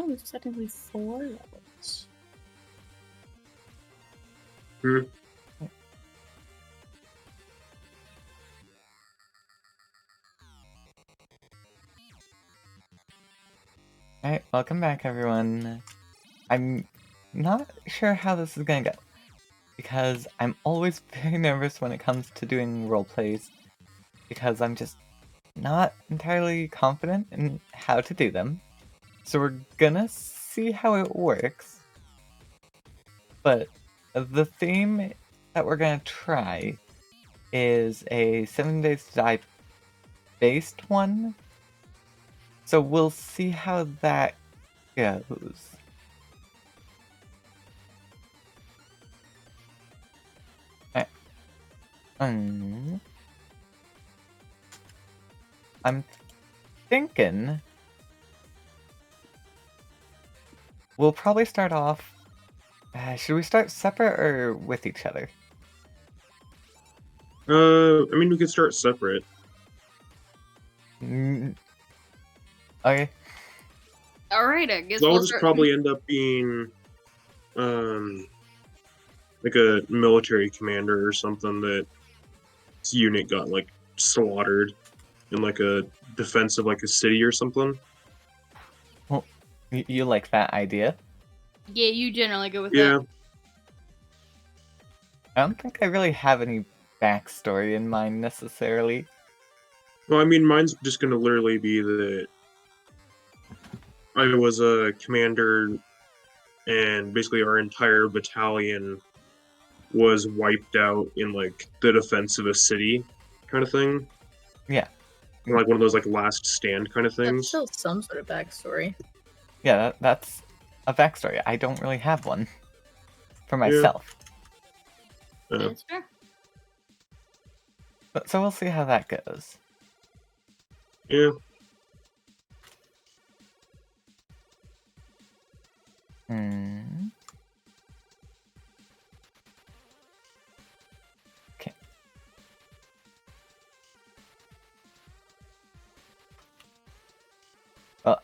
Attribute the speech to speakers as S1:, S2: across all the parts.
S1: Oh, it's technically 4 levels.
S2: Alright, welcome back everyone. I'm not sure how this is gonna go, because I'm always very nervous when it comes to doing roleplays, because I'm just not entirely confident in how to do them. So we're gonna see how it works. But the theme that we're gonna try is a 7 Days to Die based one. So we'll see how that goes. I'm thinking we'll probably start off. Should we start separate or with each other?
S3: I mean, we could start separate.
S2: Okay.
S4: Alright, I guess
S3: So
S4: we'll
S3: I'll just
S4: start.
S3: probably end up being, like a military commander or something that its unit got, like, slaughtered in, like, a defense of, like, a city or something.
S2: Well, you like that idea?
S4: Yeah, you generally go with
S3: Yeah.
S4: that.
S2: I don't think I really have any backstory in mind necessarily.
S3: Well, I mean, mine's just gonna literally be that I was a commander and basically our entire battalion was wiped out in, like, the defense of a city kind of thing.
S2: Yeah.
S3: Like one of those, like, last stand kind of
S1: That's
S3: things.
S1: still some sort of backstory.
S2: Yeah, that's a backstory. I don't really have one for
S3: Yeah.
S2: myself.
S4: That's fair.
S2: So we'll see how that goes.
S3: Yeah.
S2: Okay. Well,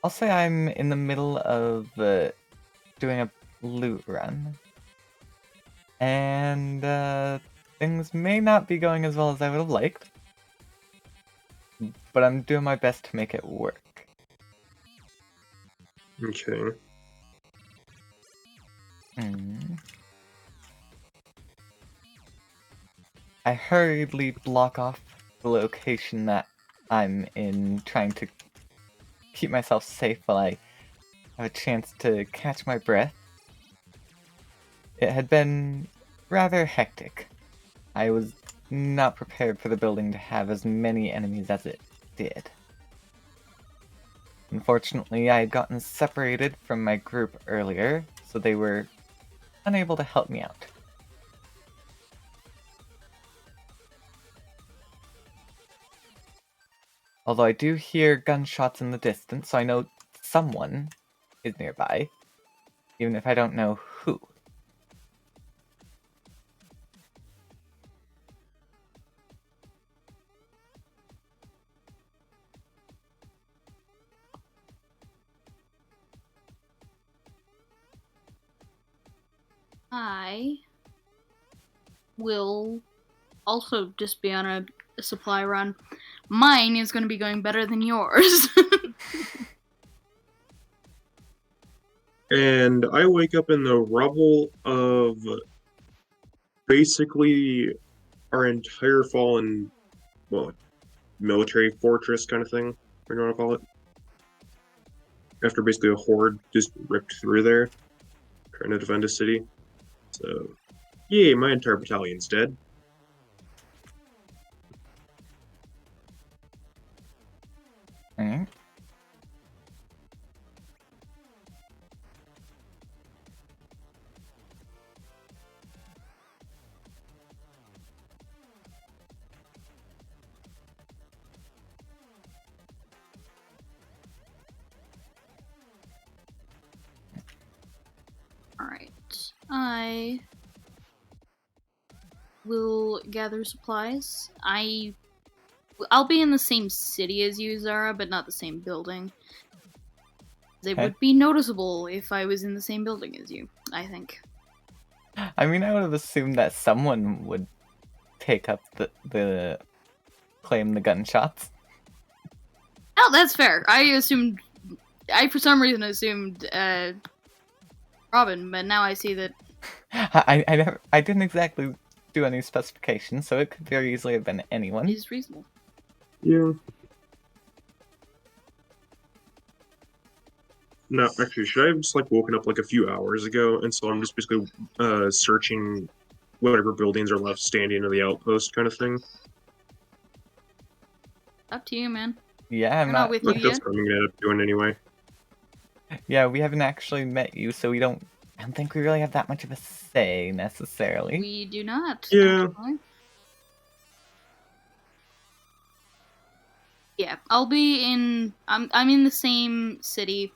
S2: I'll say I'm in the middle of doing a loot run. And things may not be going as well as I would have liked. But I'm doing my best to make it work.
S3: Okay.
S2: I hurriedly block off the location that I'm in, trying to keep myself safe while I have a chance to catch my breath. It had been rather hectic. I was not prepared for the building to have as many enemies as it did. Unfortunately, I had gotten separated from my group earlier, so they were unable to help me out. Although I do hear gunshots in the distance, so I know someone is nearby, even if I don't know who.
S4: I will also just be on a supply run. Mine is going to be going better than yours.
S3: And I wake up in the rubble of basically our entire fallen, well, military fortress kind of thing, what do you want to call it? After basically a horde just ripped through there, trying to defend a city. So, yay, my entire battalion's dead.
S2: Mm-hmm.
S4: Alright. I will gather supplies. I'll be in the same city as you, Zara, but not the same building. It
S2: Okay.
S4: would be noticeable if I was in the same building as you, I think.
S2: I mean, I would have assumed that someone would take up the claim the gunshots.
S4: Oh, that's fair. I for some reason assumed Robin, but now I see that
S2: I didn't exactly do any specifications, so it could very easily have been anyone.
S4: it is reasonable.
S3: Yeah. No, actually, should I have just like woken up like a few hours ago, and so I'm just basically searching whatever buildings are left standing in the outpost, kind of thing.
S4: Up to you, man.
S2: Yeah, I'm
S4: We're not with you
S3: Like, that's
S4: yet.
S3: what I'm gonna end up doing anyway.
S2: Yeah, we haven't actually met you, so I don't think we really have that much of a say necessarily.
S4: We do not.
S3: Yeah.
S4: Actually. Yeah, I'll be in. I'm in the same city,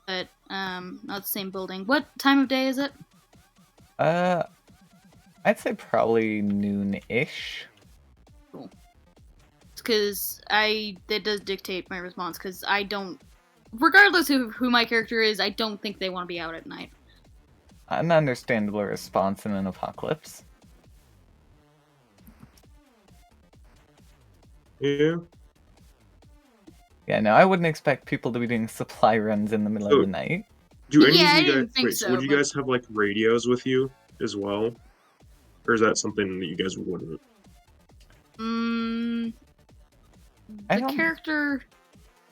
S4: but not the same building. What time of day is it?
S2: I'd say probably noon-ish.
S4: Because that does dictate my response. Because I don't, regardless of who my character is, I don't think they want to be out at night.
S2: An understandable response in an apocalypse.
S3: Yeah.
S2: Yeah, no, I wouldn't expect people to be doing supply runs in the middle of the night.
S3: Do any
S4: Yeah, I
S3: of you
S4: didn't
S3: guys
S4: think
S3: wait?
S4: so,
S3: Would you
S4: but-
S3: guys have like radios with you as well, or is that something that you guys wouldn't?
S2: I
S4: The
S2: don't-
S4: character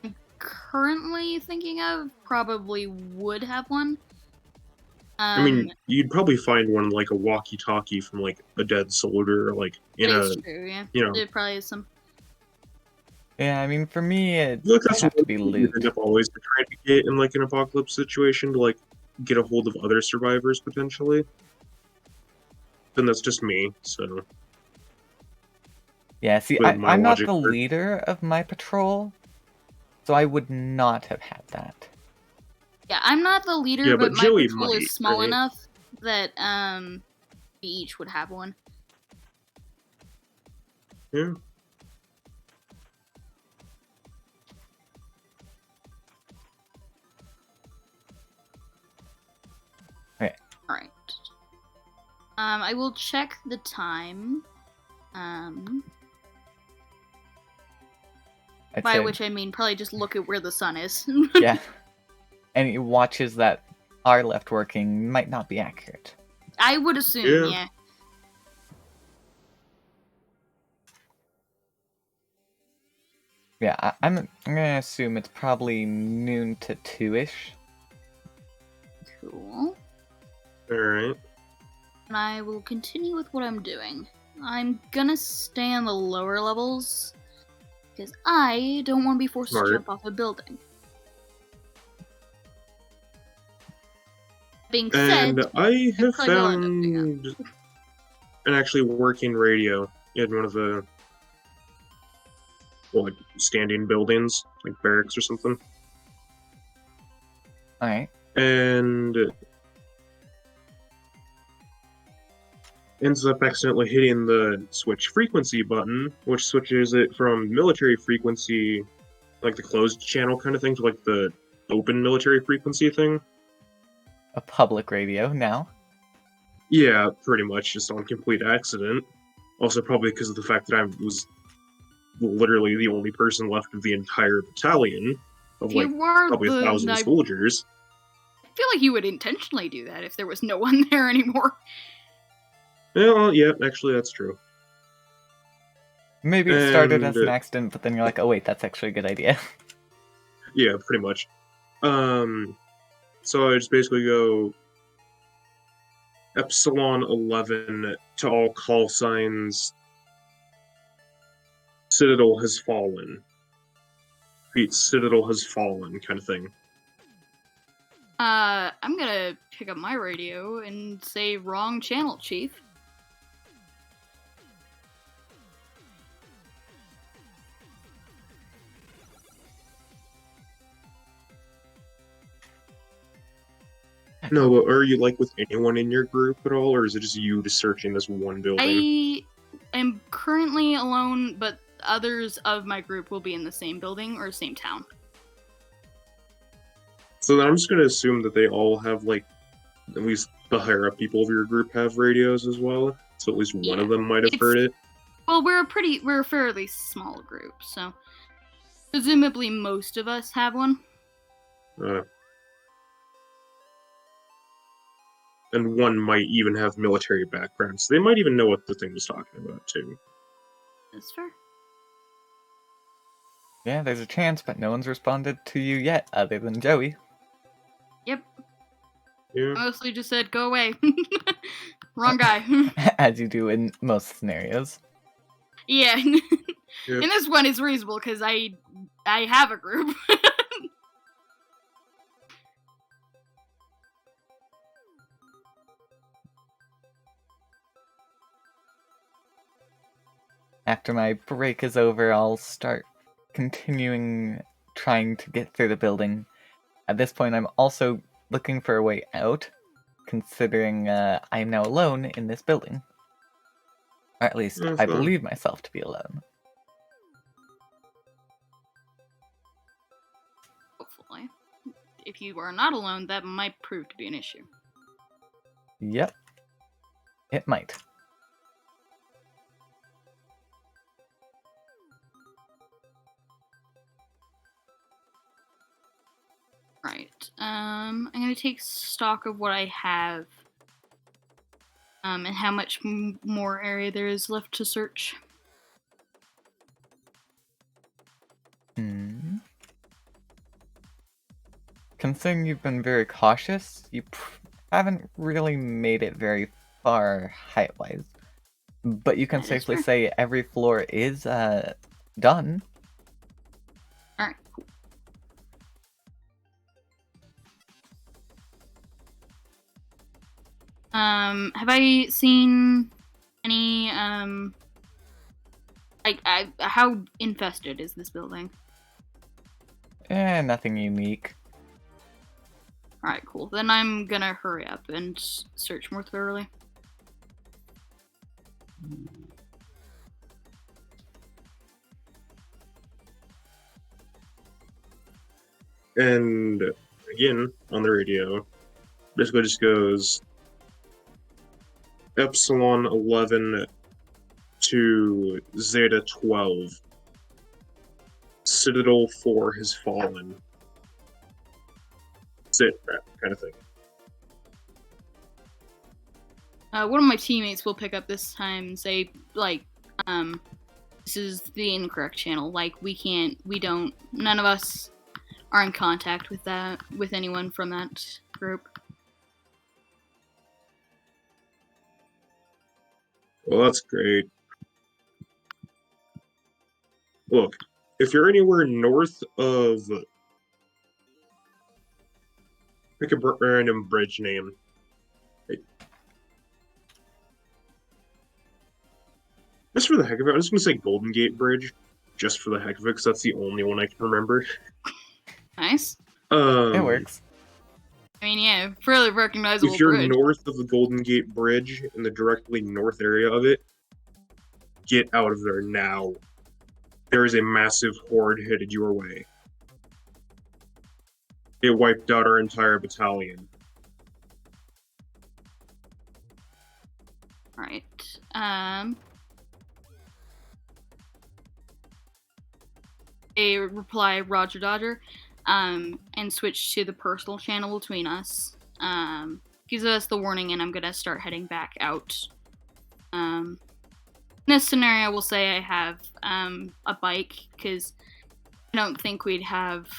S4: I'm currently thinking of probably would have one.
S3: I mean, you'd probably find one like a walkie-talkie from like a dead soldier, or like in
S4: that
S3: a.
S4: is true, yeah.
S3: you know.
S4: There probably is some.
S2: Yeah, I mean, for me, it
S3: Look, that's
S2: have to
S3: what
S2: be
S3: you
S2: loot.
S3: end up always trying to get in like an apocalypse situation to like get a hold of other survivors potentially. Then that's just me, so
S2: Yeah, see,
S3: With my
S2: I'm not
S3: logic
S2: the
S3: there.
S2: leader of my patrol, so I would not have had that.
S4: Yeah, I'm not the leader,
S3: Yeah,
S4: but
S3: but
S4: my
S3: Joey
S4: patrol
S3: might,
S4: is small
S3: right?
S4: enough that we each would have one.
S3: yeah.
S4: Alright. I will check the time.
S2: I'd
S4: By
S2: say,
S4: which I mean probably just look at where the sun is.
S2: yeah. Any watches that are left working might not be accurate.
S4: I would assume,
S3: Yeah.
S4: yeah.
S2: Yeah, I'm gonna assume it's probably noon to 2-ish.
S4: Cool.
S3: Alright.
S4: And I will continue with what I'm doing. I'm gonna stay on the lower levels because I don't want to be forced
S3: Smart.
S4: to jump off a building. Being said,
S3: And I have
S4: probably will end up doing
S3: found an actually working radio in one of the like standing buildings, like barracks or something.
S2: Alright.
S3: And ends up accidentally hitting the switch frequency button, which switches it from military frequency, like the closed channel kind of thing, to like the open military frequency thing.
S2: A public radio now.
S3: Yeah, pretty much just on complete accident. Also, probably because of the fact that I was literally the only person left of the entire battalion of like
S4: you are
S3: probably 1,000
S4: I
S3: soldiers.
S4: feel like you would intentionally do that if there was no one there anymore.
S3: Well, yeah, actually, that's true.
S2: Maybe it started as an
S3: And-
S2: accident, but then you're like, oh wait, that's actually a good idea.
S3: Yeah, pretty much. So I just basically go Epsilon 11 to all call signs. Citadel has fallen. Repeat, Citadel has fallen, kind of thing.
S4: I'm gonna pick up my radio and say wrong channel, Chief.
S3: No, but are you like with anyone in your group at all, or is it just you just searching this one building?
S4: I am currently alone, but others of my group will be in the same building or same town.
S3: So then I'm just gonna assume that they all have like at least the higher up people of your group have radios as well. So at least one of
S4: Yeah.
S3: them might have
S4: It's-
S3: heard it.
S4: Well, we're a fairly small group, so presumably most of us have one.
S3: And one might even have military backgrounds. They might even know what the thing was talking about too.
S4: That's fair.
S2: Yeah, there's a chance, but no one's responded to you yet, other than Joey.
S4: Yep.
S3: Yeah.
S4: I mostly just said, go away. Wrong guy.
S2: As you do in most scenarios.
S4: Yeah.
S3: Yep.
S4: And this one is reasonable because I have a group.
S2: After my break is over, I'll start continuing trying to get through the building. At this point, I'm also looking for a way out, considering I am now alone in this building. Or at least,
S3: That's
S2: I
S3: fine.
S2: believe myself to be alone.
S4: Hopefully. If you are not alone, that might prove to be an issue.
S2: Yep. It might.
S4: Right. I'm gonna take stock of what I have. And how much more area there is left to search.
S2: Considering you've been very cautious, you haven't really made it very far height-wise. But you can
S4: That is
S2: safely
S4: fair.
S2: say every floor is done.
S4: Alright, cool. Have I seen any, how infested is this building?
S2: Nothing unique.
S4: Alright, cool. Then I'm gonna hurry up and search more thoroughly.
S3: And again, on the radio, basically just goes Epsilon 11 to Zeta 12. Citadel 4 has fallen. Sit rep kind of thing.
S4: One of my teammates will pick up this time and say, like, this is the incorrect channel. Like, none of us are in contact with anyone from that group.
S3: Well, that's great. Look, if you're anywhere north of... Pick a random bridge name. Just for the heck of it, I'm just going to say Golden Gate Bridge. Just for the heck of it, because that's the only one I can remember.
S4: Nice.
S2: It works.
S4: I mean, yeah, fairly recognizable
S3: If you're
S4: bridge.
S3: north of the Golden Gate Bridge, in the directly north area of it, get out of there now. There is a massive horde headed your way. It wiped out our entire battalion.
S4: Alright. A reply, Roger Dodger, and switch to the personal channel between us. Gives us the warning, and I'm gonna start heading back out. In this scenario, we'll say I have a bike, because I don't think we'd have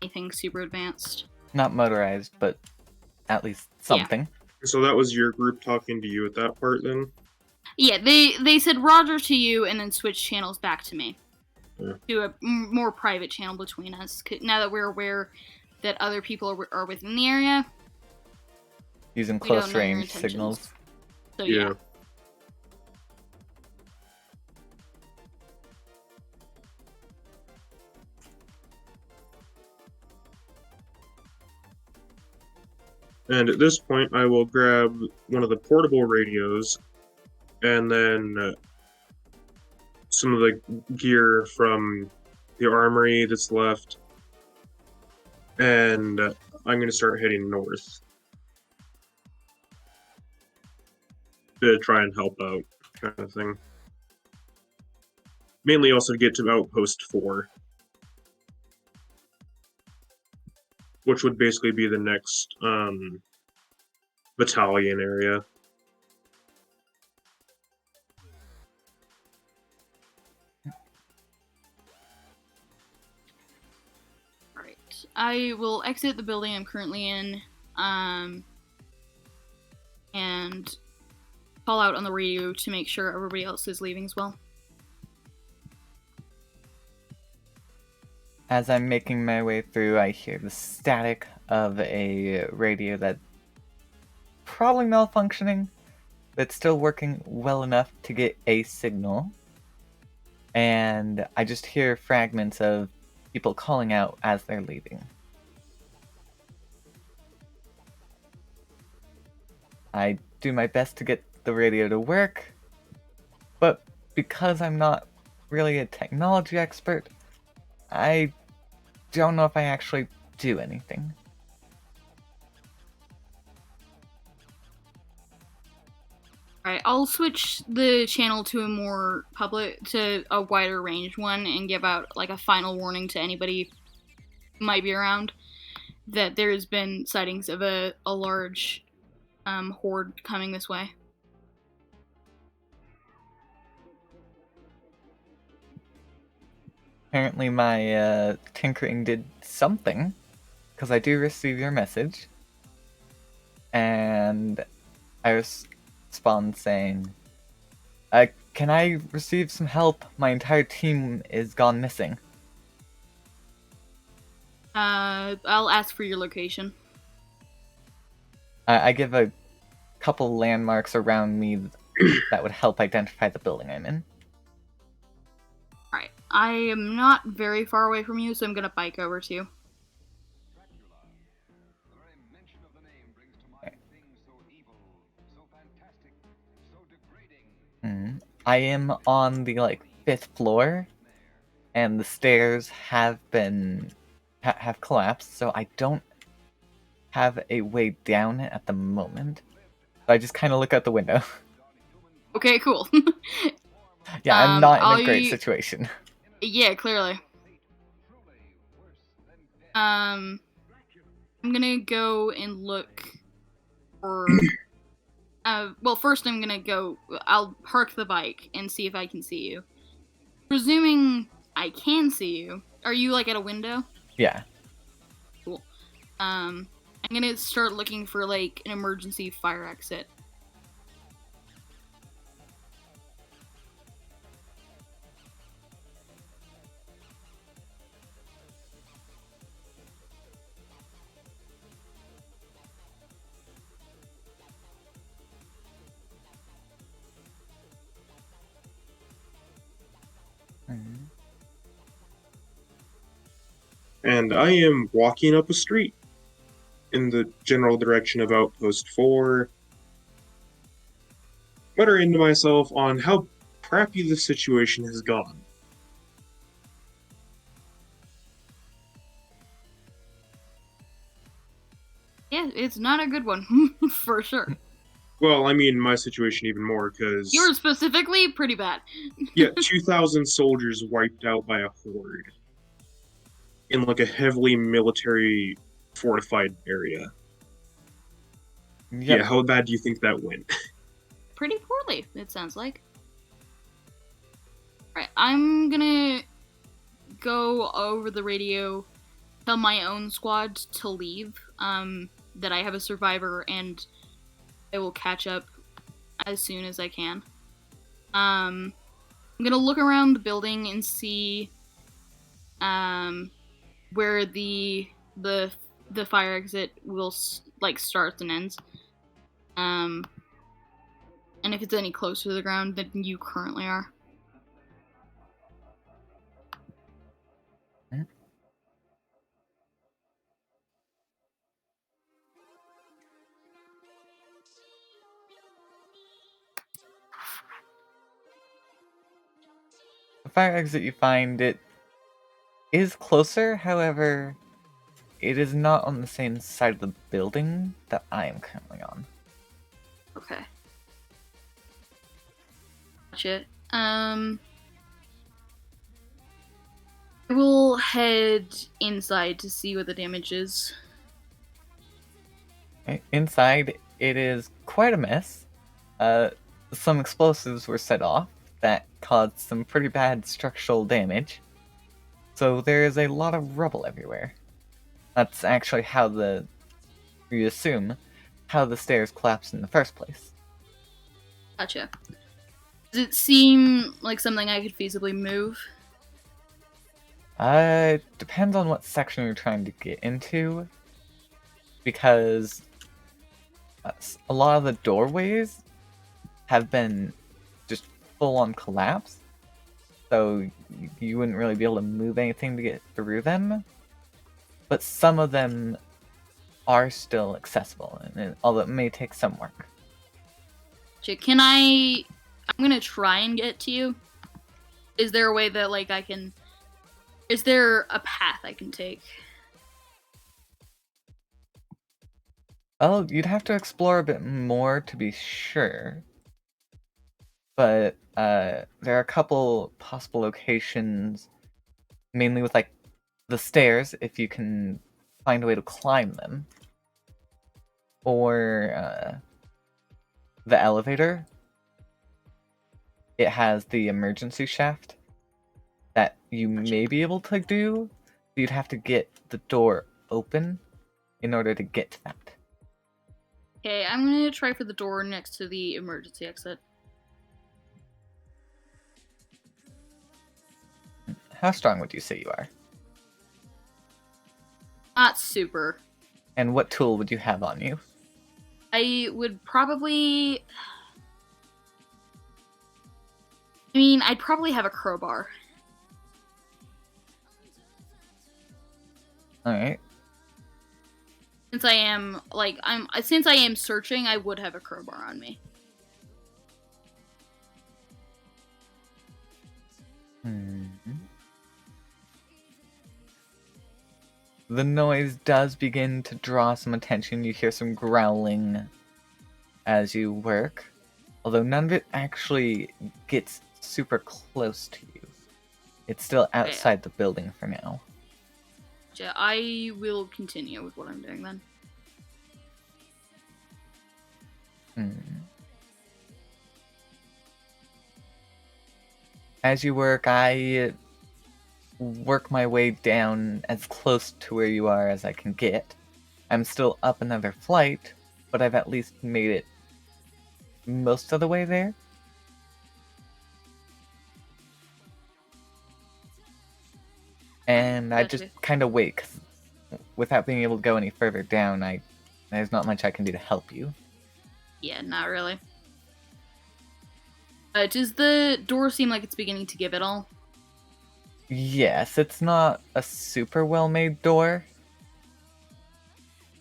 S4: anything super advanced.
S2: Not motorized, but at least something.
S3: So that was your group talking to you at that part, then?
S4: Yeah, they said Roger to you, and then switch channels back to me.
S3: Yeah.
S4: Do a more private channel between us. Now that we're aware that other people are within the area.
S2: Using
S4: We don't
S2: close
S4: know your
S2: range
S4: intentions.
S2: signals.
S4: So yeah.
S3: And at this point, I will grab one of the portable radios and then some of the gear from the armory that's left, and I'm going to start heading north to try and help out, kind of thing. Mainly also to get to Outpost 4, which would basically be the next battalion area.
S4: Alright. I will exit the building I'm currently in, and call out on the radio to make sure everybody else is leaving as well.
S2: As I'm making my way through, I hear the static of a radio that's probably malfunctioning, but still working well enough to get a signal. And I just hear fragments of people calling out as they're leaving. I do my best to get the radio to work, but because I'm not really a technology expert, I don't know if I actually do anything.
S4: Alright, I'll switch the channel to a wider range one and give out like a final warning to anybody who might be around that there has been sightings of a large horde coming this way.
S2: Apparently my tinkering did something, because I do receive your message. And I respond saying, can I receive some help? My entire team is gone missing.
S4: I'll ask for your location.
S2: I give a couple landmarks around me that would help identify the building I'm in.
S4: Alright, I am not very far away from you, so I'm gonna bike over to you.
S2: I am on the 5th floor, and the stairs have been have collapsed, so I don't have a way down at the moment. So I just kind of look out the window.
S4: Okay, cool.
S2: Yeah, I'm not in a great situation.
S4: Yeah, clearly. I'm gonna go and look for. Well, first I'm gonna go. I'll park the bike and see if I can see you. Presuming I can see you, are you like at a window?
S2: Yeah.
S4: Cool. I'm gonna start looking for like an emergency fire exit.
S3: And I am walking up a street in the general direction of Outpost 4, muttering to myself on how crappy the situation has gone.
S4: Yeah, it's not a good one, for sure.
S3: Well, I mean, my situation even more, because...
S4: Yours specifically, pretty bad.
S3: Yeah, 2,000 soldiers wiped out by a horde. In like a heavily military fortified area.
S2: Yep.
S3: Yeah, how bad do you think that went?
S4: Pretty poorly, it sounds like. Alright, I'm gonna go over the radio, tell my own squad to leave, that I have a survivor, and I will catch up as soon as I can. I'm gonna look around the building and see where the fire exit will starts and ends. And if it's any closer to the ground than you currently are.
S2: fire exit you find, it is closer, however, it is not on the same side of the building that I am currently on.
S4: Okay. Gotcha. I will head inside to see what the damage is.
S2: Inside, it is quite a mess. Some explosives were set off that caused some pretty bad structural damage. So there is a lot of rubble everywhere. That's actually we assume, how the stairs collapsed in the first place.
S4: Gotcha. Does it seem like something I could feasibly move?
S2: Depends on what section you're trying to get into, because a lot of the doorways have been just full-on collapse, so you wouldn't really be able to move anything to get through them. But some of them are still accessible, and although it may take some work.
S4: Gotcha. I'm gonna try and get to you. Is there a way that, like, is there a path I can take?
S2: Well, you'd have to explore a bit more to be sure. But there are a couple possible locations, mainly with like the stairs, if you can find a way to climb them, or the elevator. It has the emergency shaft that you may be able to do, but you'd have to get the door open in order to get to that.
S4: Okay, I'm gonna try for the door next to the emergency exit.
S2: How strong would you say you are?
S4: Not super.
S2: And what tool would you have on you?
S4: I would probably... I'd probably have a crowbar.
S2: Alright.
S4: Since I am searching, I would have a crowbar on me.
S2: The noise does begin to draw some attention. You hear some growling as you work, although none of it actually gets super close to you. It's still outside the building for now.
S4: Yeah, I will continue with what I'm doing then.
S2: As you work, I work my way down as close to where you are as I can get. I'm still up another flight, but I've at least made it most of the way there. And I just kind of wait, 'cause without being able to go any further down, there's not much I can do to help you.
S4: Yeah, not really. Does the door seem like it's beginning to give it all?
S2: Yes, it's not a super well-made door.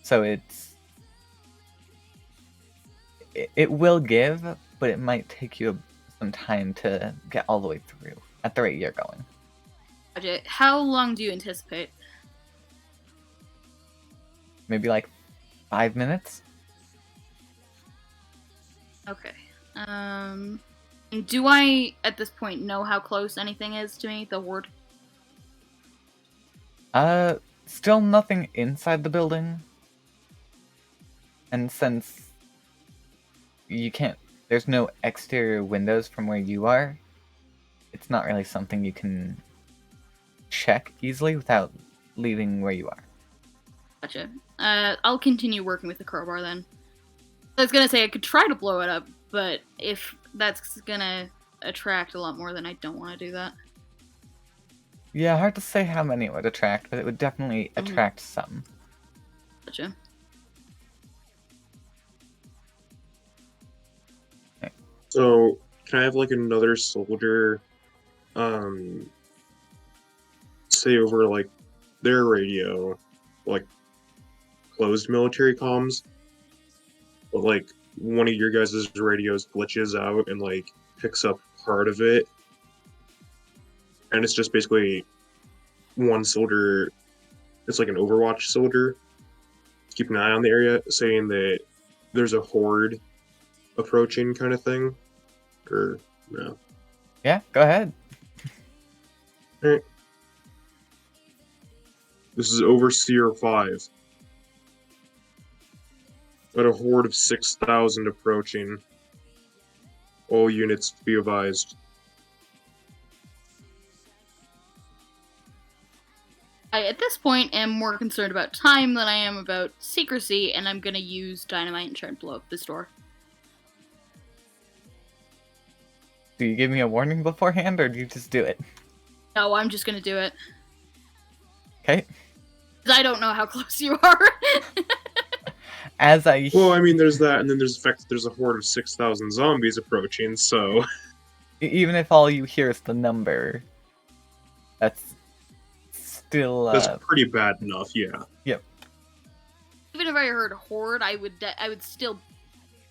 S2: So it will give, but it might take you some time to get all the way through at the rate you're going.
S4: Gotcha. How long do you anticipate?
S2: Maybe like 5 minutes?
S4: Okay. Do I, at this point, know how close anything is to me, the horde?
S2: Still nothing inside the building. And since there's no exterior windows from where you are, it's not really something you can check easily without leaving where you are.
S4: Gotcha. I'll continue working with the crowbar then. I was gonna say I could try to blow it up, but if that's gonna attract a lot more, then I don't want to do that.
S2: Yeah, hard to say how many it would attract, but it would definitely attract some.
S4: Gotcha.
S2: Okay.
S3: So, can I have like another soldier, say over like their radio, like closed military comms, but like one of your guys' radios glitches out and like picks up part of it, and it's just basically one soldier. It's like an Overwatch soldier, keep an eye on the area, saying that there's a horde approaching, kind of thing, or no?
S2: Yeah, go ahead.
S3: Alright. This is Overseer 5. Got a horde of 6,000 approaching. All units be advised.
S4: I, at this point, am more concerned about time than I am about secrecy, and I'm gonna use dynamite and try and blow up this door.
S2: Do you give me a warning beforehand, or do you just do it?
S4: No, I'm just gonna do it.
S2: Okay.
S4: Because I don't know how close you are.
S2: As I...
S3: Well, I mean, there's that, and then there's the fact that there's a horde of 6,000 zombies approaching, so...
S2: Even if all you hear is the number, that's still...
S3: That's pretty bad enough, yeah.
S2: Yep.
S4: Even if I heard horde, I would still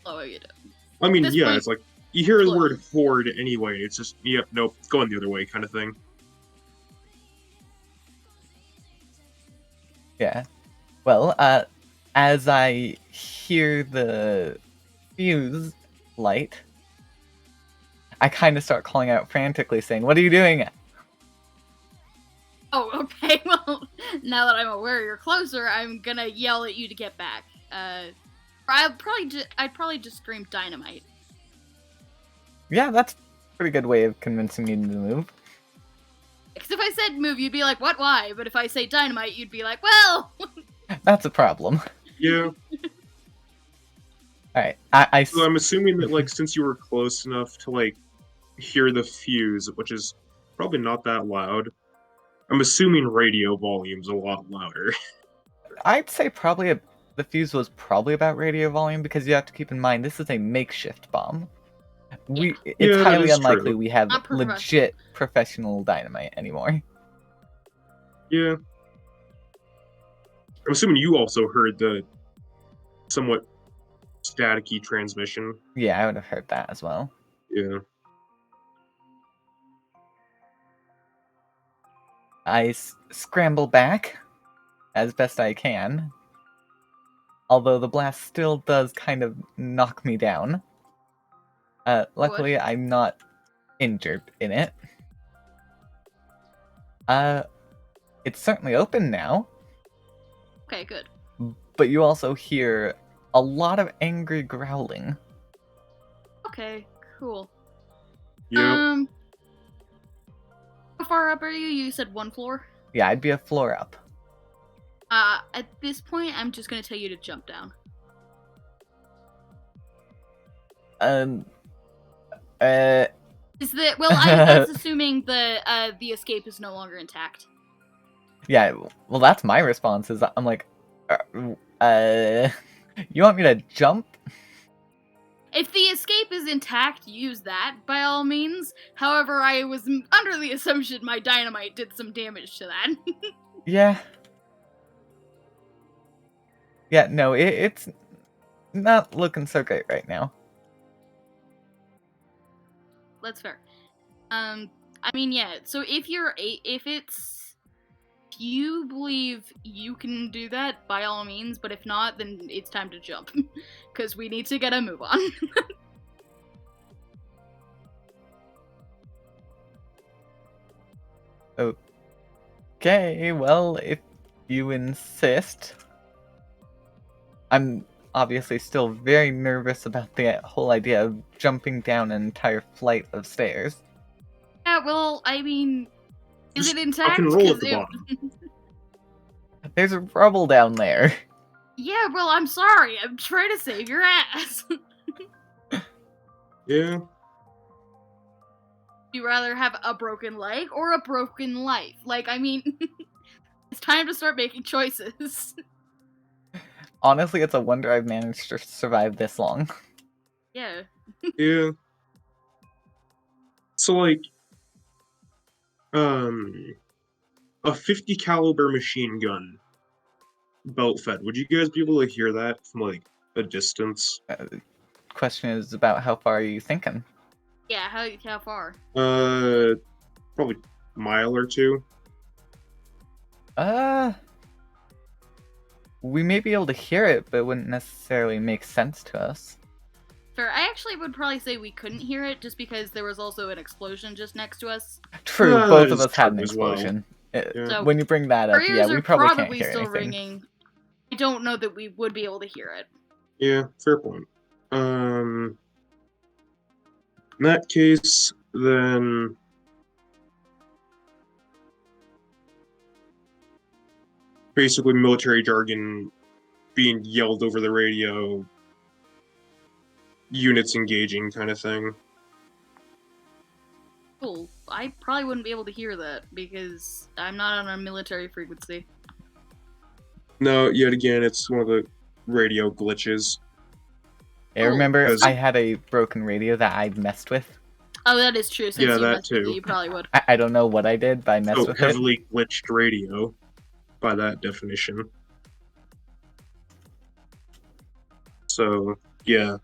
S4: blow it up.
S3: I mean,
S4: At this
S3: yeah,
S4: point,
S3: it's like, you hear the
S4: close.
S3: word horde anyway, it's just, yep, nope, it's going the other way kind of thing.
S2: Yeah. Well, as I hear the fuse light, I kind of start calling out frantically, saying, "What are you doing?"
S4: Oh, okay. Well, now that I'm aware you're closer, I'm gonna yell at you to get back. I'd probably just scream dynamite.
S2: Yeah, that's a pretty good way of convincing me to move.
S4: Because if I said move, you'd be like, what, why? But if I say dynamite, you'd be like, well...
S2: That's a problem.
S3: Yeah,
S2: Alright, I
S3: so I'm assuming that, like, since you were close enough to, like, hear the fuse, which is probably not that loud, I'm assuming radio volume's a lot louder.
S2: I'd say probably the fuse was probably about radio volume, because you have to keep in mind this is a makeshift bomb. It's
S3: Yeah, that
S2: highly
S3: is
S2: unlikely
S3: true.
S2: we have
S4: Not professional.
S2: legit professional dynamite anymore.
S3: Yeah. I'm assuming you also heard the somewhat staticky transmission.
S2: Yeah, I would have heard that as well.
S3: Yeah.
S2: I scramble back as best I can, although the blast still does kind of knock me down. Luckily, I'm not injured in it. It's certainly open now,
S4: Okay, good.
S2: but you also hear a lot of angry growling.
S4: Okay, cool.
S3: Yeah.
S4: How far up are you? You said one floor?
S2: Yeah, I'd be a floor up.
S4: At this point, I'm just gonna tell you to jump down. Is that that's assuming the escape is no longer intact.
S2: Yeah, well, that's my response. Is I'm like, you want me to jump?
S4: If the escape is intact, use that by all means. However, I was under the assumption my dynamite did some damage to that.
S2: Yeah. Yeah, no, it's not looking so great right now.
S4: That's fair. I mean, yeah. So if you believe you can do that, by all means. But if not, then it's time to jump, because we need to get a move on.
S2: Okay, well, if you insist. I'm obviously still very nervous about the whole idea of jumping down an entire flight of stairs.
S4: Yeah, well, I mean, is
S3: Just
S4: it intact?
S3: fucking roll at
S4: 'Cause
S3: the bottom.
S2: There's rubble down there.
S4: Yeah, well, I'm sorry. I'm trying to save your ass.
S3: Yeah.
S4: You rather have a broken leg or a broken life? Like, I mean, it's time to start making choices.
S2: Honestly, it's a wonder I've managed to survive this long.
S4: Yeah.
S3: Yeah. So, like, a 50 caliber machine gun, belt fed. Would you guys be able to hear that from, like, a distance?
S2: Question is about how far are you thinking?
S4: Yeah, how far?
S3: Probably mile or two.
S2: We may be able to hear it, but it wouldn't necessarily make sense to us.
S4: Fair. I actually would probably say we couldn't hear it just because there was also an explosion just next to us.
S2: True,
S3: That
S2: both of
S3: is
S2: us had an
S3: true as well.
S2: explosion.
S3: Yeah.
S4: So
S2: When you bring that
S4: our
S2: up,
S4: ears
S2: yeah,
S4: are
S2: we probably can't
S4: probably
S2: hear
S4: still
S2: anything.
S4: ringing. I don't know that we would be able to hear it.
S3: Yeah, fair point. In that case, then basically military jargon being yelled over the radio, units engaging kind of thing.
S4: Cool. I probably wouldn't be able to hear that because I'm not on a military frequency.
S3: No, yet again, it's one of the radio glitches.
S2: I
S4: Cool.
S2: remember
S3: Because-
S2: I had a broken radio that I'd messed with.
S4: Oh, that is true. Since
S3: Yeah,
S4: you
S3: that
S4: messed with
S3: too.
S4: it, you probably would.
S2: I don't know what I did, but I messed
S3: So
S2: with it.
S3: heavily glitched radio, by that definition. So, yeah.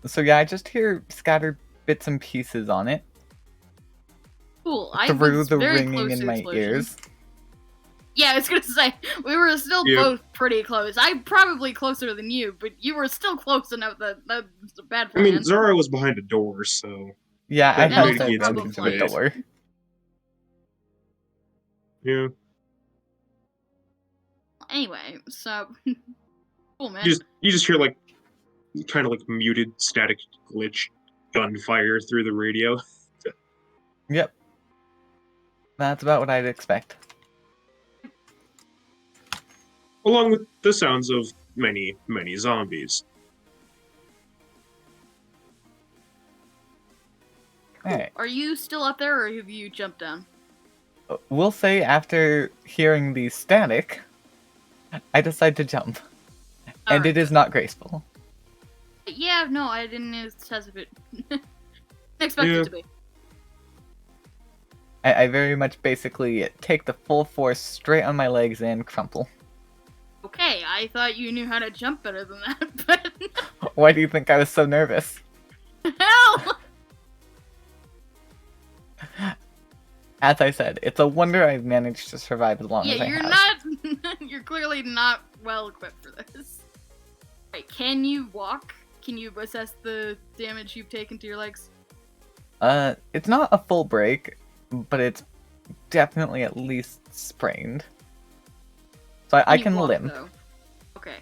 S2: So yeah, I just hear scattered bits and pieces on it
S4: Cool. I
S2: through
S4: was
S2: the
S4: very
S2: ringing
S4: close
S2: in
S4: to the
S2: my
S4: explosion.
S2: ears.
S4: Yeah, I was gonna say we were still
S3: Yep.
S4: both pretty close. I'm probably closer than you, but you were still close enough that that's a bad
S3: I
S4: plan.
S3: mean, Zara was behind a door, so
S2: Yeah, I
S3: That
S2: had
S4: also
S2: the
S3: mitigates
S2: advantage of a
S3: it.
S2: door.
S3: yeah.
S4: Anyway, so cool, man.
S3: You just hear like kind of like muted static glitch gunfire through the radio.
S2: Yep. That's about what I'd expect.
S3: Along with the sounds of many, many zombies.
S2: Alright.
S4: Are you still up there, or have you jumped down?
S2: We'll say after hearing the static, I decide to jump. And
S4: Alright.
S2: it is not graceful.
S4: Yeah, no, I didn't anticipate it. Expect
S3: Yeah.
S4: it to be.
S2: I very much basically take the full force straight on my legs and crumple.
S4: Okay, I thought you knew how to jump better than that, but
S2: Why do you think I was so nervous?
S4: hell!
S2: As I said, it's a wonder I've managed to survive as long as
S4: Yeah,
S2: I
S4: you're
S2: have.
S4: not. You're clearly not well equipped for this. Right, can you walk? Can you assess the damage you've taken to your legs?
S2: It's not a full break, but it's definitely at least sprained. So I
S4: you
S2: can
S4: walk,
S2: limp.
S4: though? Okay.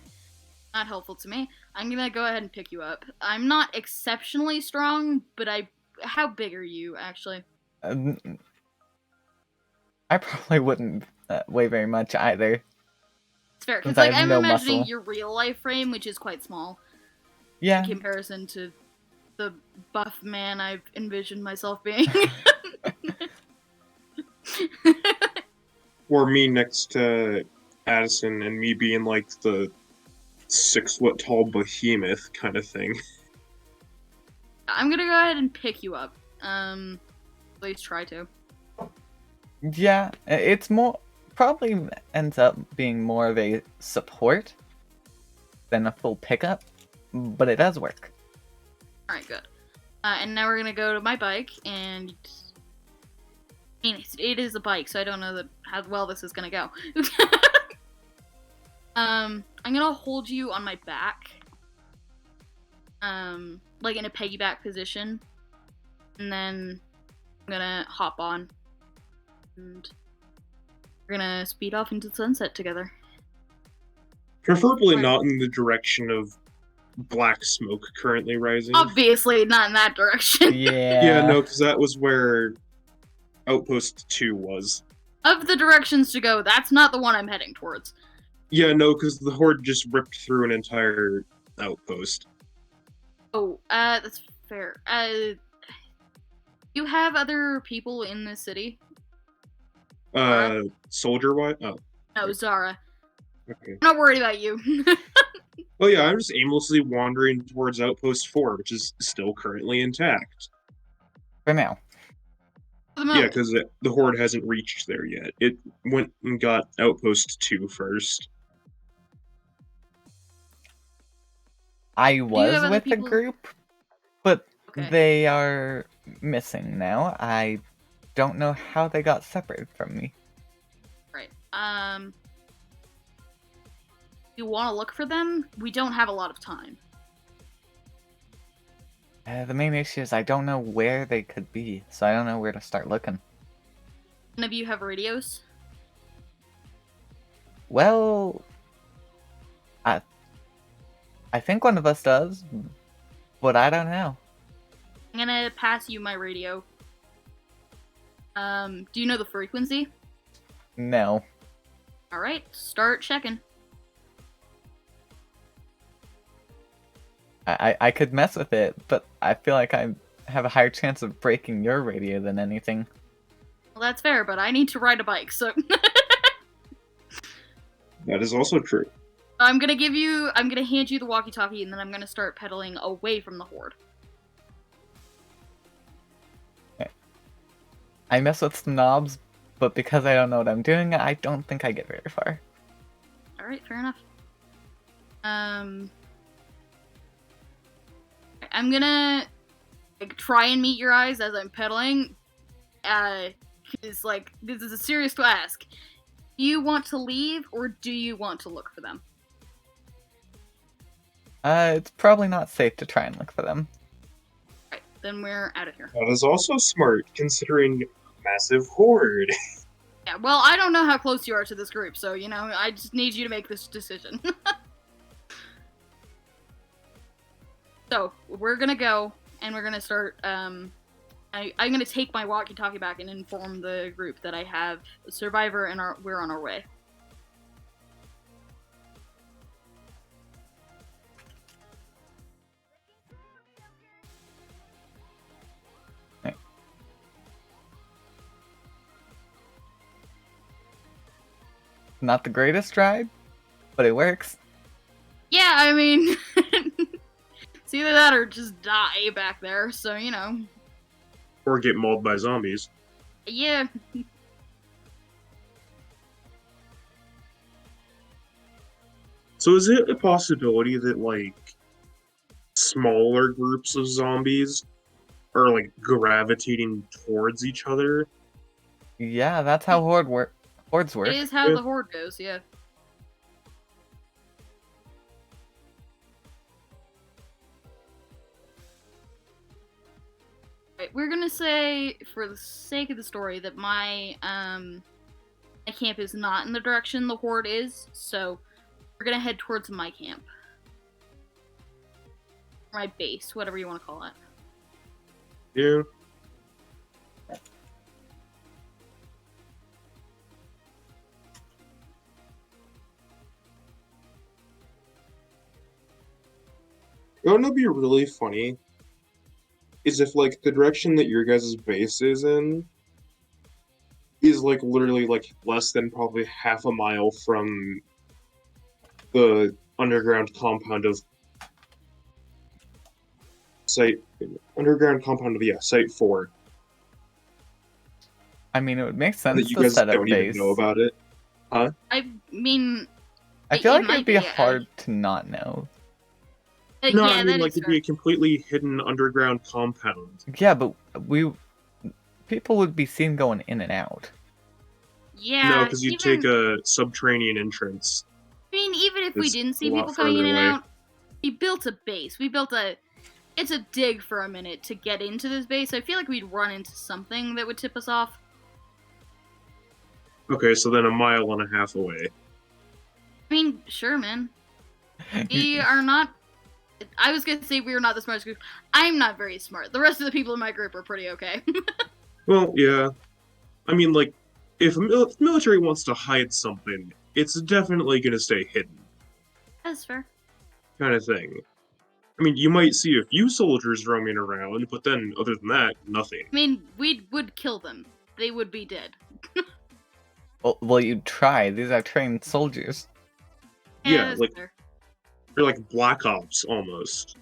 S4: Not helpful to me. I'm gonna go ahead and pick you up. I'm not exceptionally strong, but how big are you, actually?
S2: I probably wouldn't weigh very much either.
S4: It's fair, because
S2: Since I
S4: like,
S2: have
S4: I'm
S2: no
S4: imagining
S2: muscle.
S4: your real life frame, which is quite small
S2: Yeah,
S4: in comparison to the buff man I've envisioned myself being.
S3: Or me next to Addison and me being like the 6 foot tall behemoth kind of thing.
S4: I'm gonna go ahead and pick you up. At least try to.
S2: yeah, it's more probably ends up being more of a support than a full pickup, but it does work.
S4: Alright, good. And now we're gonna go to my bike, and I mean, it is a bike, so I don't know how well this is gonna go. I'm gonna hold you on my back, like in a piggyback position, and then I'm gonna hop on, and we're gonna speed off into the sunset together.
S3: Preferably
S4: Right.
S3: not in the direction of black smoke currently rising.
S4: Obviously, not in that direction.
S2: Yeah.
S3: Yeah, no, because that was where Outpost 2 was.
S4: Of the directions to go, that's not the one I'm heading towards.
S3: Yeah, no, because the Horde just ripped through an entire outpost.
S4: Oh, that's fair. You have other people in this city?
S3: Soldier-wise? Oh,
S4: No, Zara.
S3: okay.
S4: I'm not worried about you.
S3: Well, yeah, I'm just aimlessly wandering towards Outpost 4, which is still currently intact.
S2: For now.
S4: For the
S3: Yeah,
S4: moment.
S3: because the Horde hasn't reached there yet. It went and got Outpost 2 first.
S2: I was
S4: have other
S2: with a
S4: people-
S2: group, but
S4: Okay.
S2: they are missing now. I don't know how they got separated from me.
S4: Right. You want to look for them? We don't have a lot of time.
S2: The main issue is I don't know where they could be, so I don't know where to start looking.
S4: None of you have radios?
S2: Well, I think one of us does, but I don't know.
S4: I'm gonna pass you my radio. Do you know the frequency?
S2: No.
S4: Alright, start checking.
S2: I could mess with it, but I feel like I have a higher chance of breaking your radio than anything.
S4: Well, that's fair, but I need to ride a bike, so
S3: That is also true.
S4: I'm gonna hand you the walkie-talkie, and then I'm gonna start pedaling away from the horde.
S2: I mess with some knobs, but because I don't know what I'm doing, I don't think I get very far.
S4: Alright, fair enough. I'm gonna try and meet your eyes as I'm pedaling. Cause this is a serious task. Do you want to leave or do you want to look for them?
S2: It's probably not safe to try and look for them.
S4: Right, then we're out of here.
S3: That is also smart, considering massive horde.
S4: Yeah, well, I don't know how close you are to this group, so, I just need you to make this decision. So, we're gonna go, and we're gonna start, I'm gonna take my walkie-talkie back and inform the group that I have a survivor and we're on our way.
S2: Not the greatest ride, but it works.
S4: Yeah, I mean, it's either that or just die back there, so,
S3: Or get mauled by zombies.
S4: Yeah.
S3: So is it a possibility that, like, smaller groups of zombies are, like, gravitating towards each other?
S2: Yeah, that's how hordes work.
S4: It is how
S3: Yeah.
S4: the horde goes, yeah. Right, we're gonna say, for the sake of the story, that my camp is not in the direction the horde is, so we're gonna head towards my camp. My base, whatever you want to call it.
S3: Yeah. You know what would be really funny? Is if, like, the direction that your guys' base is in is, like, literally, like, less than probably half a mile from the underground compound of Site 4.
S2: I mean, it would make
S3: That
S2: sense
S3: you
S2: to
S3: guys
S2: set up
S3: don't even
S2: base.
S3: know about it.
S4: I mean,
S2: I feel
S4: it
S2: like it'd
S4: might
S2: be
S4: be,
S2: hard to not know.
S3: No,
S4: yeah,
S3: I mean,
S4: that
S3: like,
S4: is
S3: it'd
S4: fair.
S3: be a completely hidden underground compound.
S2: Yeah, but people would be seen going in and out.
S4: Yeah,
S3: No, because you'd
S4: even,
S3: take a subterranean entrance.
S4: I mean, even if we
S3: It's
S4: didn't see
S3: a lot
S4: people coming in and
S3: further away.
S4: out, we built a base. It's a dig for a minute to get into this base. I feel like we'd run into something that would tip us off.
S3: Okay, so then a mile and a half away.
S4: I mean, sure, man. We are not. I was gonna say we are not the smartest group. I'm not very smart. The rest of the people in my group are pretty okay.
S3: Well, yeah. I mean, like, if the military wants to hide something, it's definitely going to stay hidden,
S4: That's fair.
S3: kind of thing. I mean, you might see a few soldiers roaming around, but then, other than that, nothing.
S4: I mean, we would kill them. They would be dead.
S2: Well, you'd try. These are trained soldiers.
S3: Yeah,
S4: that's
S3: like-
S4: fair.
S3: They're like Black Ops, almost.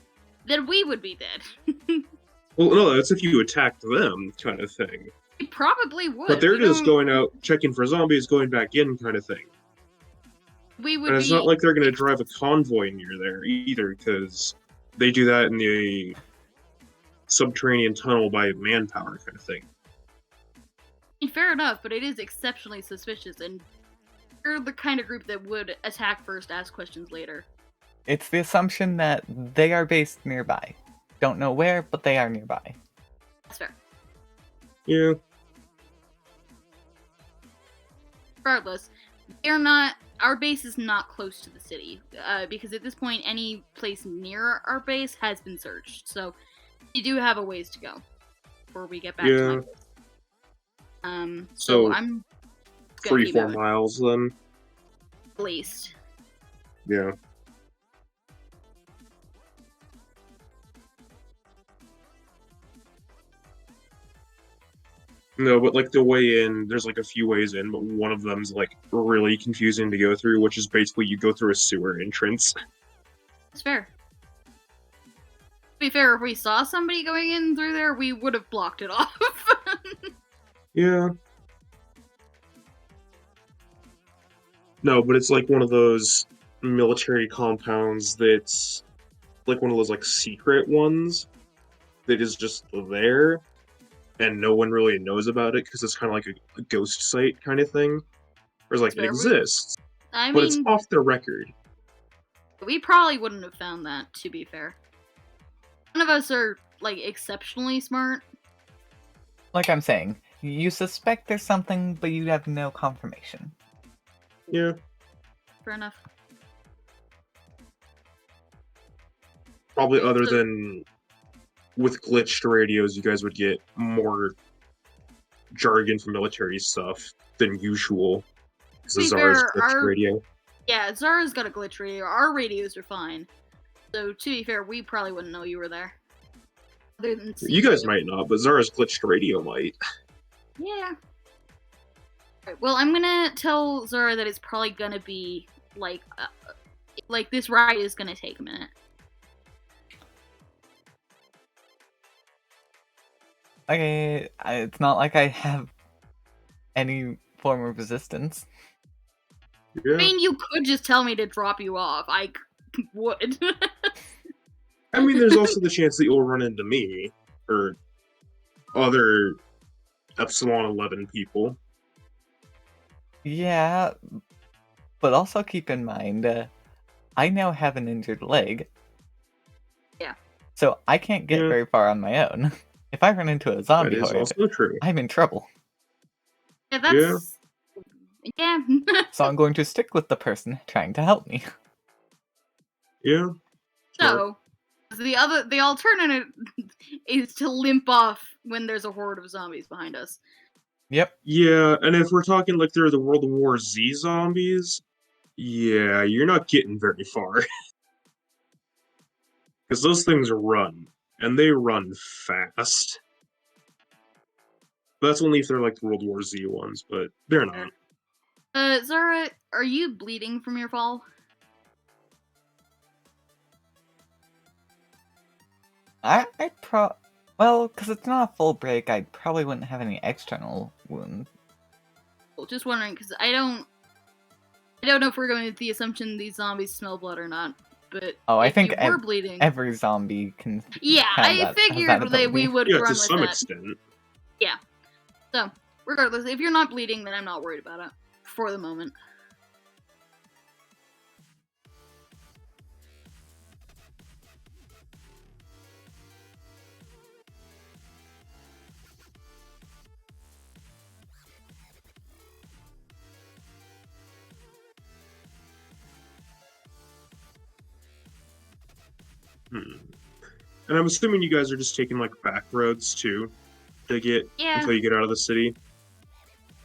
S4: Then we would be dead.
S3: Well, no, that's if you attacked them, kind of thing.
S4: We probably would.
S3: But they're
S4: We
S3: just
S4: don't-
S3: going out, checking for zombies, going back in, kind of thing.
S4: We would
S3: And
S4: be.
S3: it's not like they're going to drive a convoy near there, either, because they do that in the subterranean tunnel by manpower kind of thing.
S4: Fair enough, but it is exceptionally suspicious, and you're the kind of group that would attack first, ask questions later.
S2: It's the assumption that they are based nearby. Don't know where, but they are nearby.
S4: That's fair.
S3: Yeah.
S4: Regardless, they're not. Our base is not close to the city, because at this point, any place near our base has been searched. So you do have a ways to go before we get back to my base. So I'm gonna
S3: 3-4 miles then.
S4: at least.
S3: Yeah. No, but like the way in, there's like a few ways in, but one of them's like really confusing to go through, which is basically you go through a sewer entrance.
S4: That's fair. To be fair, if we saw somebody going in through there, we would have blocked it off.
S3: Yeah. No, but it's like one of those military compounds that's like one of those like secret ones that is just there and no one really knows about it because it's kind of like a ghost site kind of thing. Or it's like, it
S4: Fair,
S3: exists,
S4: I
S3: but it's
S4: mean,
S3: off the record.
S4: we probably wouldn't have found that, to be fair. None of us are, like, exceptionally smart.
S2: Like I'm saying, you suspect there's something, but you have no confirmation.
S3: Yeah.
S4: Fair enough.
S3: Probably other than with glitched radios, you guys would get more jargon for military stuff than usual. Because
S4: To be
S3: Zara's
S4: fair,
S3: glitched radio.
S4: Yeah, Zara's got a glitch radio. Our radios are fine. So, to be fair, we probably wouldn't know you were there. Other than
S3: You guys might not, but Zara's glitched radio might.
S4: Yeah. Alright, well, I'm gonna tell Zara that it's probably gonna be, like this ride is gonna take a minute.
S2: Okay, it's not like I have any form of resistance.
S3: Yeah.
S4: I mean, you could just tell me to drop you off. I would.
S3: I mean, there's also the chance that you'll run into me, or other Epsilon 11 people.
S2: Yeah, but also keep in mind, I now have an injured leg.
S4: Yeah.
S2: So I can't get very far on my own. If I run into a zombie
S3: That is
S2: horde,
S3: also true.
S2: I'm in trouble.
S4: Yeah, that's... Yeah.
S2: So I'm going to stick with the person trying to help me.
S3: Yeah.
S4: So, the alternative is to limp off when there's a horde of zombies behind us.
S2: Yep.
S3: Yeah, and if we're talking like they're the World War Z zombies, yeah, you're not getting very far. Because those things run, and they run fast. But that's only if they're like the World War Z ones, but they're not.
S4: Zara, are you bleeding from your fall?
S2: Well, because it's not a full break, I probably wouldn't have any external wounds.
S4: Well, just wondering, because I don't know if we're going with the assumption these zombies smell blood or not. But
S2: I
S4: if
S2: think
S4: you were bleeding,
S2: every zombie can.
S4: Yeah, I figured that we would
S3: Yeah,
S4: run
S3: to
S4: with
S3: some
S4: that.
S3: extent.
S4: Yeah. So, regardless, if you're not bleeding, then I'm not worried about it for the moment.
S3: And I'm assuming you guys are just taking like back roads too to get until you get out of the city.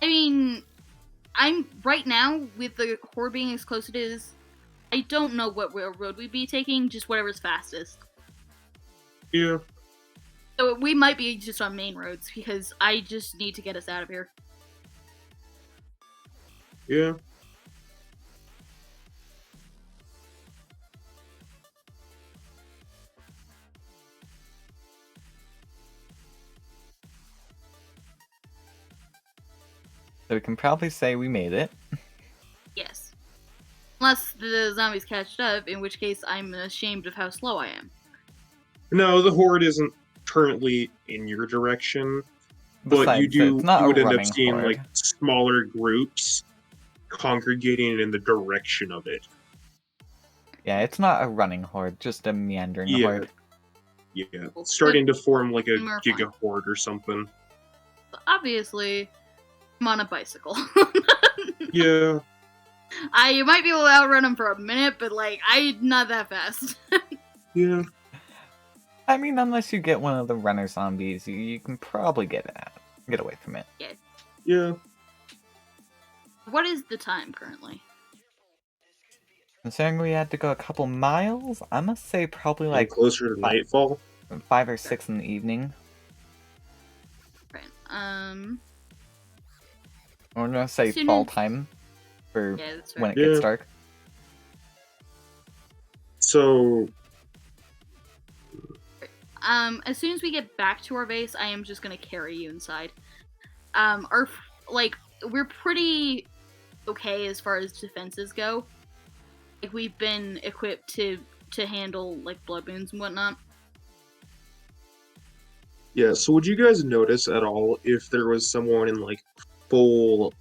S4: I mean, I'm right now with the horde being as close as it is. I don't know what road we'd be taking, just whatever's fastest.
S3: Yeah.
S4: So we might be just on main roads because I just need to get us out of here.
S3: Yeah.
S2: So we can probably say we made it.
S4: Yes. Unless the zombies catch up, in which case I'm ashamed of how slow I am.
S3: No, the horde isn't currently in your direction, but
S2: Besides, it's not
S3: you
S2: a
S3: would end up
S2: running
S3: seeing
S2: horde.
S3: like smaller groups congregating in the direction of it.
S2: Yeah, it's not a running horde, just a meandering
S3: Yeah.
S2: horde.
S3: Yeah, starting to form like a
S4: And we're
S3: giga
S4: fine.
S3: horde or something.
S4: Obviously, I'm on a bicycle.
S3: Yeah,
S4: You might be able to outrun him for a minute, but like I'm not that fast.
S3: yeah.
S2: I mean, unless you get one of the runner zombies, you can probably get away from it.
S3: Yeah.
S4: What is the time currently?
S2: Considering we had to go a couple miles, I must say probably
S3: Getting
S2: like
S3: closer to
S2: fi-
S3: nightfall.
S2: 5 or 6 in the evening.
S4: Right.
S2: We're gonna say
S4: Soon
S2: fall
S4: as-
S2: time for
S4: Yeah, that's
S2: when
S4: right.
S2: it gets
S3: Yeah.
S2: dark.
S3: So
S4: As soon as we get back to our base, I am just gonna carry you inside. We're pretty okay as far as defenses go. Like we've been equipped to handle like blood moons and whatnot.
S3: yeah, so would you guys notice at all if there was someone in like full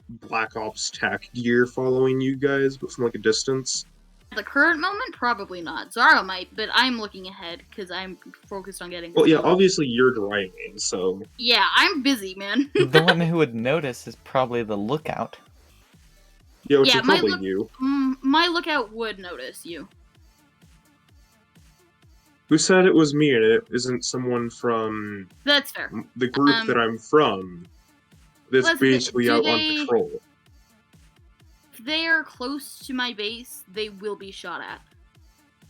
S3: Black Ops tac gear following you guys, but from like a distance?
S4: At the current moment, probably not. Zara might, but I'm looking ahead because I'm focused on getting.
S3: Well,
S4: this
S3: yeah,
S4: done.
S3: obviously you're driving, so
S4: Yeah, I'm busy, man.
S2: The one who would notice is probably the lookout.
S3: yeah, which
S4: Yeah,
S3: is
S4: my
S3: probably
S4: look-
S3: you.
S4: My lookout would notice you.
S3: Who said it was me and it isn't someone from
S4: That's fair.
S3: the group that I'm from that's
S4: That's the thing.
S3: basically
S4: Do
S3: out on
S4: they-
S3: patrol?
S4: If they are close to my base, they will be shot at.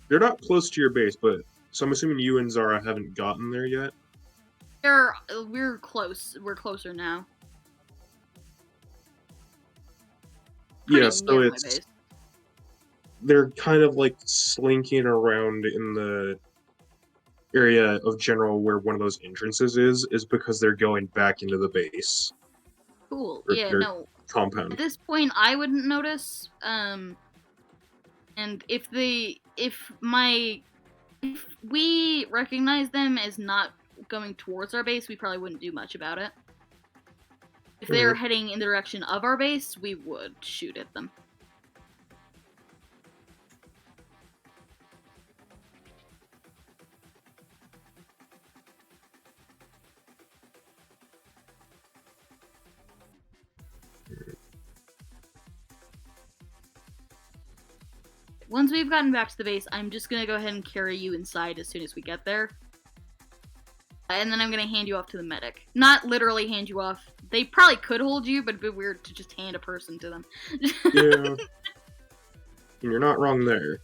S3: They're not close to your base, but so I'm assuming you and Zara haven't gotten there yet.
S4: We're close. We're closer now. Pretty
S3: Yeah, so
S4: near my
S3: it's
S4: base.
S3: they're kind of like slinking around in the area of general where one of those entrances is because they're going back into the base
S4: Cool.
S3: or
S4: Yeah,
S3: their
S4: no. At
S3: compound.
S4: this point, I wouldn't notice. And if we recognize them as not going towards our base, we probably wouldn't do much about it. If they're heading in the direction of our base, we would shoot at them. Once we've gotten back to the base, I'm just gonna go ahead and carry you inside as soon as we get there. And then I'm gonna hand you off to the medic. Not literally hand you off. They probably could hold you, but it'd be weird to just hand a person to them.
S3: Yeah. And you're not wrong there.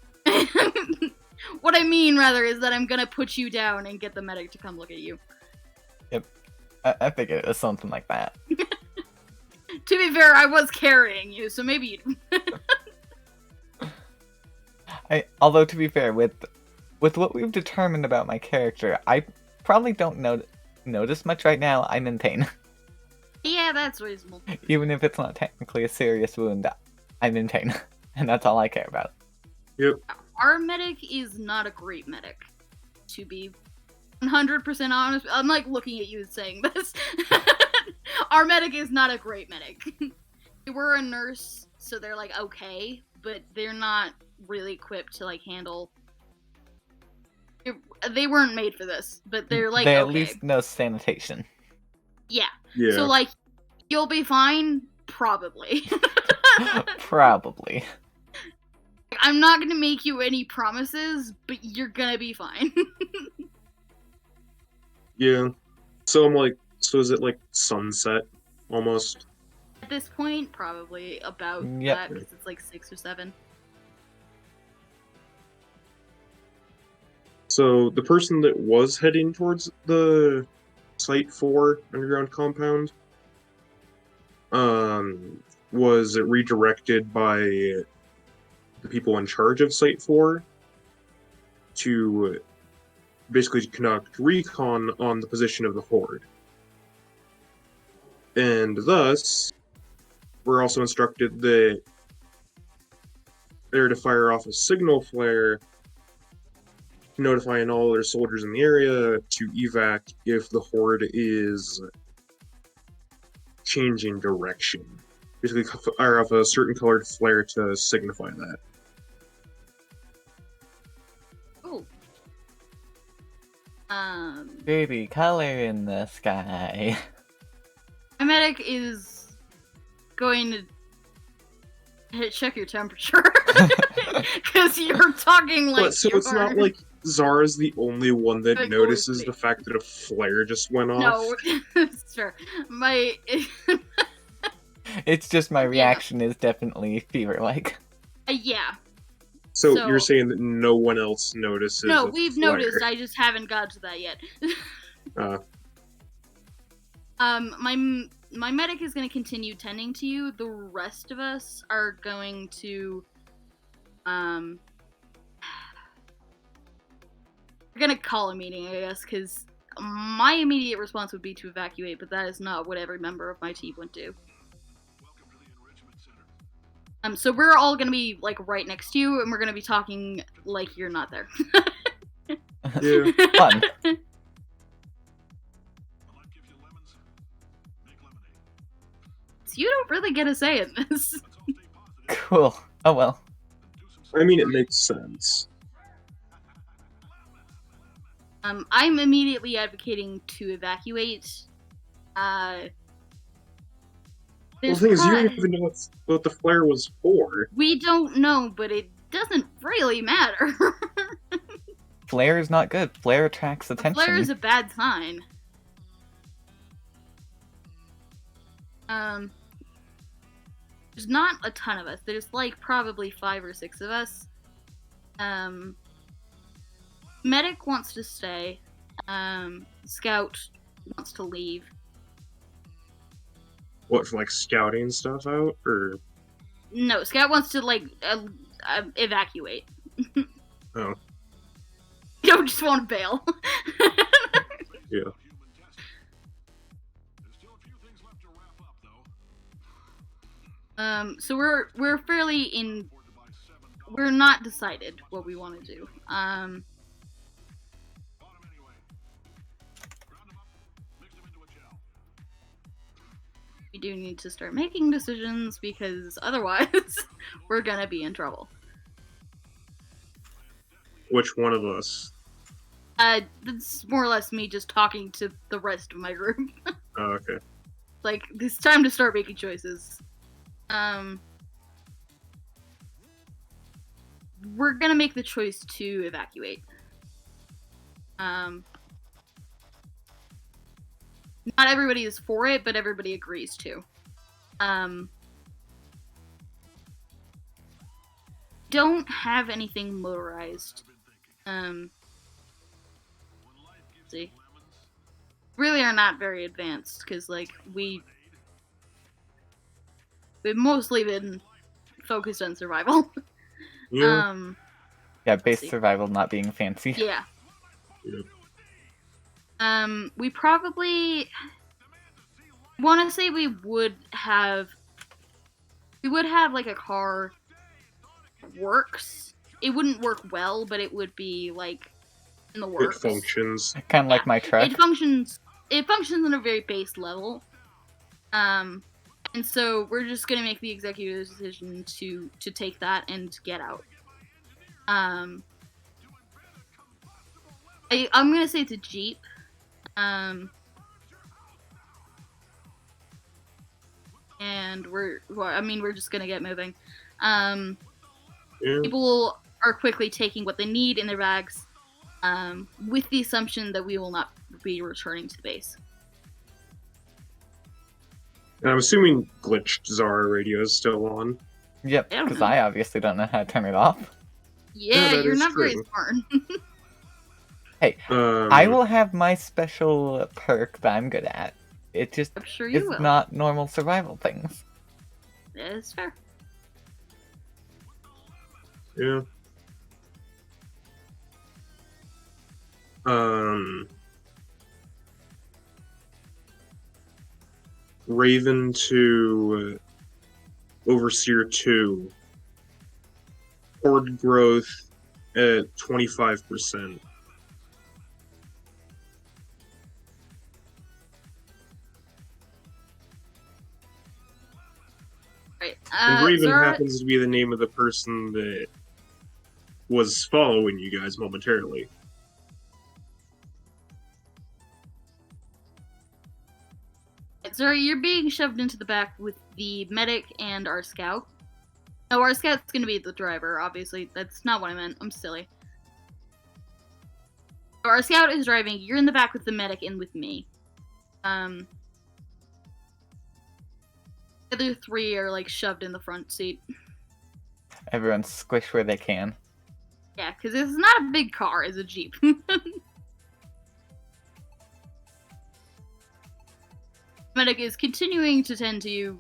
S4: What I mean, rather, is that I'm gonna put you down and get the medic to come look at you.
S2: I think it was something like that.
S4: To be fair, I was carrying you, so maybe you...
S2: Although to be fair, with what we've determined about my character, I probably don't notice much right now. I'm in pain.
S4: Yeah, that's reasonable.
S2: Even if it's not technically a serious wound, I'm in pain. And that's all I care about.
S3: Yep.
S4: Our medic is not a great medic. To be 100% honest, I'm like looking at you and saying this. Our medic is not a great medic. They were a nurse, so they're like okay, but they're not really equipped to like handle. They weren't made for this, but they're like
S2: They at
S4: okay.
S2: least know sanitation.
S4: Yeah.
S3: Yeah.
S4: So like, you'll be fine, probably.
S2: Probably.
S4: I'm not gonna make you any promises, but you're gonna be fine.
S3: Yeah. So I'm like, so is it like sunset almost?
S4: At this point, probably about
S2: Yep.
S4: that, because it's like 6 or 7.
S3: So the person that was heading towards the Site 4 underground compound was redirected by the people in charge of Site 4 to basically conduct recon on the position of the Horde. And thus, we're also instructed that they're to fire off a signal flare notifying all their soldiers in the area to evac if the horde is changing direction. Basically, or of a certain colored flare to signify that.
S4: Oh.
S2: Baby color in the sky.
S4: My medic is going to check your temperature. Because you're talking like
S3: But so it's not like Zara's the only one that
S4: Like,
S3: notices
S4: always
S3: the fact that a flare just went off.
S4: No, it's fair. My
S2: It's just my
S4: Yeah.
S2: reaction is definitely fever-like.
S4: yeah.
S3: So you're saying that no one else notices?
S4: No,
S3: a
S4: we've
S3: flare.
S4: noticed. I just haven't got to that yet. My medic is going to continue tending to you. The rest of us are going to we're going to call a meeting, I guess, because my immediate response would be to evacuate, but that is not what every member of my team would do. So we're all gonna be like right next to you, and we're gonna be talking like you're not there.
S3: Yeah.
S2: Fun.
S4: So you don't really get a say in this.
S2: Cool. Oh well.
S3: I mean, it makes sense.
S4: I'm immediately advocating to evacuate.
S3: Well, the thing is, you don't even know what the flare was for.
S4: We don't know, but it doesn't really matter.
S2: Flare is not good. Flare attracts attention.
S4: Flare is a bad sign. There's not a ton of us. There's like probably 5 or 6 of us. Medic wants to stay. Scout wants to leave.
S3: What, for like scouting stuff out, or?
S4: No, Scout wants to like evacuate.
S3: Oh.
S4: You don't just want to bail.
S3: Yeah.
S4: So we're fairly in. We're not decided what we want to do. We do need to start making decisions because otherwise we're gonna be in trouble.
S3: Which one of us?
S4: That's more or less me just talking to the rest of my group.
S3: Oh, okay.
S4: Like, it's time to start making choices. We're gonna make the choice to evacuate. Not everybody is for it, but everybody agrees to. Don't have anything motorized. See. Really are not very advanced, because, like, we've mostly been focused on survival.
S3: Yeah.
S2: Yeah, base survival not being fancy.
S4: Yeah.
S3: Yeah.
S4: We probably want to say we would have like a car that works. It wouldn't work well, but it would be like in the works.
S3: It functions.
S2: Kind of like my truck.
S4: It functions on a very base level. And so we're just gonna make the executive decision to take that and get out. I'm gonna say it's a Jeep. And we're just gonna get moving.
S3: Yeah.
S4: People are quickly taking what they need in their bags, with the assumption that we will not be returning to the base.
S3: And I'm assuming glitched Zara radio is still on.
S2: Yep,
S4: I don't
S2: because
S4: know.
S2: I obviously don't know how to turn it off.
S4: Yeah,
S3: that
S4: you're
S3: is
S4: not very
S3: true.
S4: smart.
S2: Hey, I will have my special perk that I'm good at. It just
S4: I'm sure you
S2: is
S4: will.
S2: not normal survival things.
S4: That's fair.
S3: Yeah. Raven to Overseer 2. Horde growth at 25%.
S4: Right.
S3: And Raven
S4: Zara,
S3: happens to be the name of the person that was following you guys momentarily.
S4: Zara, you're being shoved into the back with the medic and our scout. No, our scout's gonna be the driver, obviously. That's not what I meant. I'm silly. So our scout is driving. You're in the back with the medic and with me. The other three are, like, shoved in the front seat.
S2: Everyone's squished where they can.
S4: Yeah, because it's not a big car, it's a Jeep. Medic is continuing to tend to you,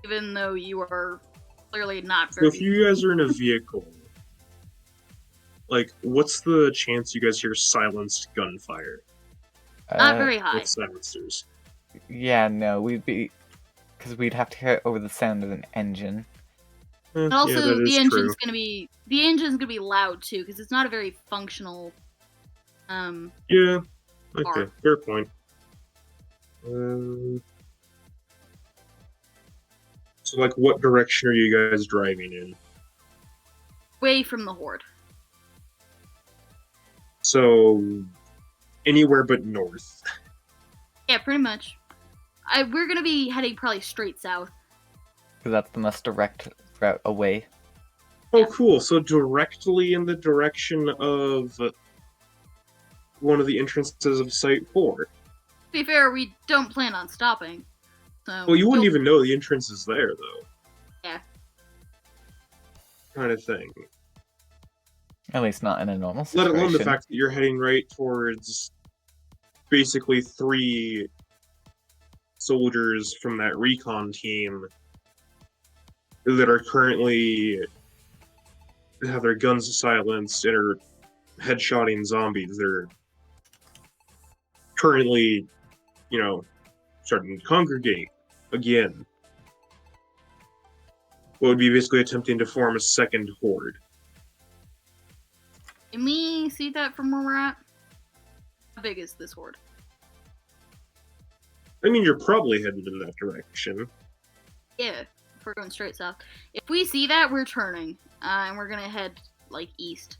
S4: even though you are clearly not
S3: So
S4: very...
S3: if you guys are in a vehicle, like, what's the chance you guys hear silenced gunfire
S4: Not very high.
S3: with silencers?
S2: Yeah, no, we'd be... Because we'd have to hear it over the sound of an engine.
S4: And
S3: Yeah,
S4: also,
S3: that is
S4: the
S3: true.
S4: engine's gonna be loud too, because it's not a very functional.
S3: Yeah, okay,
S4: car.
S3: fair point. So, like, what direction are you guys driving in?
S4: Away from the horde.
S3: So, anywhere but north.
S4: Yeah, pretty much. We're gonna be heading probably straight south.
S2: Because that's the most direct route away.
S3: Oh,
S4: Yeah.
S3: cool. So directly in the direction of one of the entrances of Site 4.
S4: To be fair, we don't plan on stopping. So
S3: Well, you wouldn't even know the entrance is there, though.
S4: Yeah.
S3: Kind of thing.
S2: At least not in a normal
S3: Let
S2: situation.
S3: alone the fact that you're heading right towards basically 3 soldiers from that recon team that are currently have their guns silenced and are headshotting zombies. They're currently, starting to congregate again. What would be basically attempting to form a second horde.
S4: Can we see that from where we're at? How big is this horde?
S3: I mean, you're probably headed in that direction.
S4: Yeah, if we're going straight south. If we see that, we're turning, and we're gonna head like east.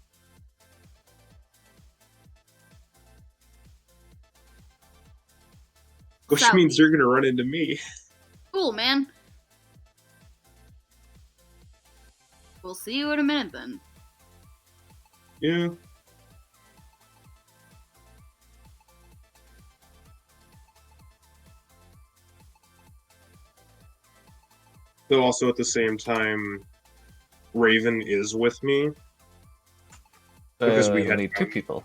S3: Which
S4: Southeast.
S3: means you're gonna run into me.
S4: Cool, man. We'll see you in a minute then.
S3: Yeah. Though also at the same time, Raven is with me. Because we had
S2: only 2 people.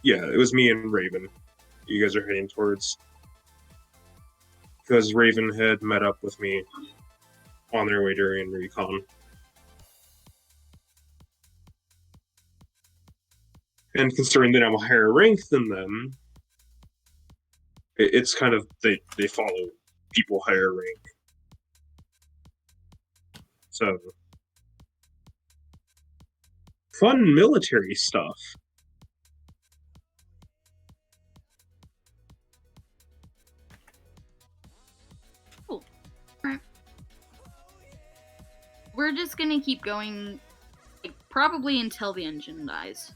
S3: Yeah, it was me and Raven. You guys are heading towards. Because Raven had met up with me on their way during recon. And considering that I'm a higher rank than them, it's kind of they follow people higher rank. So fun military stuff.
S4: Cool. Alright. We're just gonna keep going, like, probably until the engine dies.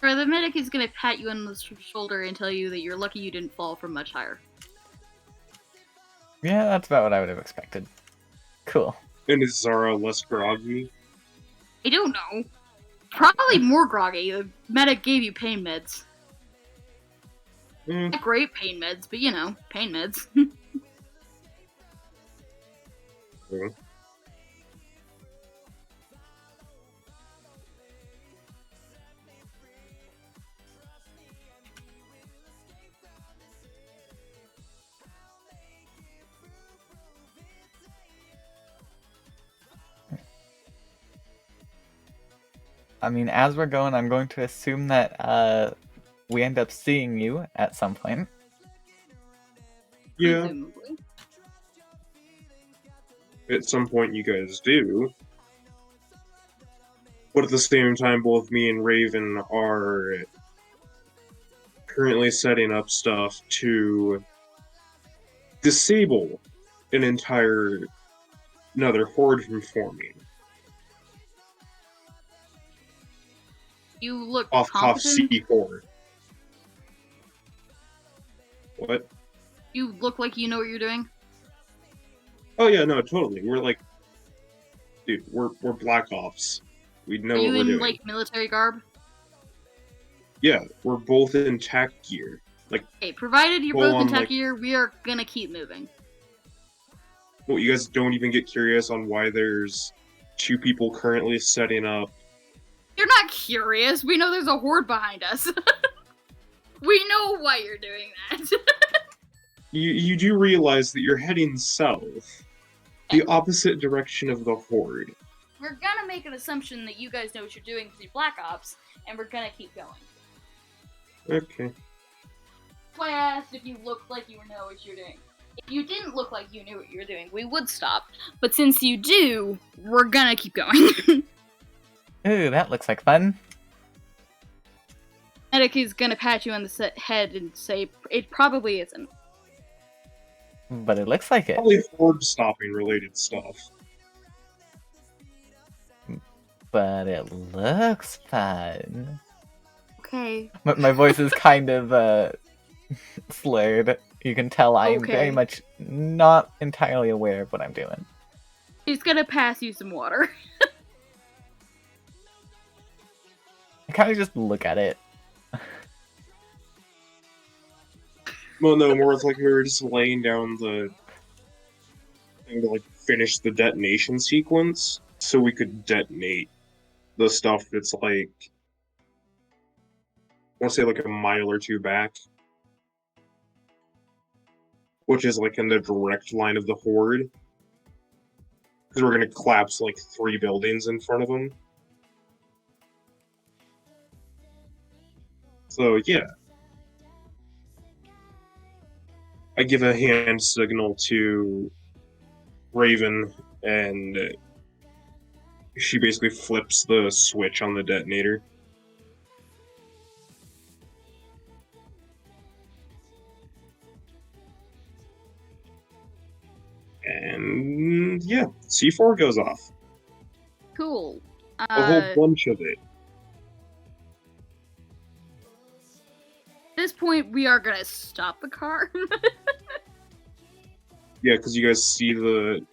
S4: Or the medic is gonna pat you on the shoulder and tell you that you're lucky you didn't fall from much higher.
S2: Yeah, that's about what I would have expected. Cool.
S3: And is Zara less groggy?
S4: I don't know. Probably more groggy. The medic gave you pain meds. Not great pain meds, but pain meds.
S3: Okay.
S2: I mean, as we're going, I'm going to assume that we end up seeing you at some point.
S3: Yeah,
S4: Presumably.
S3: at some point you guys do. But at the same time, both me and Raven are currently setting up stuff to disable an another horde from forming
S4: You look
S3: off
S4: competent.
S3: C4. What?
S4: You look like you know what you're doing.
S3: Oh yeah, no, totally. We're like, dude, we're Black Ops. We know
S4: Are
S3: what
S4: you
S3: we're
S4: in
S3: doing.
S4: like military garb?
S3: Yeah, we're both in tac gear. Like,
S4: Okay, provided you're
S3: full
S4: both in
S3: on,
S4: tech
S3: like-
S4: gear, we are gonna keep moving.
S3: well, you guys don't even get curious on why there's 2 people currently setting up.
S4: You're not curious. We know there's a horde behind us. We know why you're doing that.
S3: You do realize that you're heading south, the opposite direction of the horde.
S4: We're gonna make an assumption that you guys know what you're doing because you're Black Ops, and we're gonna keep going.
S3: Okay.
S4: That's why I asked if you looked like you know what you're doing. If you didn't look like you knew what you were doing, we would stop. But since you do, we're gonna keep going.
S2: Ooh, that looks like fun.
S4: Medic is gonna pat you on the head and say, it probably isn't.
S2: But it looks like it.
S3: Probably horde stopping related stuff.
S2: But it looks fun.
S4: Okay.
S2: My voice is kind of slurred. You can tell I'm
S4: Okay.
S2: very much not entirely aware of what I'm doing.
S4: He's gonna pass you some water.
S2: I kind of just look at it.
S3: Well, no, more it's like we were just laying down the thing to like finish the detonation sequence, so we could detonate the stuff that's like, I want to say like a mile or 2 back, which is like in the direct line of the horde, because we're gonna collapse like 3 buildings in front of them. So yeah. I give a hand signal to Raven, and she basically flips the switch on the detonator. And yeah, C4 goes off.
S4: Cool.
S3: A whole bunch of it.
S4: At this point, we are gonna stop the car.
S3: Yeah, because you guys see the...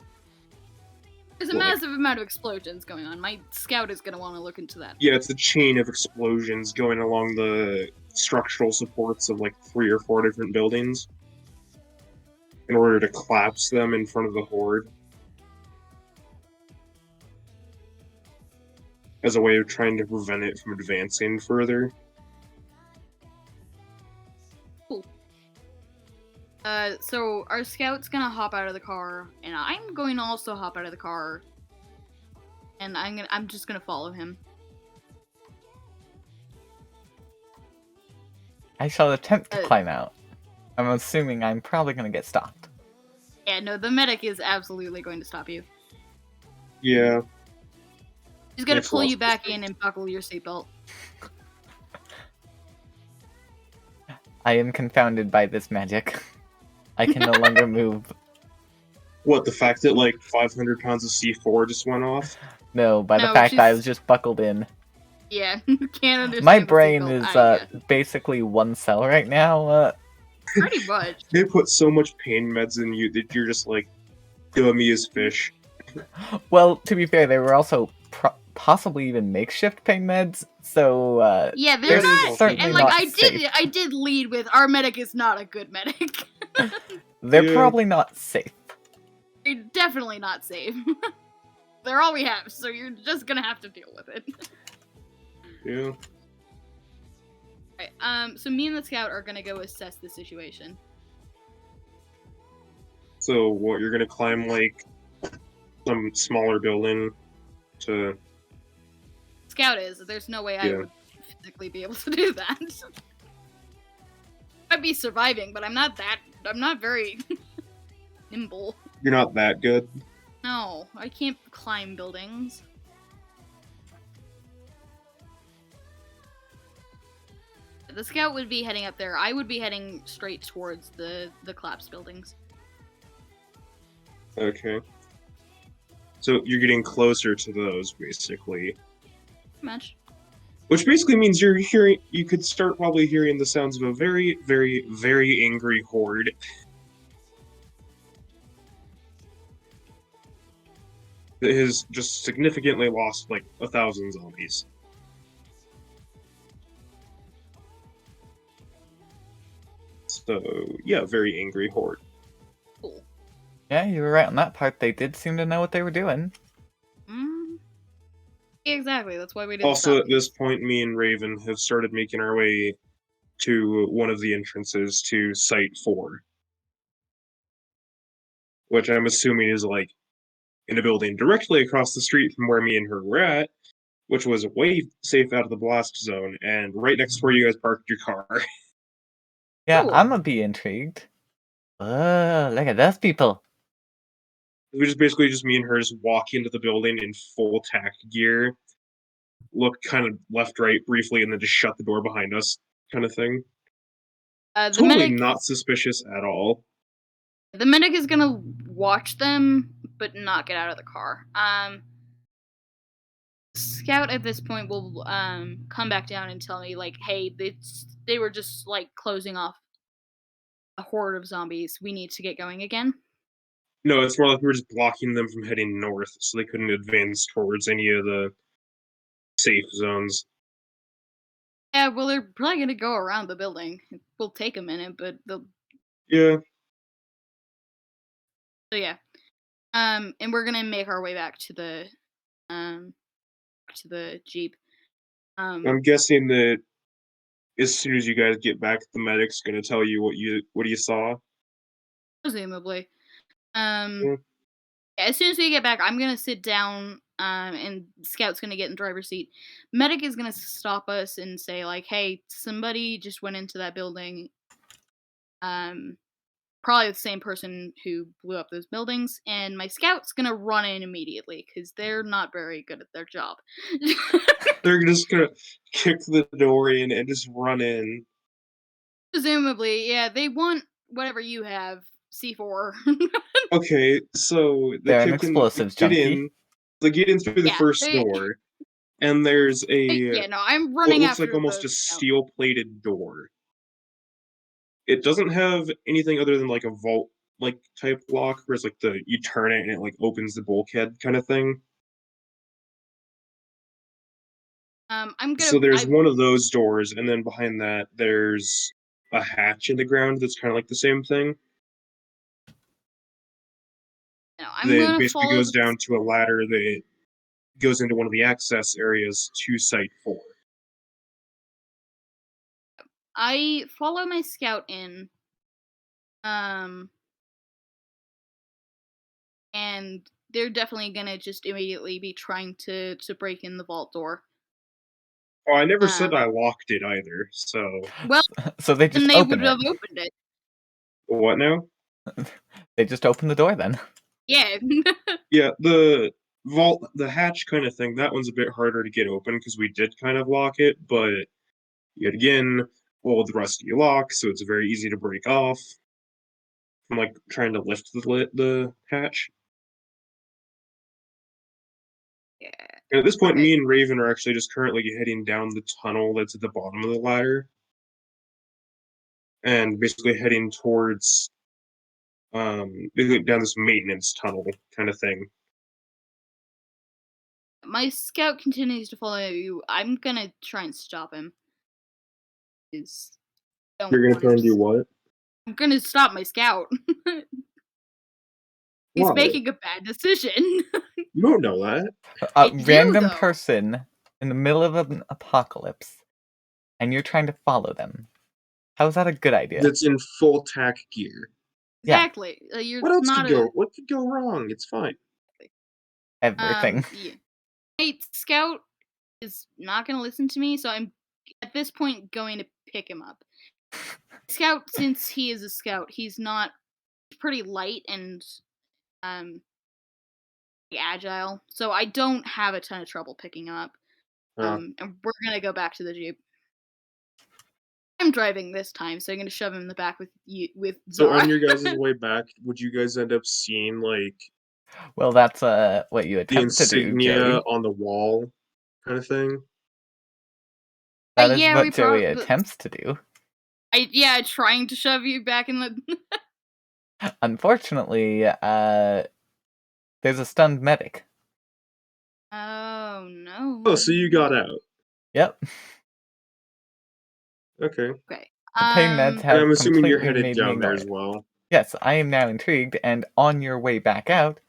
S4: There's a massive amount of explosions going on. My scout is gonna want to look into that.
S3: Yeah, it's a chain of explosions going along the structural supports of like 3 or 4 different buildings in order to collapse them in front of the horde. As a way of trying to prevent it from advancing further.
S4: So our scout's gonna hop out of the car, and I'm going to also hop out of the car, and I'm just gonna follow him.
S2: I shall attempt to climb out. I'm assuming I'm probably gonna get stopped.
S4: Yeah, no, the medic is absolutely going to stop you.
S3: Yeah.
S4: He's gonna
S3: Makes
S4: pull
S3: lots
S4: you
S3: of
S4: back
S3: sense.
S4: in and buckle your seatbelt.
S2: I am confounded by this magic. I can no longer move.
S3: What, the fact that like 500 pounds of C4 just went off?
S2: No, by the
S4: No,
S2: fact that I
S4: she's-
S2: was just buckled in.
S4: Yeah, can't understand.
S2: My
S4: the
S2: brain
S4: seatbelt.
S2: is
S4: I get it.
S2: basically one cell right now.
S4: Pretty much.
S3: They put so much pain meds in you that you're just like, dummy as fish.
S2: Well, to be fair, they were also possibly even makeshift pain meds, so
S4: Yeah, they're
S3: That is
S4: not.
S3: also
S2: certainly
S4: And like
S2: not
S4: I did,
S2: safe.
S4: I did lead with our medic is not a good medic.
S2: They're
S3: Yeah.
S2: probably not safe.
S4: They're definitely not safe. They're all we have, so you're just gonna have to deal with it.
S3: Yeah.
S4: Alright, so me and the scout are gonna go assess the situation.
S3: So what, you're gonna climb like some smaller building to...
S4: Scout is. There's no way I
S3: Yeah.
S4: would physically be able to do that. I'd be surviving, but I'm not very nimble.
S3: You're not that good.
S4: No, I can't climb buildings. The scout would be heading up there. I would be heading straight towards the collapsed buildings.
S3: Okay. So you're getting closer to those, basically.
S4: Pretty much.
S3: Which basically means you could start probably hearing the sounds of a very, very, very angry horde. That has just significantly lost like 1,000 zombies. So yeah, very angry horde.
S4: Cool.
S2: Yeah, you were right on that part. They did seem to know what they were doing.
S4: Exactly. That's why we didn't
S3: Also,
S4: stop
S3: at this point, me and Raven have started making our way to one of the entrances to Site 4. Which I'm assuming is like in a building directly across the street from where me and her were at, which was way safe out of the blast zone, and right next to where you guys parked your car.
S2: Yeah,
S4: Cool.
S2: I'm gonna be intrigued. Oh, look at those people.
S3: It was just basically just me and her just walk into the building in full tack gear, look kind of left, right briefly, and then just shut the door behind us, kind of thing.
S4: The
S3: Totally
S4: medic.
S3: not suspicious at all.
S4: The medic is gonna watch them, but not get out of the car. Scout at this point will come back down and tell me like, hey, they were just like closing off a horde of zombies. We need to get going again.
S3: No, it's more like we were just blocking them from heading north, so they couldn't advance towards any of the safe zones.
S4: Yeah, well, they're probably gonna go around the building. It will take a minute, but they'll.
S3: Yeah,
S4: So yeah, and we're gonna make our way back to the jeep.
S3: I'm guessing that as soon as you guys get back, the medic's gonna tell you what you saw.
S4: Presumably.
S3: Yeah.
S4: As soon as we get back, I'm gonna sit down, and Scout's gonna get in driver's seat. Medic is gonna stop us and say like, "Hey, somebody just went into that building. Um, probably the same person who blew up those buildings." And my Scout's gonna run in immediately because they're not very good at their job.
S3: They're just gonna kick the door in and just run in.
S4: Presumably, yeah, they want whatever you have, C4.
S3: Okay, so they
S2: They're an
S3: kick in,
S2: explosives junkie.
S3: they get in through the
S4: Yeah,
S3: first door, and there's a
S4: yeah, no, I'm
S3: what
S4: running
S3: looks like
S4: after
S3: almost
S4: the
S3: a
S4: Scout.
S3: steel-plated door. It doesn't have anything other than like a vault like type lock, where it's like you turn it and it like opens the bulkhead kind of thing.
S4: I'm
S3: So
S4: gonna,
S3: there's one of those doors, and then behind that there's a hatch in the ground that's kind of like the same thing.
S4: I'm
S3: That
S4: gonna
S3: basically
S4: follow
S3: goes
S4: the.
S3: down to a ladder that goes into one of the access areas to Site 4.
S4: I follow my Scout in, um, and they're definitely gonna just immediately be trying to break in the vault door.
S3: Oh, I never said
S4: Um,
S3: I locked it either, so...
S4: well,
S2: So they
S4: then
S2: just
S4: they would
S2: open it.
S4: have opened it.
S3: What now?
S2: They just open the door then.
S4: Yeah.
S3: Yeah, the hatch kind of thing, that one's a bit harder to get open because we did kind of lock it, but yet again, old rusty lock, so it's very easy to break off. I'm like trying to lift the hatch.
S4: Yeah.
S3: And at this point,
S4: Okay.
S3: me and Raven are actually just currently heading down the tunnel that's at the bottom of the ladder. And basically heading towards basically down this maintenance tunnel kind of thing.
S4: My Scout continues to follow you. I'm gonna try and stop him. Is don't
S3: You're gonna
S4: want
S3: try
S4: him.
S3: and do what?
S4: I'm gonna stop my Scout. He's
S3: Why?
S4: making a bad decision.
S3: You don't know that.
S2: A
S4: I do,
S2: random
S4: though.
S2: person in the middle of an apocalypse, and you're trying to follow them. How's that a good idea?
S3: That's in full tack gear.
S2: Yeah.
S4: Exactly. You're
S3: What else
S4: not
S3: could
S4: a.
S3: go? What could go wrong? It's fine.
S2: Everything.
S4: Yeah. My Scout is not gonna listen to me, so I'm at this point going to pick him up. Scout, since he is a scout, he's pretty light and um agile, so I don't have a ton of trouble picking him up.
S3: Uh,
S4: And we're gonna go back to the jeep. I'm driving this time, so I'm gonna shove him in the back with you with
S3: so
S4: Zara.
S3: on your guys' way back, would you guys end up seeing like
S2: Well, that's what you
S3: the
S2: attempt to do,
S3: insignia
S2: Joey.
S3: on the wall, kind of thing?
S2: That is
S4: Yeah, we
S2: what Joey
S4: probably.
S2: attempts to do.
S4: Trying to shove you back in the.
S2: Unfortunately, there's a stunned medic.
S4: Oh no.
S3: Oh, so you got out.
S2: Yep.
S3: Okay.
S4: Okay.
S2: The pain meds
S3: And I'm
S2: have
S3: assuming you're
S2: completely
S3: headed
S2: made me
S3: down there
S2: ignore
S3: as
S2: it.
S3: well.
S2: Yes, I am now intrigued, and on your way back out,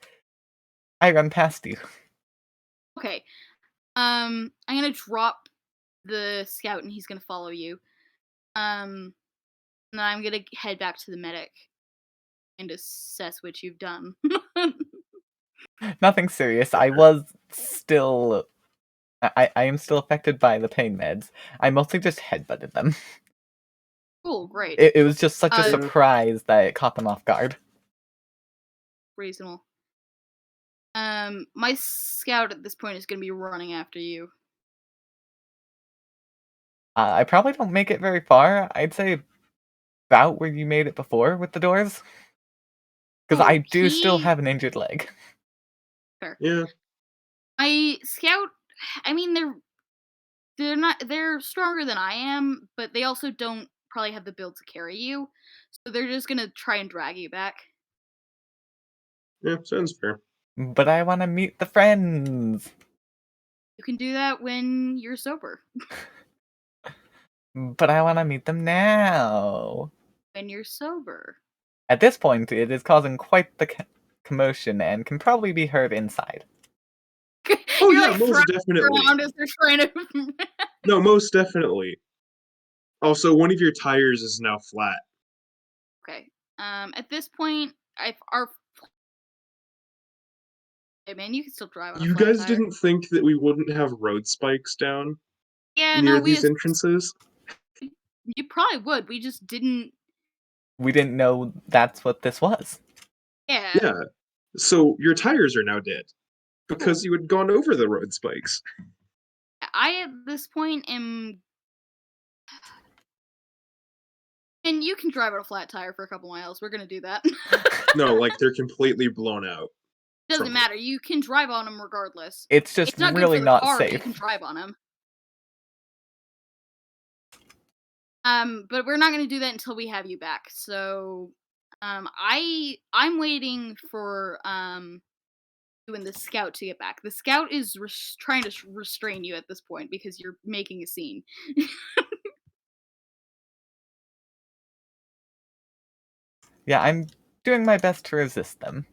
S2: I run past you.
S4: Okay. I'm gonna drop the scout, and he's gonna follow you. And then I'm gonna head back to the medic and assess what you've done.
S2: Nothing serious. I was still. I am still affected by the pain meds. I mostly just headbutted them.
S4: Cool, great.
S2: It was just such a
S3: Yeah.
S2: surprise that it caught them off guard.
S4: Reasonable. My scout at this point is gonna be running after you.
S2: I probably don't make it very far. I'd say about where you made it before with the doors. Because
S4: Oh,
S2: I do still have an injured leg.
S4: fair.
S3: Yeah.
S4: My scout, I mean, they're stronger than I am, but they also don't probably have the build to carry you, so they're just gonna try and drag you back.
S3: Yeah, sounds fair.
S2: But I want to meet the friends.
S4: You can do that when you're sober.
S2: But I want to meet them now.
S4: When you're sober.
S2: At this point, it is causing quite the commotion and can probably be heard inside.
S3: Oh
S4: You're
S3: yeah,
S4: like
S3: most
S4: throwing
S3: definitely.
S4: around as they're trying to.
S3: No, most definitely. Also, one of your tires is now flat.
S4: Okay. At this point, our. Hey man, you can still drive on a
S3: You
S4: flat
S3: guys
S4: tire.
S3: didn't think that we wouldn't have road spikes down
S4: Yeah, no,
S3: near these entrances?
S4: you probably would. We just didn't.
S2: We didn't know that's what this was.
S4: Yeah.
S3: Yeah. So your tires are now dead because
S4: Cool.
S3: you had gone over the road spikes.
S4: I at this point am. And you can drive on a flat tire for a couple miles. We're gonna do that.
S3: No, like they're completely blown out.
S4: Doesn't matter. You can drive on them regardless.
S2: It's just
S4: It's not good
S2: really
S4: for the
S2: not
S4: car, but you
S2: safe.
S4: can drive on them. But we're not gonna do that until we have you back. So, I'm waiting for doing the scout to get back. The scout is trying to restrain you at this point because you're making a scene.
S2: Yeah, I'm doing my best to resist them.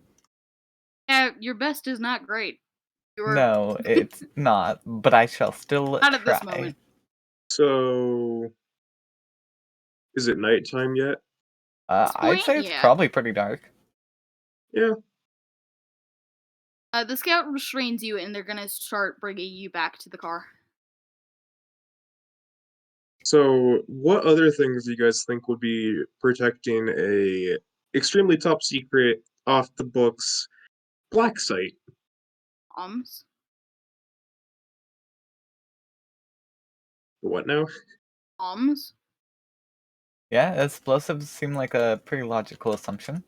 S4: Yeah, your best is not great. You're
S2: No, it's not, but I shall still
S4: not at this
S2: try.
S4: moment.
S3: So, is it nighttime yet?
S4: This
S2: I'd
S4: point,
S2: say it's
S4: yeah.
S2: probably pretty dark.
S3: Yeah.
S4: The scout restrains you, and they're gonna start bringing you back to the car.
S3: So, what other things do you guys think would be protecting a extremely top secret, off the books black site?
S4: Bombs.
S3: What now?
S4: Bombs.
S2: Yeah, explosives seem like a pretty logical assumption.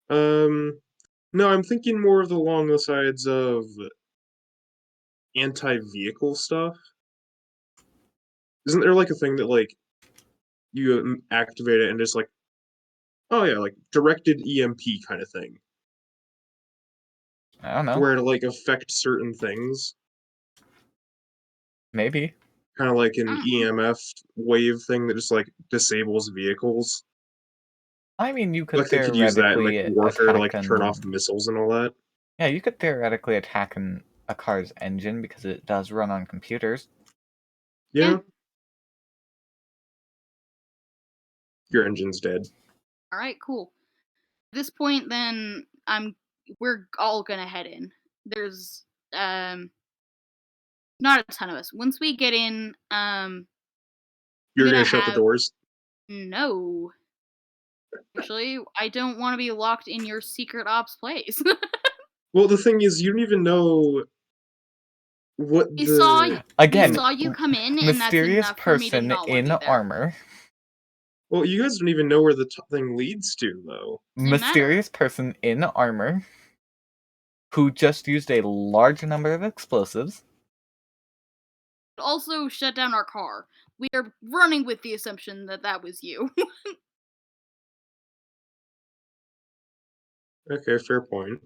S3: No, I'm thinking more of along the sides of anti-vehicle stuff. Isn't there like a thing that like you activate it and just like, oh yeah, like directed EMP kind of thing,
S2: I don't know.
S3: where to like affect certain things,
S2: Maybe.
S3: kind of like an
S4: Mm.
S3: EMF wave thing that just like disables vehicles.
S2: I mean, you could
S3: Like they could use that in like
S2: theoretically
S3: warfare to
S2: attack
S3: like turn off
S2: an...
S3: missiles and all that.
S2: Yeah, you could theoretically attack a car's engine because it does run on computers.
S3: Yeah,
S4: Yeah.
S3: your engine's dead.
S4: All right, cool. At this point, then we're all gonna head in. There's not a ton of us. Once we get in,
S3: You're
S4: gonna
S3: gonna shut the
S4: have
S3: doors.
S4: No. Actually, I don't want to be locked in your secret ops place.
S3: Well, the thing is, you don't even know what
S4: we saw
S3: the...
S2: Again,
S4: we saw you come in, and that's
S2: mysterious
S4: enough for me to
S2: person
S4: not want
S2: in
S4: you there.
S2: armor.
S3: Well, you guys don't even know where the thing leads to, though.
S4: Doesn't matter.
S2: Mysterious person in armor who just used a large number of explosives.
S4: Also shut down our car. We are running with the assumption that that was you.
S3: Okay, fair point.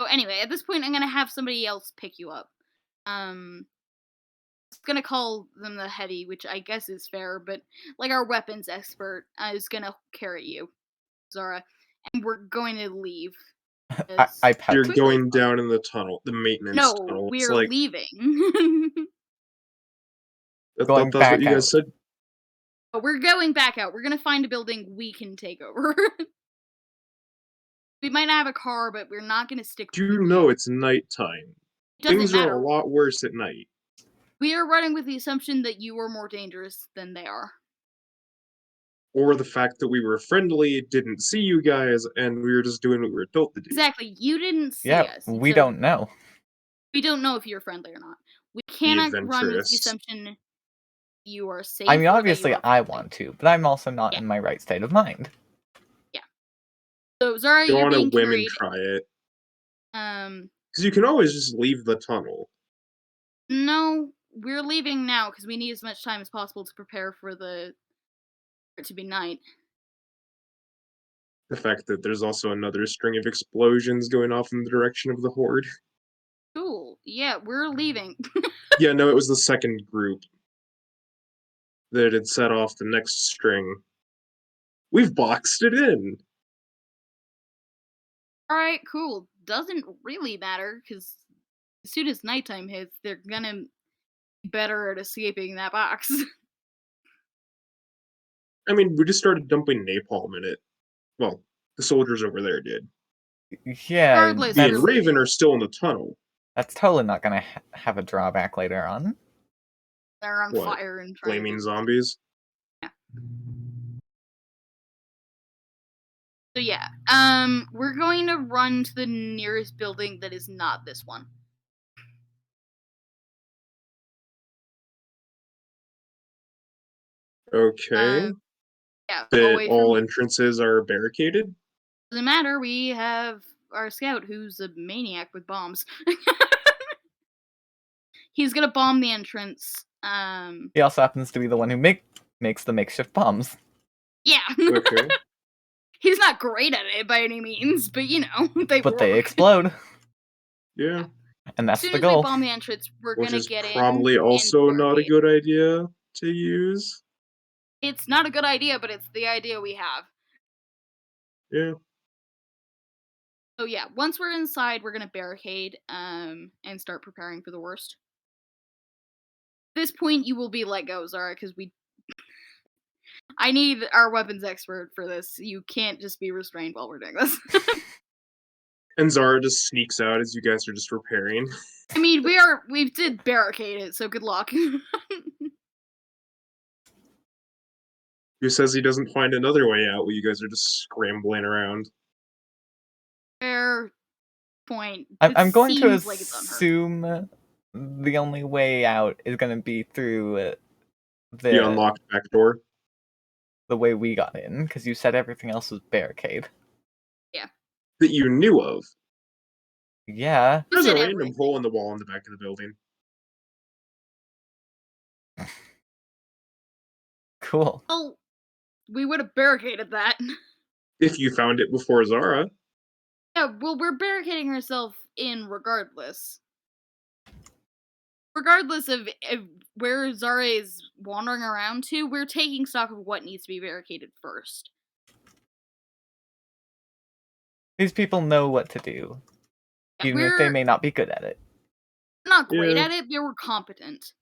S4: So anyway, at this point, I'm gonna have somebody else pick you up. It's gonna call them the heady, which I guess is fair, but like our weapons expert is gonna carry you, Zara, and we're going to leave.
S2: I pout.
S3: You're
S4: Quickly.
S3: going down in the tunnel, the maintenance
S4: No,
S3: tunnel. It's
S4: we're
S3: like,
S4: leaving.
S3: I
S2: Going
S3: thought that's what
S2: back
S3: you guys
S2: out.
S3: said.
S4: But we're going back out. We're gonna find a building we can take over. We might not have a car, but we're not gonna stick.
S3: Do
S4: with
S3: you know it's nighttime?
S4: It doesn't
S3: Things
S4: matter.
S3: are a lot worse at night.
S4: We are running with the assumption that you are more dangerous than they are.
S3: Or the fact that we were friendly, didn't see you guys, and we were just doing what we were told to do.
S4: Exactly. You didn't see
S2: Yeah,
S4: us.
S2: we
S4: so
S2: don't know.
S4: We don't know if you're friendly or not. We cannot run with the
S3: adventurous.
S4: assumption you are safe.
S2: I mean,
S4: or that
S2: obviously
S4: you are
S2: I
S4: friendly.
S2: want to, but I'm also not
S4: Yeah.
S2: in my right state of mind.
S4: So Zara,
S3: Go
S4: you're
S3: on a
S4: being
S3: whim and
S4: carried.
S3: try it.
S4: Um,
S3: Because you can always just leave the tunnel.
S4: no, we're leaving now because we need as much time as possible to prepare for it to be night.
S3: The fact that there's also another string of explosions going off in the direction of the horde.
S4: Cool. Yeah, we're leaving.
S3: Yeah, no, it was the second group that had set off the next string. We've boxed it in.
S4: All right, cool. Doesn't really matter because as soon as nighttime hits, they're gonna be better at escaping that box.
S3: I mean, we just started dumping napalm in it. Well, the soldiers over there did.
S2: Yeah,
S4: Regardless,
S3: Me
S4: we're
S3: and Raven
S4: leaving.
S3: are still in the tunnel.
S2: that's totally not gonna have a drawback later on.
S4: They're on
S3: What?
S4: fire and trying
S3: Flaming
S4: to.
S3: zombies?
S4: So yeah, we're going to run to the nearest building that is not this one.
S3: Okay.
S4: Yeah,
S3: That
S4: away from
S3: all
S4: you.
S3: entrances are barricaded?
S4: Doesn't matter. We have our scout who's a maniac with bombs. He's gonna bomb the entrance.
S2: He also happens to be the one who makes the makeshift bombs.
S4: Yeah.
S3: Okay.
S4: He's not great at it by any means, but you know, they
S2: But
S4: work.
S2: they explode,
S3: Yeah.
S2: and
S4: As
S2: that's
S4: soon
S2: the
S4: as we
S2: goal.
S4: bomb the entrance, we're
S3: Which
S4: gonna
S3: is
S4: get
S3: probably
S4: in
S3: also
S4: and
S3: not a
S4: barricade.
S3: good idea to use.
S4: It's not a good idea, but it's the idea we have.
S3: Yeah.
S4: So yeah, once we're inside, we're gonna barricade and start preparing for the worst. At this point, you will be let go, Zara, because I need our weapons expert for this. You can't just be restrained while we're doing this.
S3: And Zara just sneaks out as you guys are just repairing.
S4: I mean, we did barricade it, so good luck.
S3: Who says he doesn't find another way out while you guys are just scrambling around?
S4: Fair point.
S2: I'm
S4: It
S2: going to
S4: seems like it's unheard.
S2: assume the only way out is going to be through
S3: The unlocked back door.
S2: the way we got in, because you said everything else was barricade.
S3: That you knew of.
S2: Yeah.
S3: There's a
S4: said
S3: random
S4: everything.
S3: hole in the wall in the back of the building.
S2: Cool.
S4: Well, we would have barricaded that.
S3: If you found it before Zara.
S4: Yeah, well, we're barricading ourselves in regardless. Regardless of where Zara is wandering around to, we're taking stock of what needs to be barricaded first.
S2: These people know what to do,
S4: Yeah,
S2: even if they may not be good at it.
S4: we're not great
S3: Yeah.
S4: at it, but we're competent.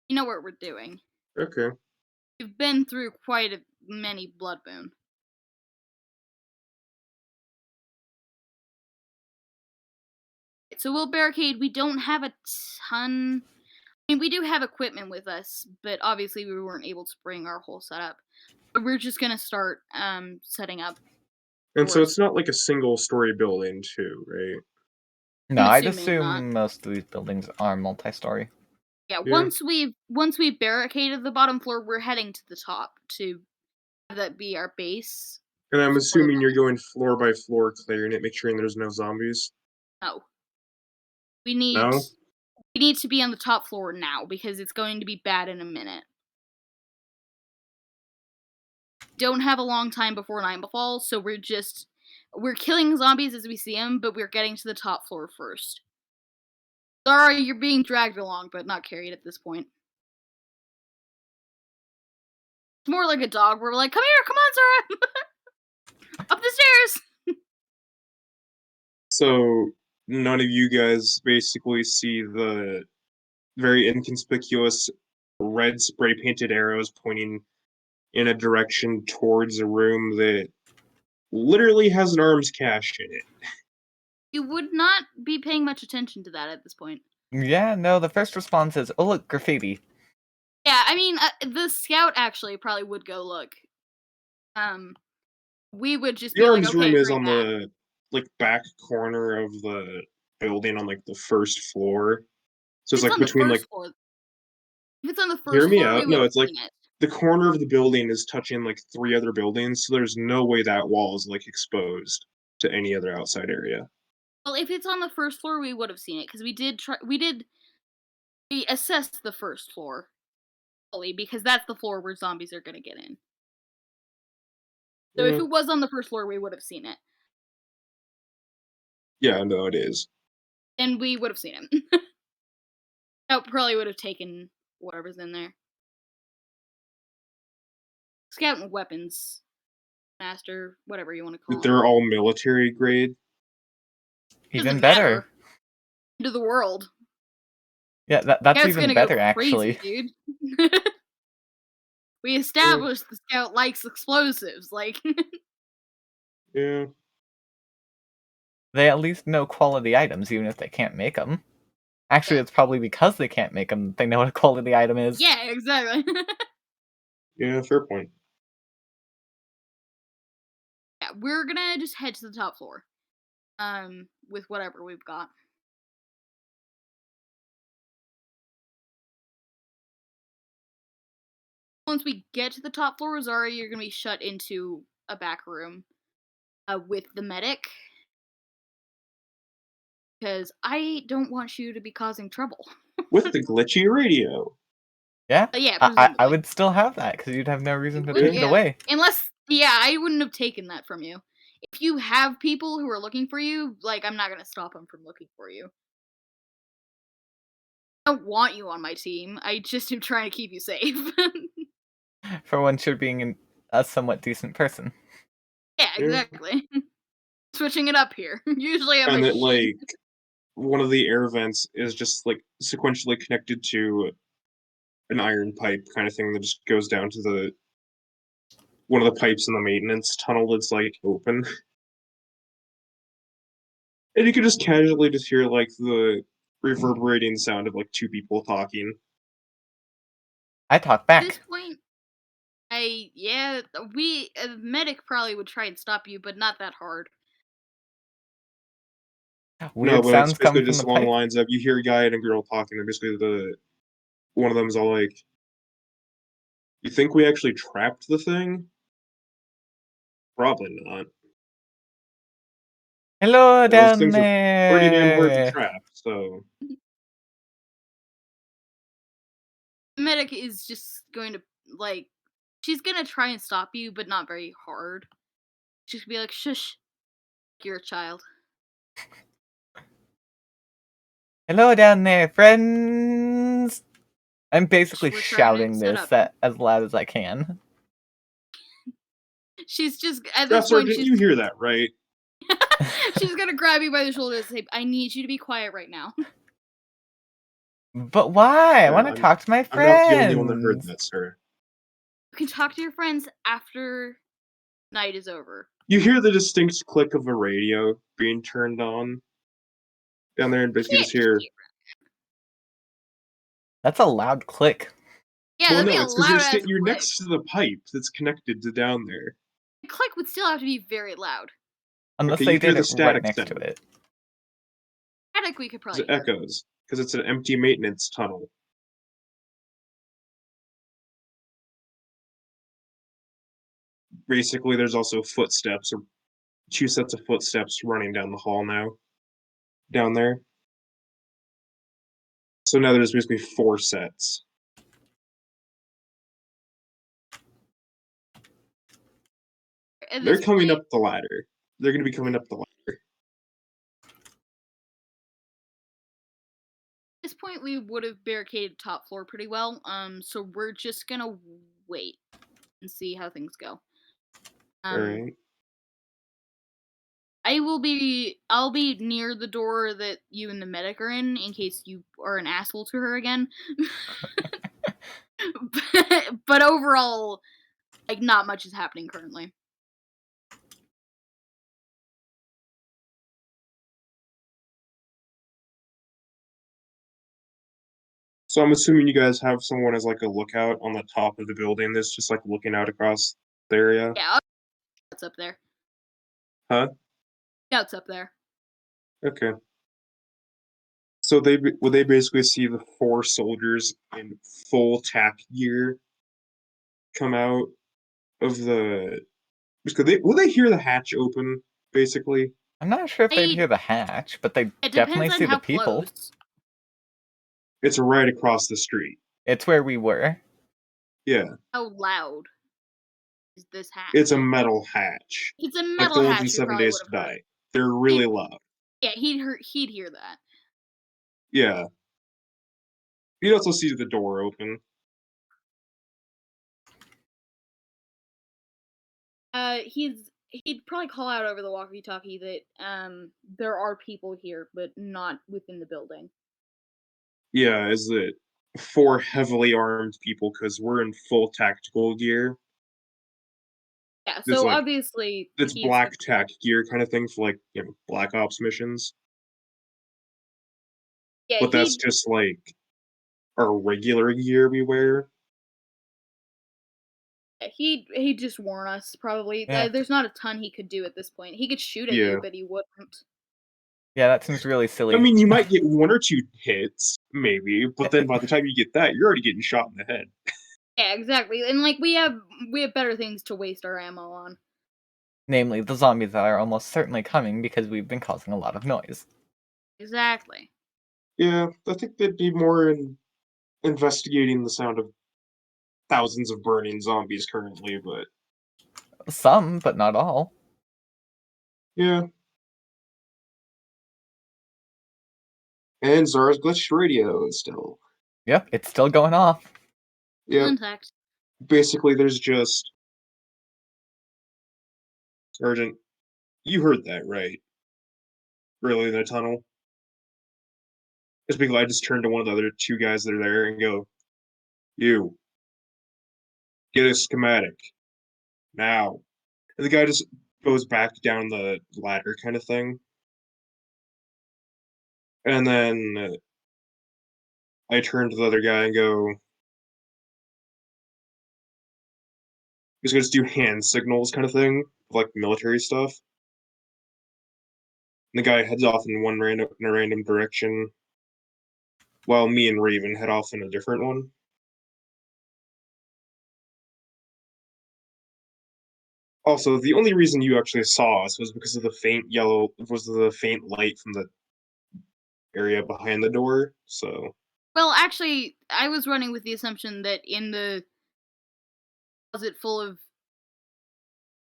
S4: You know what we're doing.
S3: Okay.
S4: We've been through quite many Bloodboon. So we'll barricade. We don't have a ton. I mean, we do have equipment with us, but obviously we weren't able to bring our whole setup. We're just gonna start setting up.
S3: And so
S4: Doors.
S3: it's not like a single story building too, right?
S2: No,
S4: I'm
S2: I'd
S4: assuming not.
S2: assume most of these buildings are multi-story.
S4: Yeah,
S3: Yeah.
S4: once we've barricaded the bottom floor, we're heading to the top to have that be our base.
S3: And I'm
S4: for the
S3: assuming you're
S4: mech.
S3: going floor by floor clearing it, make sure there's no zombies.
S4: No. We need
S3: No?
S4: to be on the top floor now because it's going to be bad in a minute. Don't have a long time before nightfall, so we're killing zombies as we see them, but we're getting to the top floor first. Sorry, you're being dragged along, but not carried at this point. It's more like a dog. We're like, come here, come on, Zara, up the stairs.
S3: So none of you guys basically see the very inconspicuous red spray painted arrows pointing in a direction towards a room that literally has an arms cache in it.
S4: You would not be paying much attention to that at this point.
S2: Yeah, no, the first response is, oh look, graffiti.
S4: Yeah, I mean, the scout actually probably would go look. We would just
S3: The
S4: be like,
S3: arms
S4: okay,
S3: room is
S4: great
S3: on
S4: map.
S3: the like back corner of the building on like the first floor. So it's
S4: If it's
S3: like
S4: on the
S3: between like
S4: first floor. If it's on the
S3: hear
S4: first
S3: me
S4: floor, we
S3: out.
S4: would
S3: No,
S4: have
S3: it's like
S4: seen it.
S3: the corner of the building is touching like 3 other buildings, so there's no way that wall is like exposed to any other outside area.
S4: Well, if it's on the first floor, we would have seen it because we assessed the first floor fully because that's the floor where zombies are gonna get in. So if
S3: Yeah,
S4: it was on the first floor, we would have seen it,
S3: yeah, no, it is.
S4: and we would have seen it. No, probably would have taken whatever's in there. Scout and weapons master, whatever you want to call them.
S3: They're all military grade.
S2: Even
S4: Doesn't
S2: better.
S4: matter. Into the world.
S2: Yeah, that's
S4: Scout's
S2: even
S4: gonna
S2: better,
S4: go crazy,
S2: actually.
S4: dude. We established the scout likes explosives, like.
S3: Yeah,
S2: They at least know quality items, even if they can't make them. Actually,
S4: Yeah.
S2: it's probably because they can't make them, they know what a quality item is.
S4: Yeah, exactly.
S3: yeah, fair point.
S4: Yeah, we're gonna just head to the top floor. With whatever we've got. Once we get to the top floor, Zara, you're gonna be shut into a back room with the medic. Because I don't want you to be causing trouble.
S3: With the glitchy radio.
S2: Yeah?
S4: Yeah,
S2: I
S4: presumably.
S2: would still have that, because you'd have no reason
S4: You
S2: to
S4: would,
S2: take it
S4: yeah.
S2: away.
S4: Unless, yeah, I wouldn't have taken that from you. If you have people who are looking for you, like, I'm not gonna stop them from looking for you. I don't want you on my team. I just am trying to keep you safe.
S2: For once, you're being a somewhat decent person.
S4: Yeah,
S3: Yeah.
S4: exactly. Switching it up here. Usually I'm
S3: And
S4: a
S3: that like one of the air vents is just like sequentially connected to an iron pipe kind of thing that just goes down to the one of the pipes in the maintenance tunnel that's like open. And you can just casually just hear like the reverberating sound of like two people talking.
S2: I talk
S4: At this
S2: back.
S4: point, a medic probably would try and stop you, but not that hard.
S3: No,
S2: Weird
S3: but it's
S2: sounds come
S3: basically
S2: from
S3: just
S2: the
S3: along the
S2: pipe.
S3: lines of you hear a guy and a girl talking, and basically the one of them's all like, "You think we actually trapped the thing? Probably not.
S2: Hello
S3: Those
S2: down
S3: things are pretty damn hard to
S2: there!
S3: trap." So
S4: The medic is just going to, like, she's gonna try and stop you, but not very hard. She's gonna be like, shush, you're a child.
S2: Hello down there, friends! I'm basically
S4: We're trying to
S2: shouting
S4: set
S2: this
S4: up.
S2: as loud as I can.
S4: She's just, at
S3: Staff
S4: this point,
S3: Sergeant, you hear that, right?
S4: she's gonna grab you by the shoulder and say, I need you to be quiet right now.
S2: But why? I
S3: Yeah,
S2: want to talk to my
S3: I'm not the only one that heard
S2: friends.
S3: that, sir.
S4: You can talk to your friends after night is over.
S3: You hear the distinct click of a radio being turned on down there, and basically
S4: You
S3: just hear,
S2: That's a loud click.
S4: Yeah,
S3: Well,
S4: that'd be
S3: no,
S4: a
S3: it's because
S4: loud ass
S3: you're
S4: click.
S3: next to the pipe that's connected to down there.
S4: The click would still have to be very loud.
S2: Unless
S3: Okay,
S2: they
S3: you hear
S2: did
S3: the
S2: it right
S3: static
S2: next to
S3: sound.
S2: it.
S4: Static we could
S3: It
S4: probably hear.
S3: echoes because it's an empty maintenance tunnel. Basically, there's also footsteps or 2 sets of footsteps running down the hall now. Down there. So now there's basically 4 sets.
S4: At
S3: They're
S4: this
S3: coming
S4: point,
S3: up the ladder. They're going to be coming up the ladder.
S4: At this point, we would have barricaded top floor pretty well. So we're just gonna wait and see how things go.
S3: All right.
S4: I'll be near the door that you and the medic are in case you are an asshole to her again. but overall, like, not much is happening currently.
S3: So I'm assuming you guys have someone as like a lookout on the top of the building that's just like looking out across the area.
S4: Yeah, it's up there.
S3: Huh?
S4: Yeah, it's up there.
S3: Okay. So they basically see the 4 soldiers in full tack gear come out of the. Because will they hear the hatch open? Basically,
S2: I'm not sure if they'd hear the hatch, but they
S4: It
S2: definitely
S4: depends on
S2: see the
S4: how
S2: people.
S4: close.
S3: it's right across the street.
S2: It's where we were.
S3: Yeah,
S4: How loud is this hatch?
S3: it's a metal hatch,
S4: It's a
S3: like
S4: metal
S3: the ones in
S4: hatch. You
S3: 7
S4: probably
S3: Days
S4: would
S3: to
S4: have heard.
S3: Die. They're really loud.
S4: Yeah, he'd hear that.
S3: Yeah. You'd also see the door open.
S4: He'd probably call out over the walkie-talkie that there are people here, but not within the building.
S3: Yeah, is it 4 heavily armed people because we're in full tactical gear.
S4: Yeah,
S3: It's
S4: so
S3: like
S4: obviously
S3: it's
S4: he's
S3: black tack gear kind of thing for like Black Ops missions.
S4: yeah
S3: But that's just like our regular gear we wear.
S4: he'd just warn us probably.
S2: Yeah.
S4: There's not a ton he could do at this point. He could shoot at
S3: Yeah.
S4: you, but he wouldn't.
S2: Yeah, that seems really silly.
S3: I mean, you might get 1 or 2 hits, maybe, but then by the time you get that, you're already getting shot in the head.
S4: Yeah, exactly. And like we have better things to waste our ammo on.
S2: Namely, the zombies that are almost certainly coming because we've been causing a lot of noise.
S4: Exactly.
S3: Yeah, I think they'd be more in investigating the sound of thousands of burning zombies currently, but
S2: Some, but not all.
S3: yeah. And Zara's glitched radio is still.
S2: Yep, it's still going off.
S3: Yeah.
S4: Intact.
S3: Basically, there's just Sergeant. You heard that, right? Early in the tunnel. It's because I just turned to one of the other 2 guys that are there and go, "You get a schematic now." And the guy just goes back down the ladder, kind of thing. And then I turn to the other guy and go, "He's gonna just do hand signals, kind of thing, like military stuff." And the guy heads off in a random direction, while me and Raven head off in a different one. Also, the only reason you actually saw us was because of the faint light from the area behind the door. So
S4: Well, actually, I was running with the assumption that in the closet full of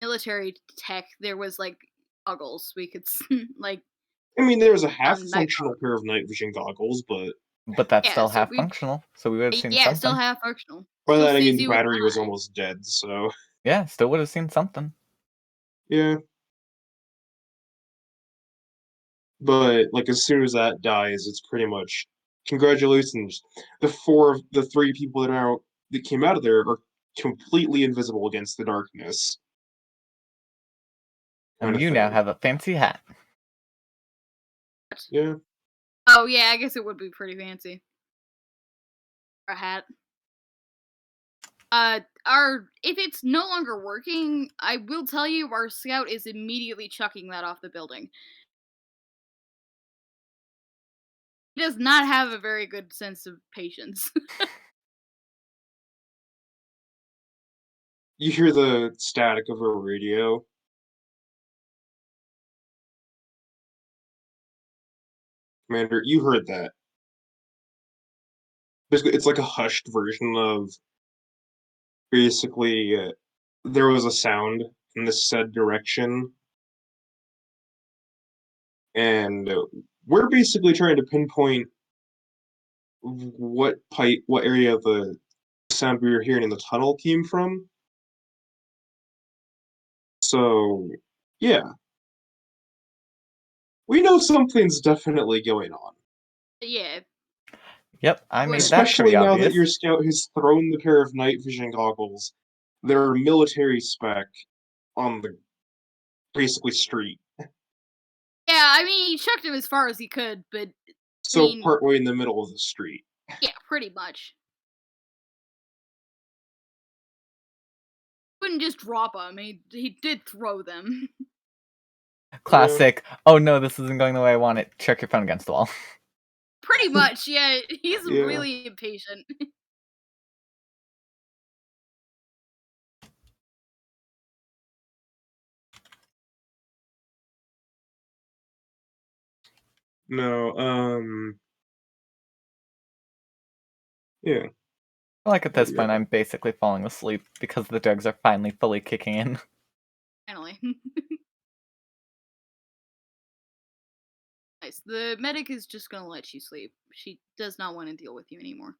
S4: military tech, there was like goggles we could like.
S3: I mean, there's a half
S4: Night.
S3: functional pair of night vision goggles, but
S2: But that's
S4: Yeah,
S2: still
S4: so
S2: half
S4: we
S2: functional, so we would have seen
S4: yeah, still
S2: something.
S4: half functional.
S3: by
S4: Still
S3: that I
S4: sees
S3: mean the
S4: you with
S3: battery was
S4: eye.
S3: almost dead. So
S2: Yeah, still would have seen something.
S3: yeah. But like as soon as that dies, it's pretty much congratulations. The 3 people that came out of there are completely invisible against the darkness. Kind
S2: And
S3: of
S2: you now
S3: thing.
S2: have a fancy hat.
S3: Yeah.
S4: Oh yeah, I guess it would be pretty fancy. Or a hat. If it's no longer working, I will tell you our scout is immediately chucking that off the building. He does not have a very good sense of patience.
S3: You hear the static of a radio. Commander, you heard that. Basically, it's like a hushed version of basically there was a sound in this said direction, and we're basically trying to pinpoint what area of the sound we were hearing in the tunnel came from. So, yeah, we know something's definitely going on.
S4: Yeah,
S2: Yep, I made
S4: Would-
S2: that pretty
S3: Especially now that
S2: obvious.
S3: your scout has thrown the pair of night vision goggles. They're military spec on the basically street.
S4: yeah. I mean, he chucked him as far as he could, but
S3: So
S4: mean-
S3: partway in the middle of the street.
S4: yeah, pretty much. Wouldn't just drop them. He did throw them.
S2: Classic. Oh no, this isn't going the way I want it. Check your phone against the wall.
S4: Pretty much, yeah. He's
S3: Yeah.
S4: really impatient.
S3: No, yeah.
S2: Like at this
S3: Yeah.
S2: point, I'm basically falling asleep because the drugs are finally fully kicking in.
S4: Finally. Nice. The medic is just gonna let you sleep. She does not want to deal with you anymore.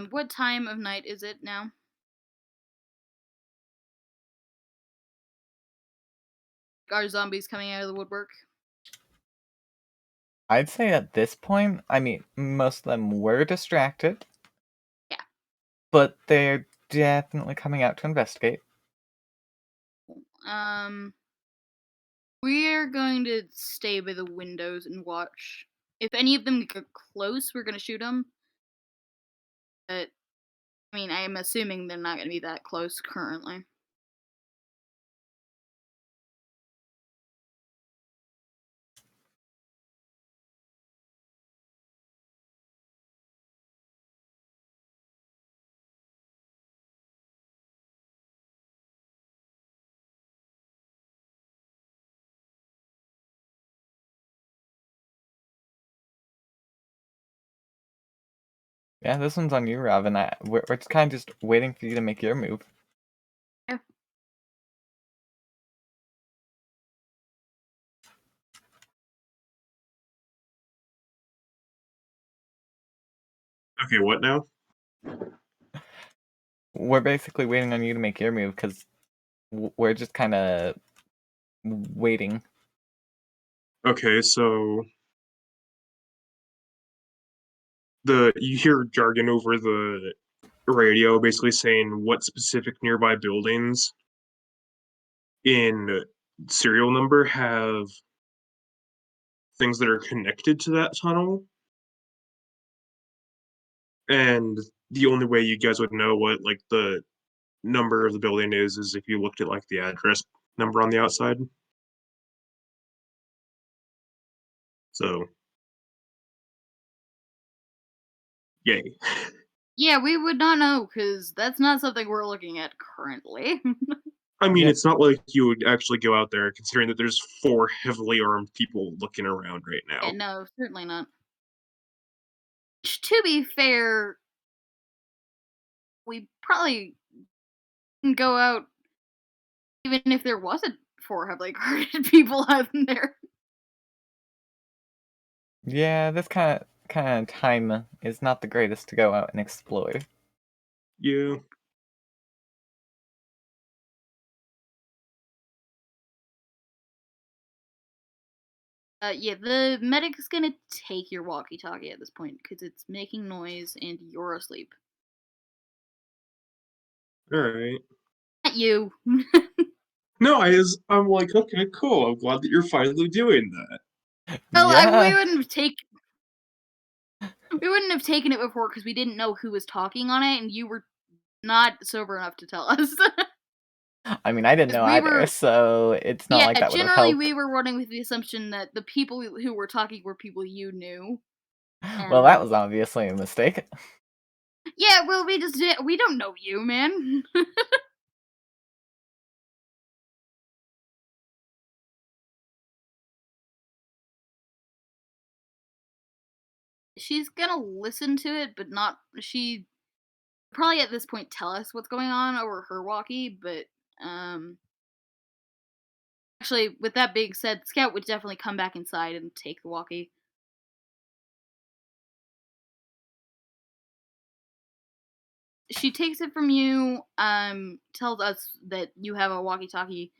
S4: What time of night is it now? Are zombies coming out of the woodwork?
S2: I'd say at this point, I mean, most of them were distracted.
S4: Yeah.
S2: But they're definitely coming out to investigate.
S4: We're going to stay by the windows and watch. If any of them get close, we're gonna shoot them. But I mean, I'm assuming they're not gonna be that close currently.
S2: Yeah, this one's on you, Rob, and we're just kind of just waiting for you to make your move.
S4: Yeah.
S3: Okay, what now?
S2: We're basically waiting on you to make your move because we're just kind of waiting.
S3: Okay, so you hear jargon over the radio basically saying what specific nearby buildings in serial number have things that are connected to that tunnel. And the only way you guys would know what like the number of the building is if you looked at like the address number on the outside. So yay.
S4: Yeah, we would not know because that's not something we're looking at currently.
S3: I mean,
S2: Yeah.
S3: it's not like you would actually go out there considering that there's 4 heavily armed people looking around right
S4: Yeah,
S3: now.
S4: no, certainly not. To be fair, we probably can go out even if there wasn't 4 heavily guarded people out in there.
S2: Yeah, this kind of time is not the greatest to go out and explore.
S3: Yeah.
S4: Yeah, the medic is gonna take your walkie-talkie at this point because it's making noise and you're asleep.
S3: All right.
S4: Not you.
S3: No, I'm like, okay, cool. I'm glad that you're finally doing that.
S4: Well,
S2: Yeah.
S4: we wouldn't have taken it before because we didn't know who was talking on it, and you were not sober enough to tell us.
S2: I mean, I didn't
S4: 'Cause
S2: know
S4: we
S2: either,
S4: were,
S2: so it's not
S4: yeah,
S2: like that would have
S4: generally
S2: helped.
S4: we were running with the assumption that the people who were talking were people you knew.
S2: Well, that
S4: And
S2: was obviously a mistake.
S4: yeah, well, we don't know you, man. She's gonna listen to it, but not she probably at this point tell us what's going on over her walkie, but um actually with that being said, Scout would definitely come back inside and take the walkie. She takes it from you, tells us that you have a walkie-talkie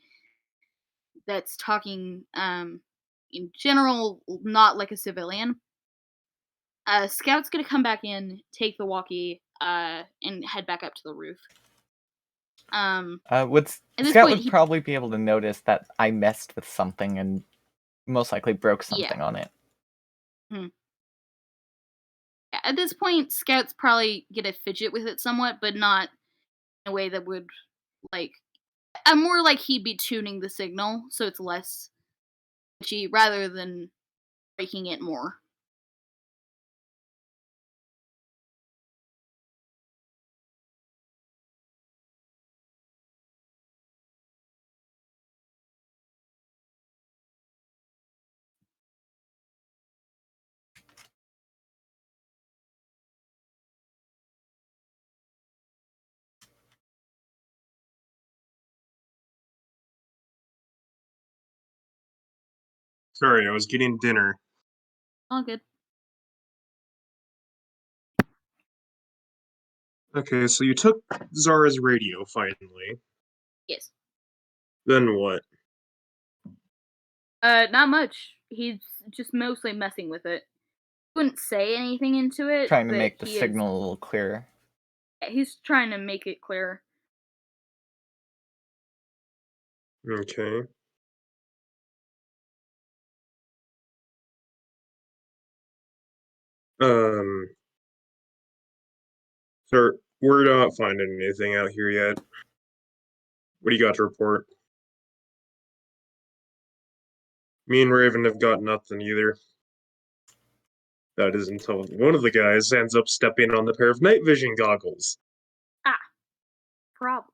S4: that's talking in general, not like a civilian. Scout's gonna come back in, take the walkie, and head back up to the roof. Um,
S2: Would
S4: at this
S2: Scout
S4: point,
S2: would probably be able to notice that I messed with something and most likely broke
S4: yeah.
S2: something on it.
S4: Mhm. At this point, Scout's probably gonna fidget with it somewhat, but not in a way that would like. I'm more like he'd be tuning the signal, so it's less itchy rather than breaking it more.
S3: Sorry, I was getting dinner.
S4: All good.
S3: Okay, so you took Zara's radio finally.
S4: Yes.
S3: Then what?
S4: Not much. He's just mostly messing with it. Wouldn't say anything into it,
S2: Trying to
S4: but
S2: make the signal a little clearer.
S4: he's trying to make it clear.
S3: Okay. Um, sir, we're not finding anything out here yet. What do you got to report? Me and Raven have got nothing either. That is until one of the guys ends up stepping on the pair of night vision goggles.
S4: Ah, problem.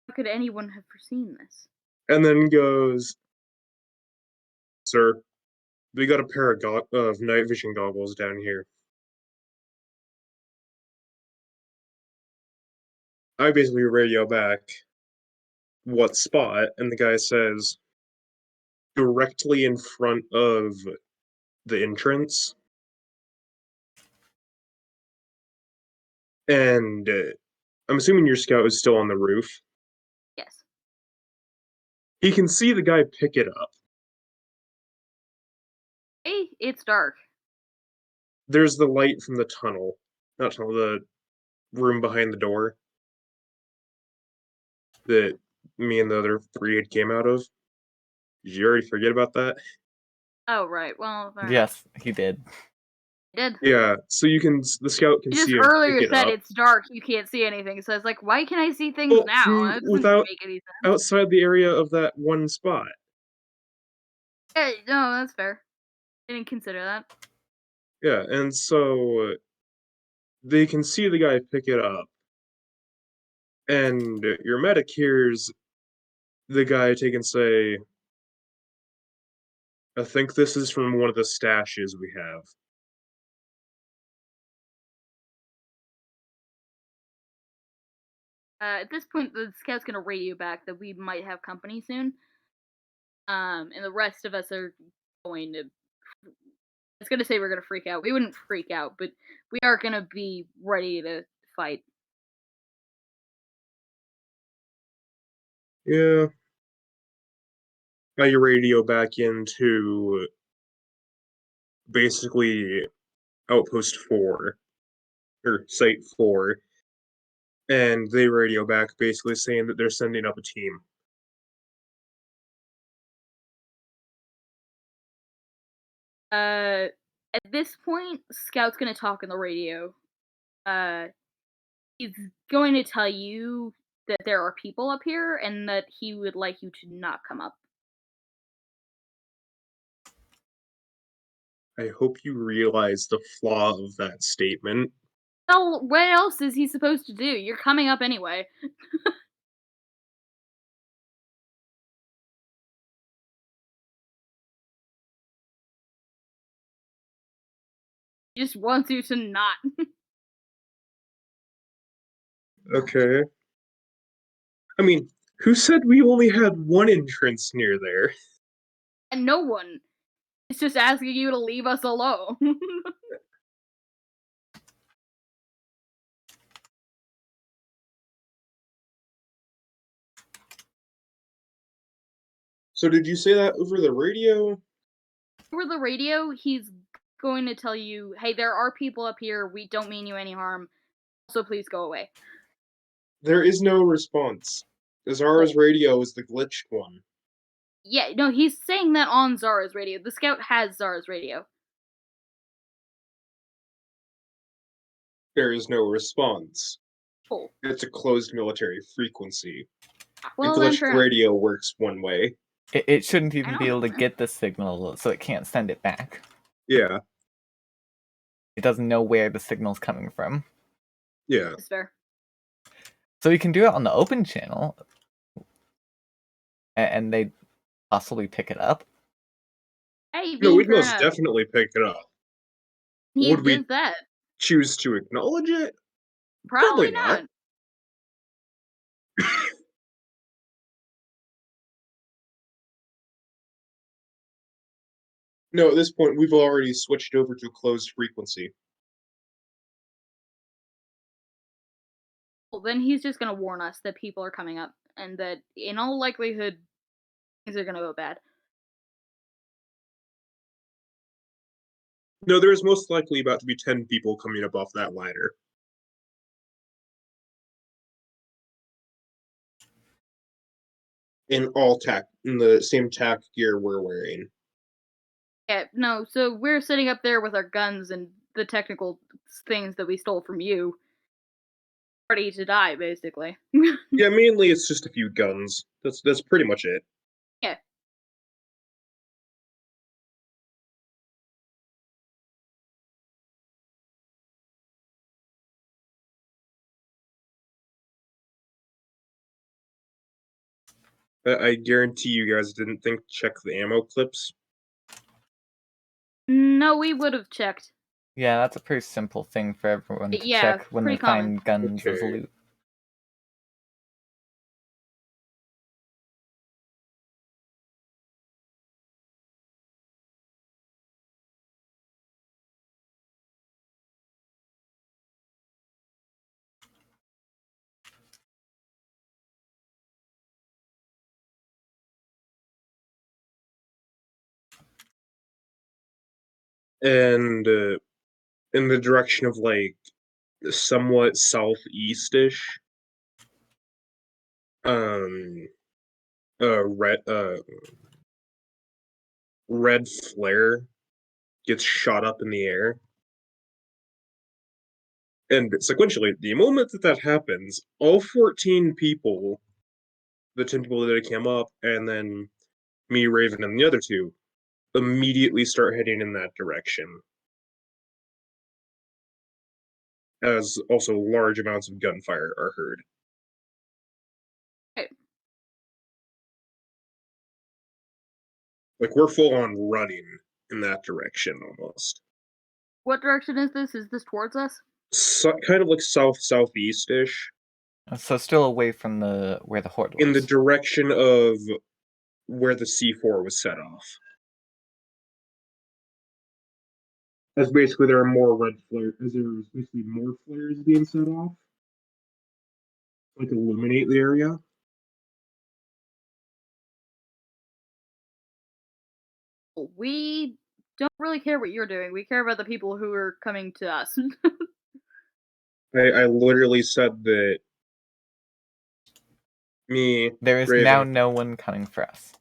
S4: How could anyone have foreseen this?
S3: And then goes, Sir, we got a pair of night vision goggles down here. I basically radio back what spot, and the guy says, directly in front of the entrance. And I'm assuming your scout is still on the roof.
S4: Yes.
S3: He can see the guy pick it up.
S4: Hey, it's dark.
S3: There's the light from the tunnel. Not tunnel, the room behind the door that me and the other three had came out of. Did you already forget about that?
S4: Oh, right. Well, fair enough.
S2: Yes, he did.
S4: I did.
S3: Yeah, so the scout can
S4: You just
S3: see him
S4: earlier
S3: pick it
S4: said
S3: up.
S4: it's dark, you can't see anything. So I was like, why can I see things
S3: Well,
S4: now? That doesn't
S3: without
S4: make any sense.
S3: outside the area of that one spot.
S4: Yeah, no, that's fair. I didn't consider that.
S3: Yeah, and so they can see the guy pick it up. And your medic hears the guy take and say, I think this is from one of the stashes we have.
S4: At this point, the scout's gonna radio back that we might have company soon. And the rest of us are going to. I was gonna say we're gonna freak out. We wouldn't freak out, but we are gonna be ready to fight.
S3: Yeah. Got your radio back into basically Outpost 4, or Site 4. and they radio back basically saying that they're sending up a team.
S4: At this point, Scout's gonna talk on the radio. He's going to tell you that there are people up here and that he would like you to not come up.
S3: I hope you realize the flaw of that statement.
S4: Well, what else is he supposed to do? You're coming up anyway. He just wants you to not.
S3: Okay. I mean, who said we only had one entrance near there?
S4: And no one. It's just asking you to leave us alone.
S3: So did you say that over the radio?
S4: Over the radio, he's going to tell you, hey, there are people up here. We don't mean you any harm. So please go away.
S3: There is no response. Zara's radio is the glitched one.
S4: Yeah, no, he's saying that on Zara's radio. The Scout has Zara's radio.
S3: There is no response.
S4: Cool.
S3: It's a closed military frequency.
S4: Well,
S3: the
S4: then
S3: glitched
S4: fair enough.
S3: radio works one way.
S2: It shouldn't even
S4: I
S2: be able to
S4: don't-
S2: get the signal, so it can't send it back.
S3: Yeah,
S2: It doesn't know where the signal's coming from.
S3: yeah.
S4: That's fair.
S2: So you can do it on the open channel, and they possibly pick it up.
S4: Hey,
S3: No,
S4: being
S3: we'd
S4: fair
S3: most
S4: enough.
S3: definitely pick it up.
S4: He
S3: would we-
S4: does that.
S3: Choose to acknowledge it?
S4: Probably
S3: not.
S4: not.
S3: No, at this point, we've already switched over to closed frequency.
S4: Well, then he's just gonna warn us that people are coming up, and that in all likelihood, things are gonna go bad.
S3: No, there is most likely about to be 10 people coming up off that ladder. In the same tack gear we're wearing.
S4: Yeah, no, so we're sitting up there with our guns and the technical things that we stole from you. Ready to die, basically.
S3: Yeah, mainly it's just a few guns. That's pretty much it.
S4: Yeah.
S3: I guarantee you guys didn't think to check the ammo clips.
S4: No, we would have checked.
S2: Yeah, that's a pretty simple thing for everyone to
S4: Yeah,
S2: check when they
S4: pretty common.
S2: find guns as
S3: Okay.
S2: loot.
S3: And in the direction of like somewhat southeast-ish, red red flare gets shot up in the air. And sequentially, the moment that happens, all 14 people, the 10 people that came up, and then me, Raven, and the other two, immediately start heading in that direction. As also large amounts of gunfire are heard.
S4: Okay.
S3: Like, we're full on running in that direction almost.
S4: What direction is this? Is this towards us?
S3: Kind of like southeast-ish.
S2: So still away from where the horde was.
S3: In the direction of where the C4 was set off. As basically there are more red flares, as there's basically more flares being set off. Like illuminate the area.
S4: We don't really care what you're doing. We care about the people who are coming to us.
S3: I literally said that Me,
S2: There is
S3: Raven.
S2: now no one coming for us.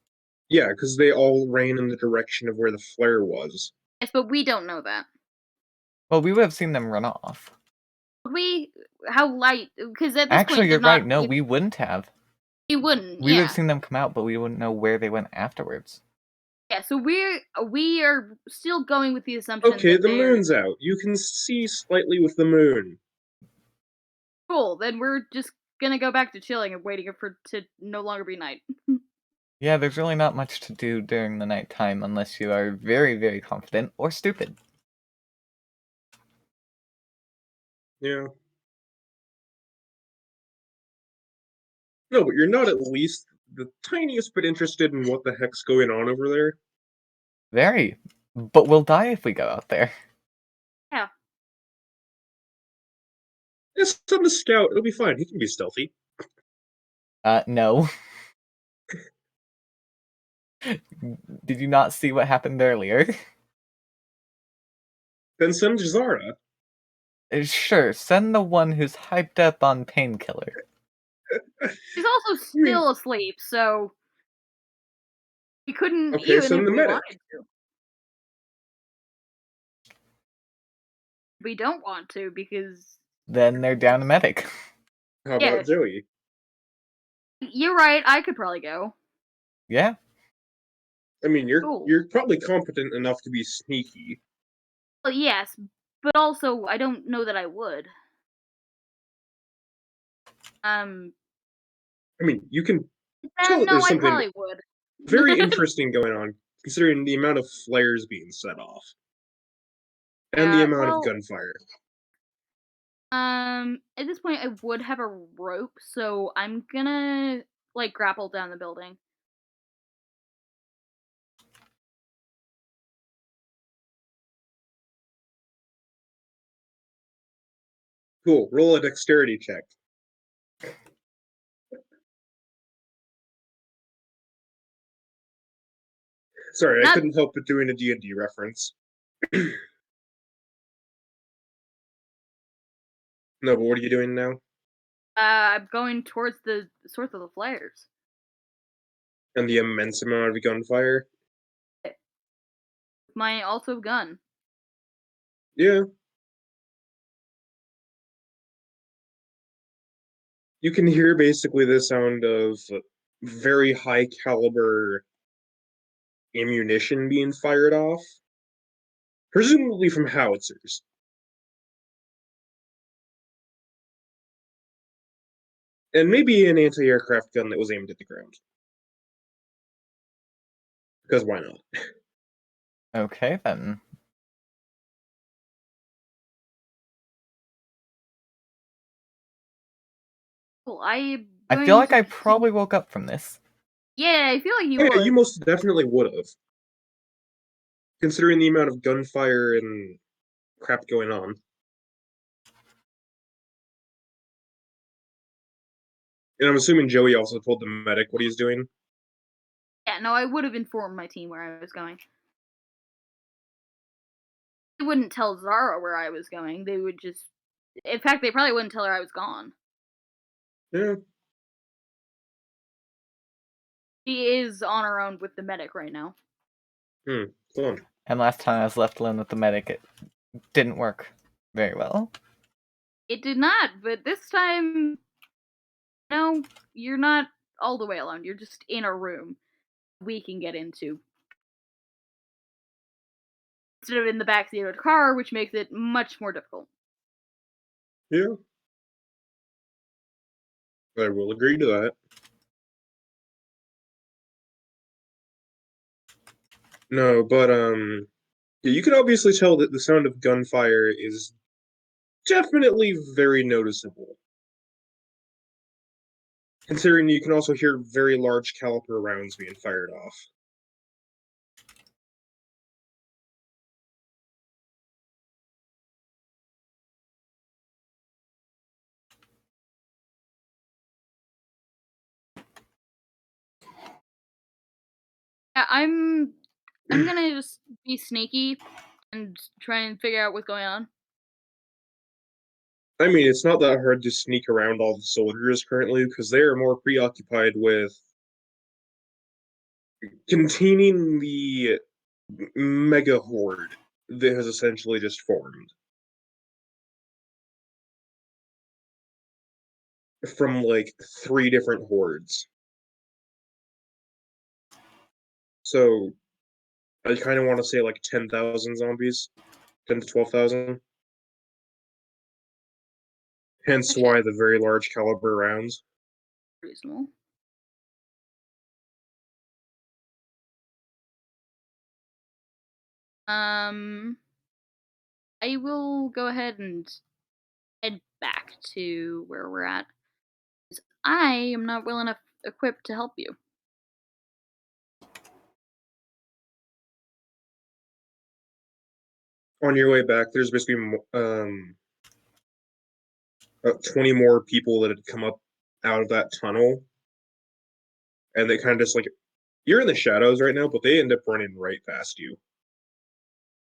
S3: Yeah, because they all ran in the direction of where the flare was.
S4: Yes, but we don't know that.
S2: Well, we would have seen them run off.
S4: We how light? Because at this
S2: Actually,
S4: point,
S2: you're
S4: they're not.
S2: right. No, we wouldn't have.
S4: We wouldn't.
S2: We would
S4: Yeah.
S2: have seen them come out, but we wouldn't know where they went afterwards.
S4: Yeah. So we are still going with the assumption
S3: Okay,
S4: that
S3: the
S4: they're
S3: moon's out. You can see slightly with the moon.
S4: cool. Then we're just gonna go back to chilling and waiting for to no longer be night.
S2: Yeah, there's really not much to do during the nighttime unless you are very, very confident or stupid.
S3: Yeah. No, but you're not at least the tiniest bit interested in what the heck's going on over there.
S2: Very. But we'll die if we go out there.
S4: Yeah.
S3: It's on the scout. It'll be fine. He can be stealthy.
S2: No. Did you not see what happened earlier?
S3: Then send Zara.
S2: Sure, send the one who's hyped up on painkiller.
S4: He's also still asleep, so we couldn't
S3: Okay,
S4: even
S3: send
S4: if
S3: the
S4: we
S3: medic.
S4: wanted to. We don't want to because
S2: Then they're down a medic.
S3: How
S4: Yeah.
S3: about Joey?
S4: you're right. I could probably go.
S2: Yeah.
S3: I mean,
S4: Cool.
S3: you're probably competent enough to be sneaky.
S4: Well, yes, but also I don't know that I would.
S3: I mean, you can tell that
S4: No,
S3: there's
S4: I
S3: something
S4: probably would.
S3: very interesting going on, considering the amount of flares being set off and the
S4: Yeah,
S3: amount of
S4: well,
S3: gunfire.
S4: at this point I would have a rope, so I'm gonna like grapple down the building.
S3: Cool. Roll a dexterity check. Sorry, I
S4: Not-
S3: couldn't help but doing a D&D reference. No, but what are you doing now?
S4: I'm going towards the source of the flares.
S3: And the immense amount of gunfire?
S4: My also gun.
S3: Yeah. You can hear basically the sound of very high caliber ammunition being fired off, presumably from howitzers. And maybe an anti-aircraft gun that was aimed at the ground. Because why not?
S2: Okay, then.
S4: Cool.
S2: I feel like I probably woke up from this.
S4: Yeah, I feel like you
S3: Oh,
S4: would.
S3: yeah, you most definitely would have. Considering the amount of gunfire and crap going on. And I'm assuming Joey also told the medic what he's doing.
S4: Yeah, no, I would have informed my team where I was going. They wouldn't tell Zara where I was going. They would just. In fact, they probably wouldn't tell her I was gone.
S3: Yeah.
S4: She is on her own with the medic right now.
S3: Fun.
S2: And last time I was left alone with the medic, it didn't work very well.
S4: It did not, but this time, no, you're not all the way alone. You're just in a room we can get into. Instead of in the backseat of a car, which makes it much more difficult.
S3: Yeah. I will agree to that. No, but yeah, you can obviously tell that the sound of gunfire is definitely very noticeable. Considering you can also hear very large caliber rounds being fired off.
S4: Yeah, I'm gonna just be sneaky and try and figure out what's going on.
S3: I mean, it's not that hard to sneak around all the soldiers currently because they are more preoccupied with containing the mega horde that has essentially just formed from like 3 different hordes. So I kind of want to say like 10,000 zombies, 10 to 12,000. Hence
S4: Gotcha.
S3: why the very large caliber rounds.
S4: Reasonable. I will go ahead and head back to where we're at. 'Cause I am not well enough equipped to help you.
S3: On your way back, there's basically 20 more people that had come up out of that tunnel, and they kind of just like you're in the shadows right now, but they end up running right past you.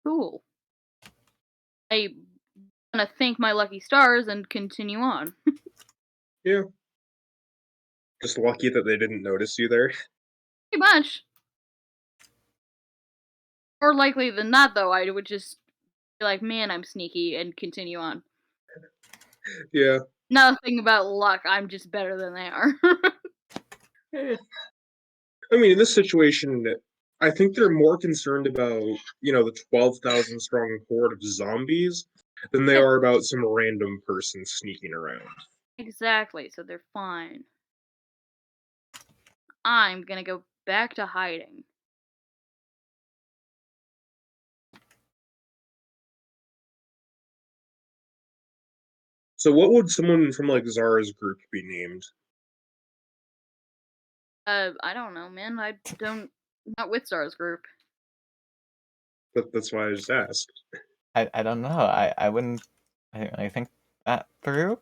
S4: Cool. I'm gonna thank my lucky stars and continue on.
S3: Yeah, just lucky that they didn't notice you there.
S4: Pretty much. More likely than not, though, I would just be like, man, I'm sneaky, and continue on.
S3: Yeah.
S4: Nothing about luck, I'm just better than they are.
S3: I mean, in this situation, I think they're more concerned about, the 12,000 strong horde of zombies than they
S4: Yeah.
S3: are about some random person sneaking around.
S4: Exactly, so they're fine. I'm gonna go back to hiding.
S3: So, what would someone from like Zara's group be named?
S4: I don't know, man. Not with Stars group.
S3: That's why I just asked.
S2: I don't know. I wouldn't. I think that through.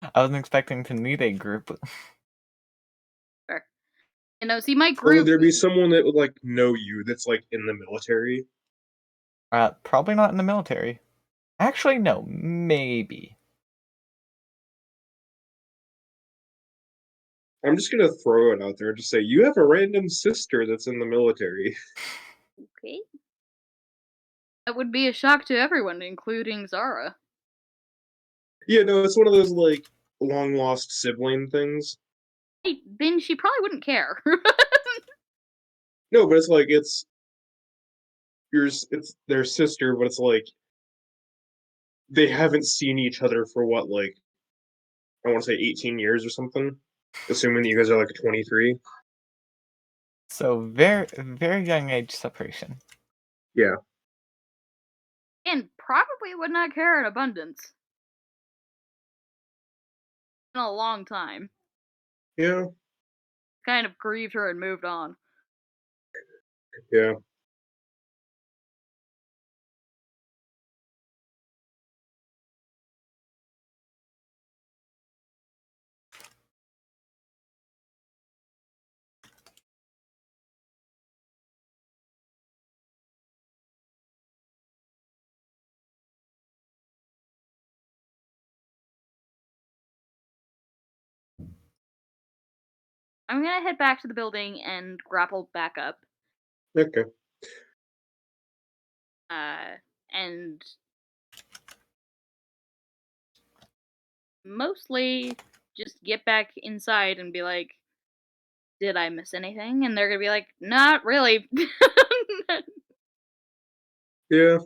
S2: I wasn't expecting to need a group.
S4: Fair. See, my
S3: Or would
S4: group.
S3: there be someone that would like know you that's like in the military?
S2: Probably not in the military. Actually, no. Maybe.
S3: I'm just gonna throw it out there and just say you have a random sister that's in the military.
S4: Okay. That would be a shock to everyone, including Zara.
S3: Yeah, no, it's one of those like long lost sibling things.
S4: Hey, then she probably wouldn't care.
S3: No, but it's like it's their sister, but it's like they haven't seen each other for what, like I want to say 18 years or something. Assuming that you guys are like 23.
S2: So very young age separation.
S3: Yeah.
S4: And probably would not care in abundance. In a long time.
S3: Yeah.
S4: Kind of grieved her and moved on.
S3: Yeah.
S4: I'm gonna head back to the building and grapple back up.
S3: Okay.
S4: And mostly just get back inside and be like, did I miss anything? And they're gonna be like, not really.
S3: Yeah.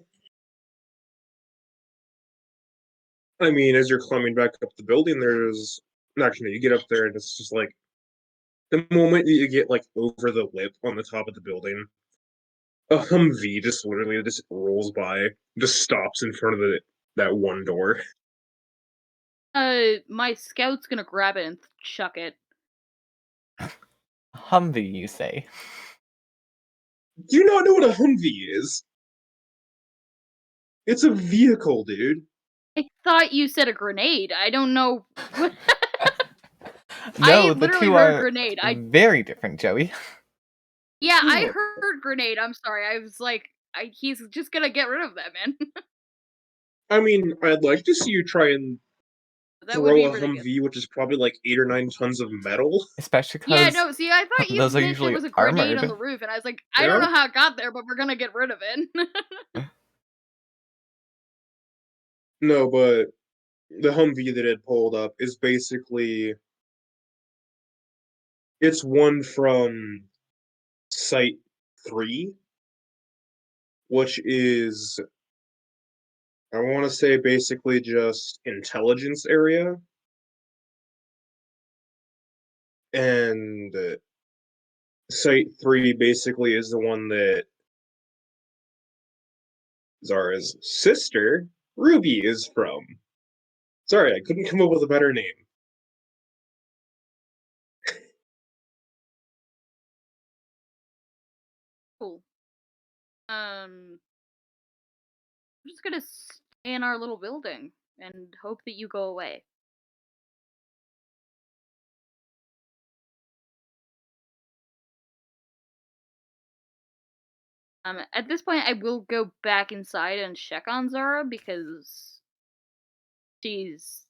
S3: I mean, as you're climbing back up the building, there's actually you get up there and it's just like the moment that you get like over the lip on the top of the building, a Humvee just literally just rolls by, just stops in front of that one door.
S4: My scout's gonna grab it and chuck it.
S2: Humvee, you say?
S3: Do you not know what a Humvee is? It's a vehicle, dude.
S4: I thought you said a grenade. I don't know. I
S2: No, the
S4: literally
S2: two
S4: heard
S2: are
S4: grenade.
S2: very different, Joey.
S4: Yeah, I
S3: No.
S4: heard grenade. I'm sorry. I was like, he's just gonna get rid of that, man.
S3: I mean, I'd like to see you try and
S4: That would
S3: throw
S4: be
S3: a
S4: really good.
S3: Humvee, which is probably like 8 or 9 tons of metal.
S2: Especially
S4: Yeah,
S2: because
S4: no, see, I thought you
S2: those are
S4: meant there
S2: usually
S4: was a grenade on
S2: armored.
S4: the roof, and I was like, I
S3: Yeah?
S4: don't know how it got there, but we're gonna get rid of it.
S3: No, but the Humvee that it pulled up is basically it's one from Site 3, which is I want to say basically just intelligence area, and Site 3 basically is the one that Zara's sister, Ruby, is from. Sorry, I couldn't come up with a better name.
S4: Cool. I'm just gonna stay in our little building and hope that you go away. At this point, I will go back inside and check on Zara because she's.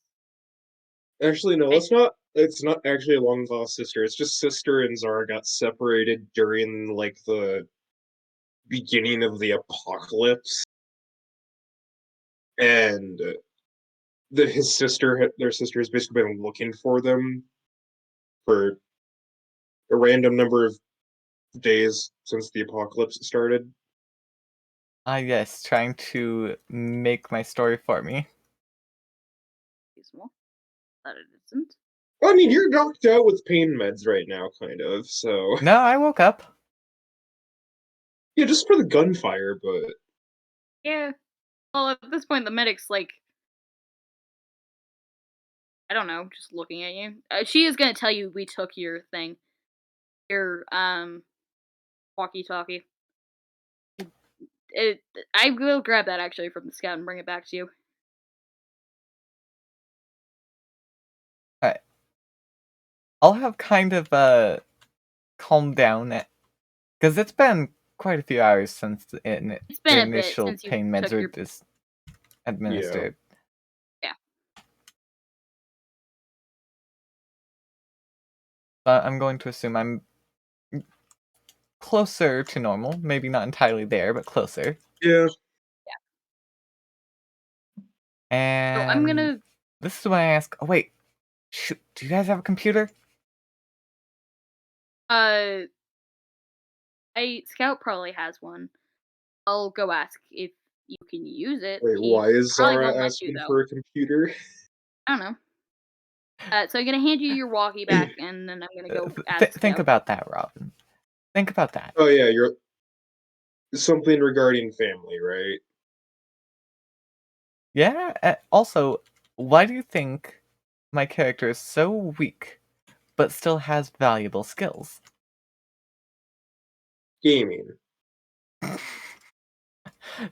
S3: Actually, no,
S4: I,
S3: that's not. It's not actually a long lost sister. It's just sister and Zara got separated during like the beginning of the apocalypse, and their sister, has basically been looking for them for a random number of days since the apocalypse started.
S2: Ah, yes, trying to make my story for me.
S4: reasonable. That it isn't.
S3: I mean, you're knocked out with pain meds right now, kind of. So
S2: No, I woke up.
S3: yeah, just for the gunfire, but
S4: Yeah. Well, at this point, the medic's like, I don't know, just looking at you. She is gonna tell you we took your thing, your walkie-talkie. It. I will grab that actually from the scout and bring it back to you.
S2: Alright. I'll have kind of calmed down because it's been quite a few hours since the
S4: It's been a bit
S2: initial
S4: since you
S2: pain meds
S4: took
S2: were
S4: your.
S2: administered.
S4: Yeah.
S2: But I'm going to assume I'm closer to normal. Maybe not entirely there, but closer.
S3: yeah,
S4: So I'm
S2: And
S4: gonna.
S2: this is when I ask, oh wait, shoot, do you guys have a computer?
S4: Uh, Scout probably has one. I'll go ask if you can use it.
S3: wait,
S4: He
S3: why is
S4: probably
S3: Zara
S4: won't let you
S3: asking
S4: though.
S3: for a computer?
S4: I don't know. So I'm gonna hand you your walkie back, and then I'm gonna go ask
S2: Think
S4: Scout.
S2: about that, Robin. Think about that.
S3: Oh yeah, you're something regarding family, right?
S2: Yeah, also, why do you think my character is so weak, but still has valuable skills?
S3: Gaming.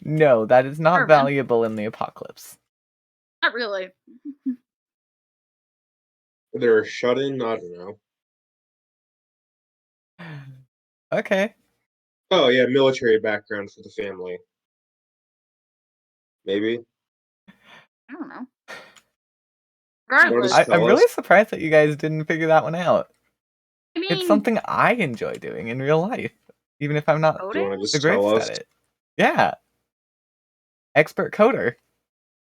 S2: No, that is not
S4: Sure, man.
S2: valuable in the apocalypse.
S4: Not really.
S3: They're shut in. I don't know.
S2: Okay.
S3: Oh yeah, military background for the family. Maybe.
S4: I don't know.
S3: Want to
S4: Regardless,
S3: just
S2: I'm
S3: tell us?
S2: really surprised that you guys didn't figure that one out.
S4: I
S2: It's
S4: mean,
S2: something I enjoy doing in real life, even if I'm not
S3: Do you
S4: coding.
S3: want to
S2: the
S3: just tell
S2: greatest
S3: us?
S2: at it. Yeah, expert coder.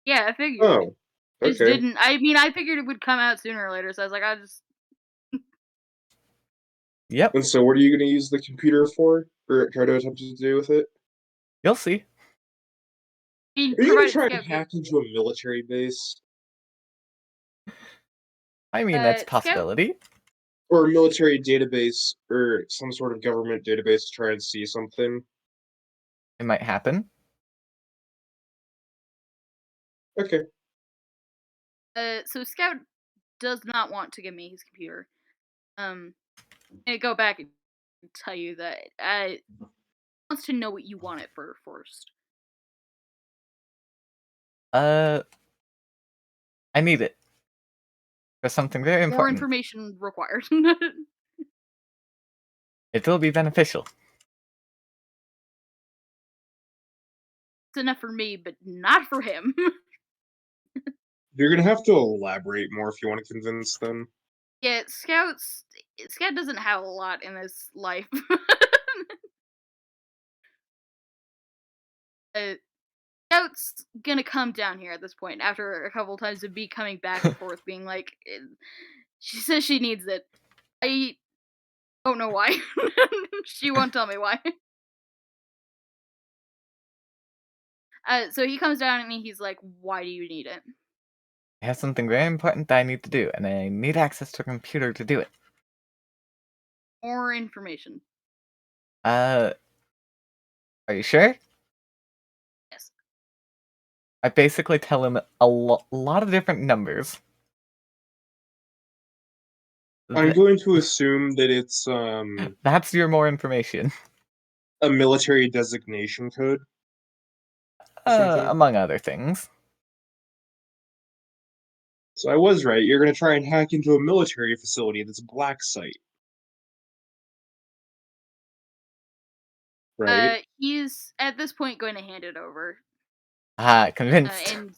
S4: Yeah, I figured.
S3: Oh,
S4: Just
S3: okay.
S4: didn't. I mean, I figured it would come out sooner or later, so I was like, I just.
S2: Yep,
S3: And so, what are you going to use the computer for, or try to attempt to do with it?
S2: you'll see.
S4: I mean,
S3: Are you going to
S4: provided
S3: try and
S4: Scout gives.
S3: hack into a military base
S2: I mean, that's a
S4: Scout.
S2: possibility.
S3: or a military database or some sort of government database to try and see something?
S2: It might happen.
S3: Okay.
S4: So Scout does not want to give me his computer. And go back and tell you that wants to know what you want it for first.
S2: I need it for something very
S4: More
S2: important.
S4: information required.
S2: It will be beneficial.
S4: It's enough for me, but not for him.
S3: You're gonna have to elaborate more if you want to convince them.
S4: Yeah, Scout doesn't have a lot in his life. uh, Scout's gonna come down here at this point after a couple times of me coming back and forth, being like, she says she needs it. I don't know why. She won't tell me why. So he comes down and he's like, "Why do you need it?"
S2: I have something very important that I need to do, and I need access to a computer to do it.
S4: More information.
S2: Are you sure?
S4: Yes.
S2: I basically tell him a lot of different numbers.
S3: I'm going to assume that it's
S2: That's your more information.
S3: a military designation code or something.
S2: Among other things.
S3: So I was right. You're gonna try and hack into a military facility that's a black site, right?
S4: He's at this point going to hand it over.
S2: Convinced.
S4: And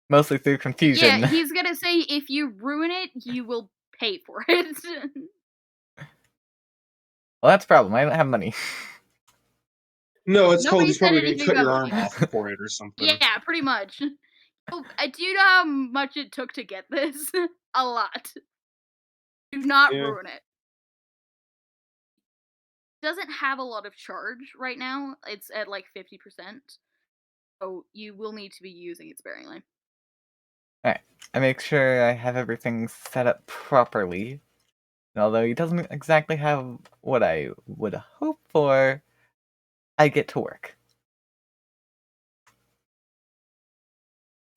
S2: Mostly through
S4: yeah,
S2: confusion.
S4: he's gonna say if you ruin it, you will pay for it.
S2: Well, that's a problem. I don't have money.
S3: No, it's called
S4: Nobody
S3: he's
S4: said
S3: probably gonna
S4: anything
S3: cut
S4: about
S3: your
S4: money.
S3: arm off for it or something.
S4: Yeah, pretty much. Oh, do you know how much it took to get this? A lot. Do not
S3: Yeah.
S4: ruin it. Doesn't have a lot of charge right now. It's at like 50%. So you will need to be using it sparingly.
S2: Alright. I make sure I have everything set up properly. And although he doesn't exactly have what I would hope for, I get to work.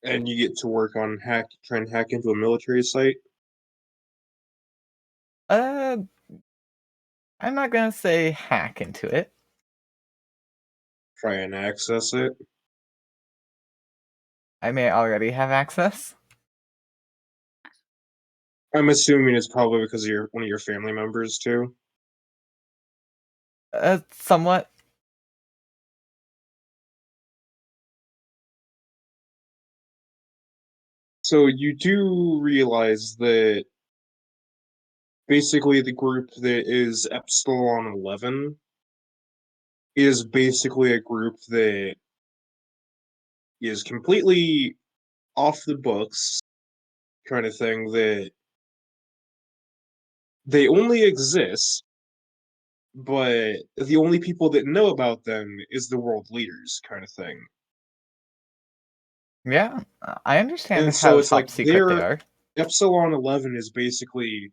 S3: And you get to work on try and hack into a military site.
S2: I'm not gonna say hack into it.
S3: Try and access it.
S2: I may already have access.
S3: I'm assuming it's probably because of one of your family members too.
S2: Somewhat.
S3: So you do realize that basically the group that is Epsilon 11 is basically a group that is completely off the books kind of thing, that they only exist, but the only people that know about them is the world leaders kind of thing.
S2: Yeah, I understand
S3: And
S2: how
S3: so it's
S2: top
S3: like
S2: secret they are.
S3: Epsilon 11 is basically,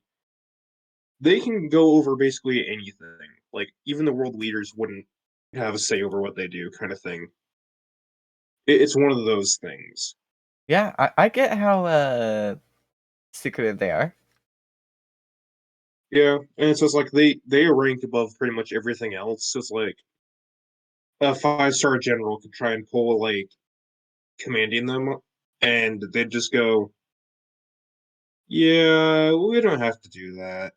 S3: they can go over basically anything. Like, even the world leaders wouldn't have a say over what they do, kind of thing. It's one of those things.
S2: Yeah, I get how secretive they are.
S3: Yeah, and so it's like they are ranked above pretty much everything else. So it's like a 5-star general could try and pull like commanding them, and they'd just go, "Yeah, we don't have to do that,"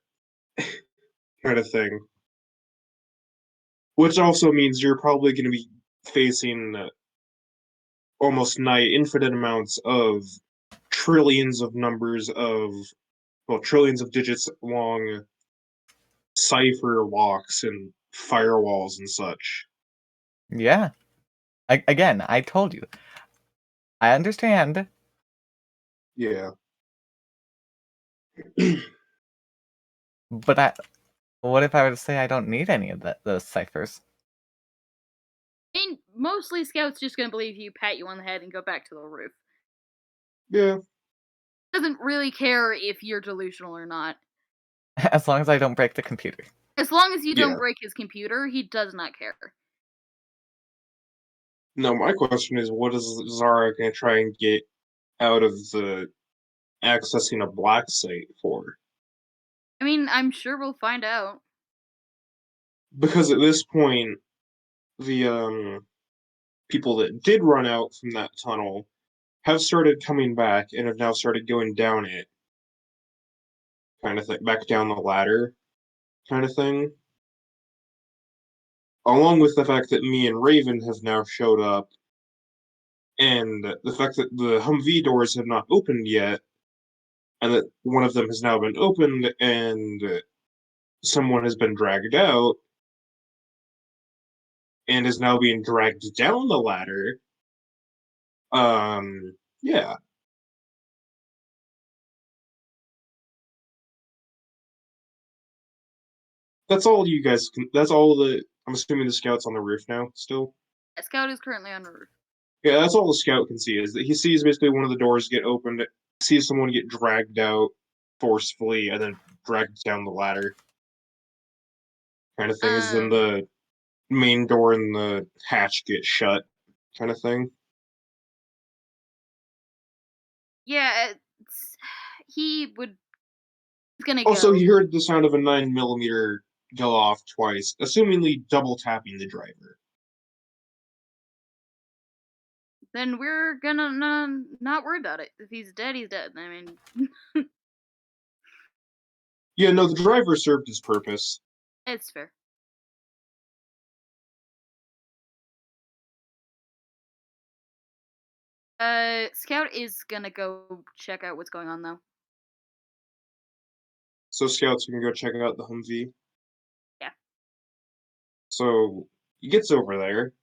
S3: kind of thing. Which also means you're probably going to be facing almost nigh infinite amounts of trillions of numbers of, well, trillions of digits long cipher locks and firewalls and such.
S2: Yeah. Again, I told you. I understand.
S3: Yeah.
S2: But what if I were to say I don't need any of those ciphers?
S4: I mean, mostly Scout's just gonna believe you, pat you on the head, and go back to the roof.
S3: Yeah.
S4: Doesn't really care if you're delusional or not.
S2: As long as I don't break the computer.
S4: As long as you don't
S3: Yeah.
S4: break his computer, he does not care.
S3: No, my question is, what is Zara going to try and get out of the accessing a black site for?
S4: I mean, I'm sure we'll find out.
S3: Because at this point, the people that did run out from that tunnel have started coming back and have now started going down it, kind of thing, back down the ladder, kind of thing. Along with the fact that me and Raven have now showed up and the fact that the Humvee doors have not opened yet, and that one of them has now been opened, and someone has been dragged out, and is now being dragged down the ladder. Yeah. That's all you guys can. That's all the. I'm assuming the scout's on the roof now. Still.
S4: Scout is currently on the roof.
S3: Yeah, that's all the scout can see is that he sees basically one of the doors get opened, sees someone get dragged out forcefully, and then dragged down the ladder. Kind of thing is then the main door and the hatch get shut. Kind of thing.
S4: Yeah, he would. He's gonna
S3: Also,
S4: go.
S3: he heard the sound of a 9mm go off twice, assumingly double tapping the driver.
S4: Then we're gonna not worry about it. If he's dead, he's dead. I mean,
S3: Yeah, no, the driver served his purpose.
S4: it's fair. Scout is gonna go check out what's going on though.
S3: So scouts can go check out the Humvee.
S4: Yeah.
S3: So he gets over there,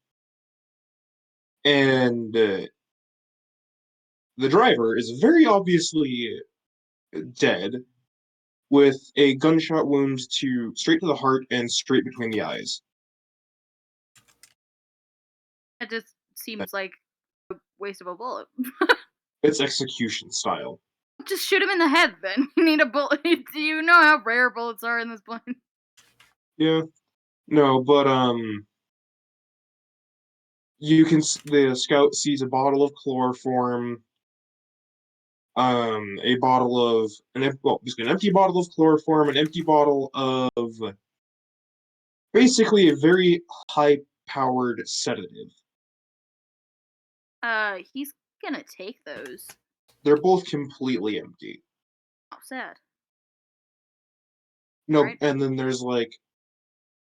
S3: and the driver is very obviously dead, with a gunshot wound to straight to the heart and straight between the eyes.
S4: It just seems like a waste of a bullet.
S3: It's execution style.
S4: Just shoot him in the head then. You need a bullet. Do you know how rare bullets are in this plane?
S3: Yeah. No, but you can. The scout sees a bottle of chloroform, a bottle of basically an empty bottle of chloroform, an empty bottle of basically a very high-powered sedative.
S4: He's gonna take those.
S3: They're both completely empty.
S4: Oh, sad.
S3: No,
S4: Right.
S3: and then there's like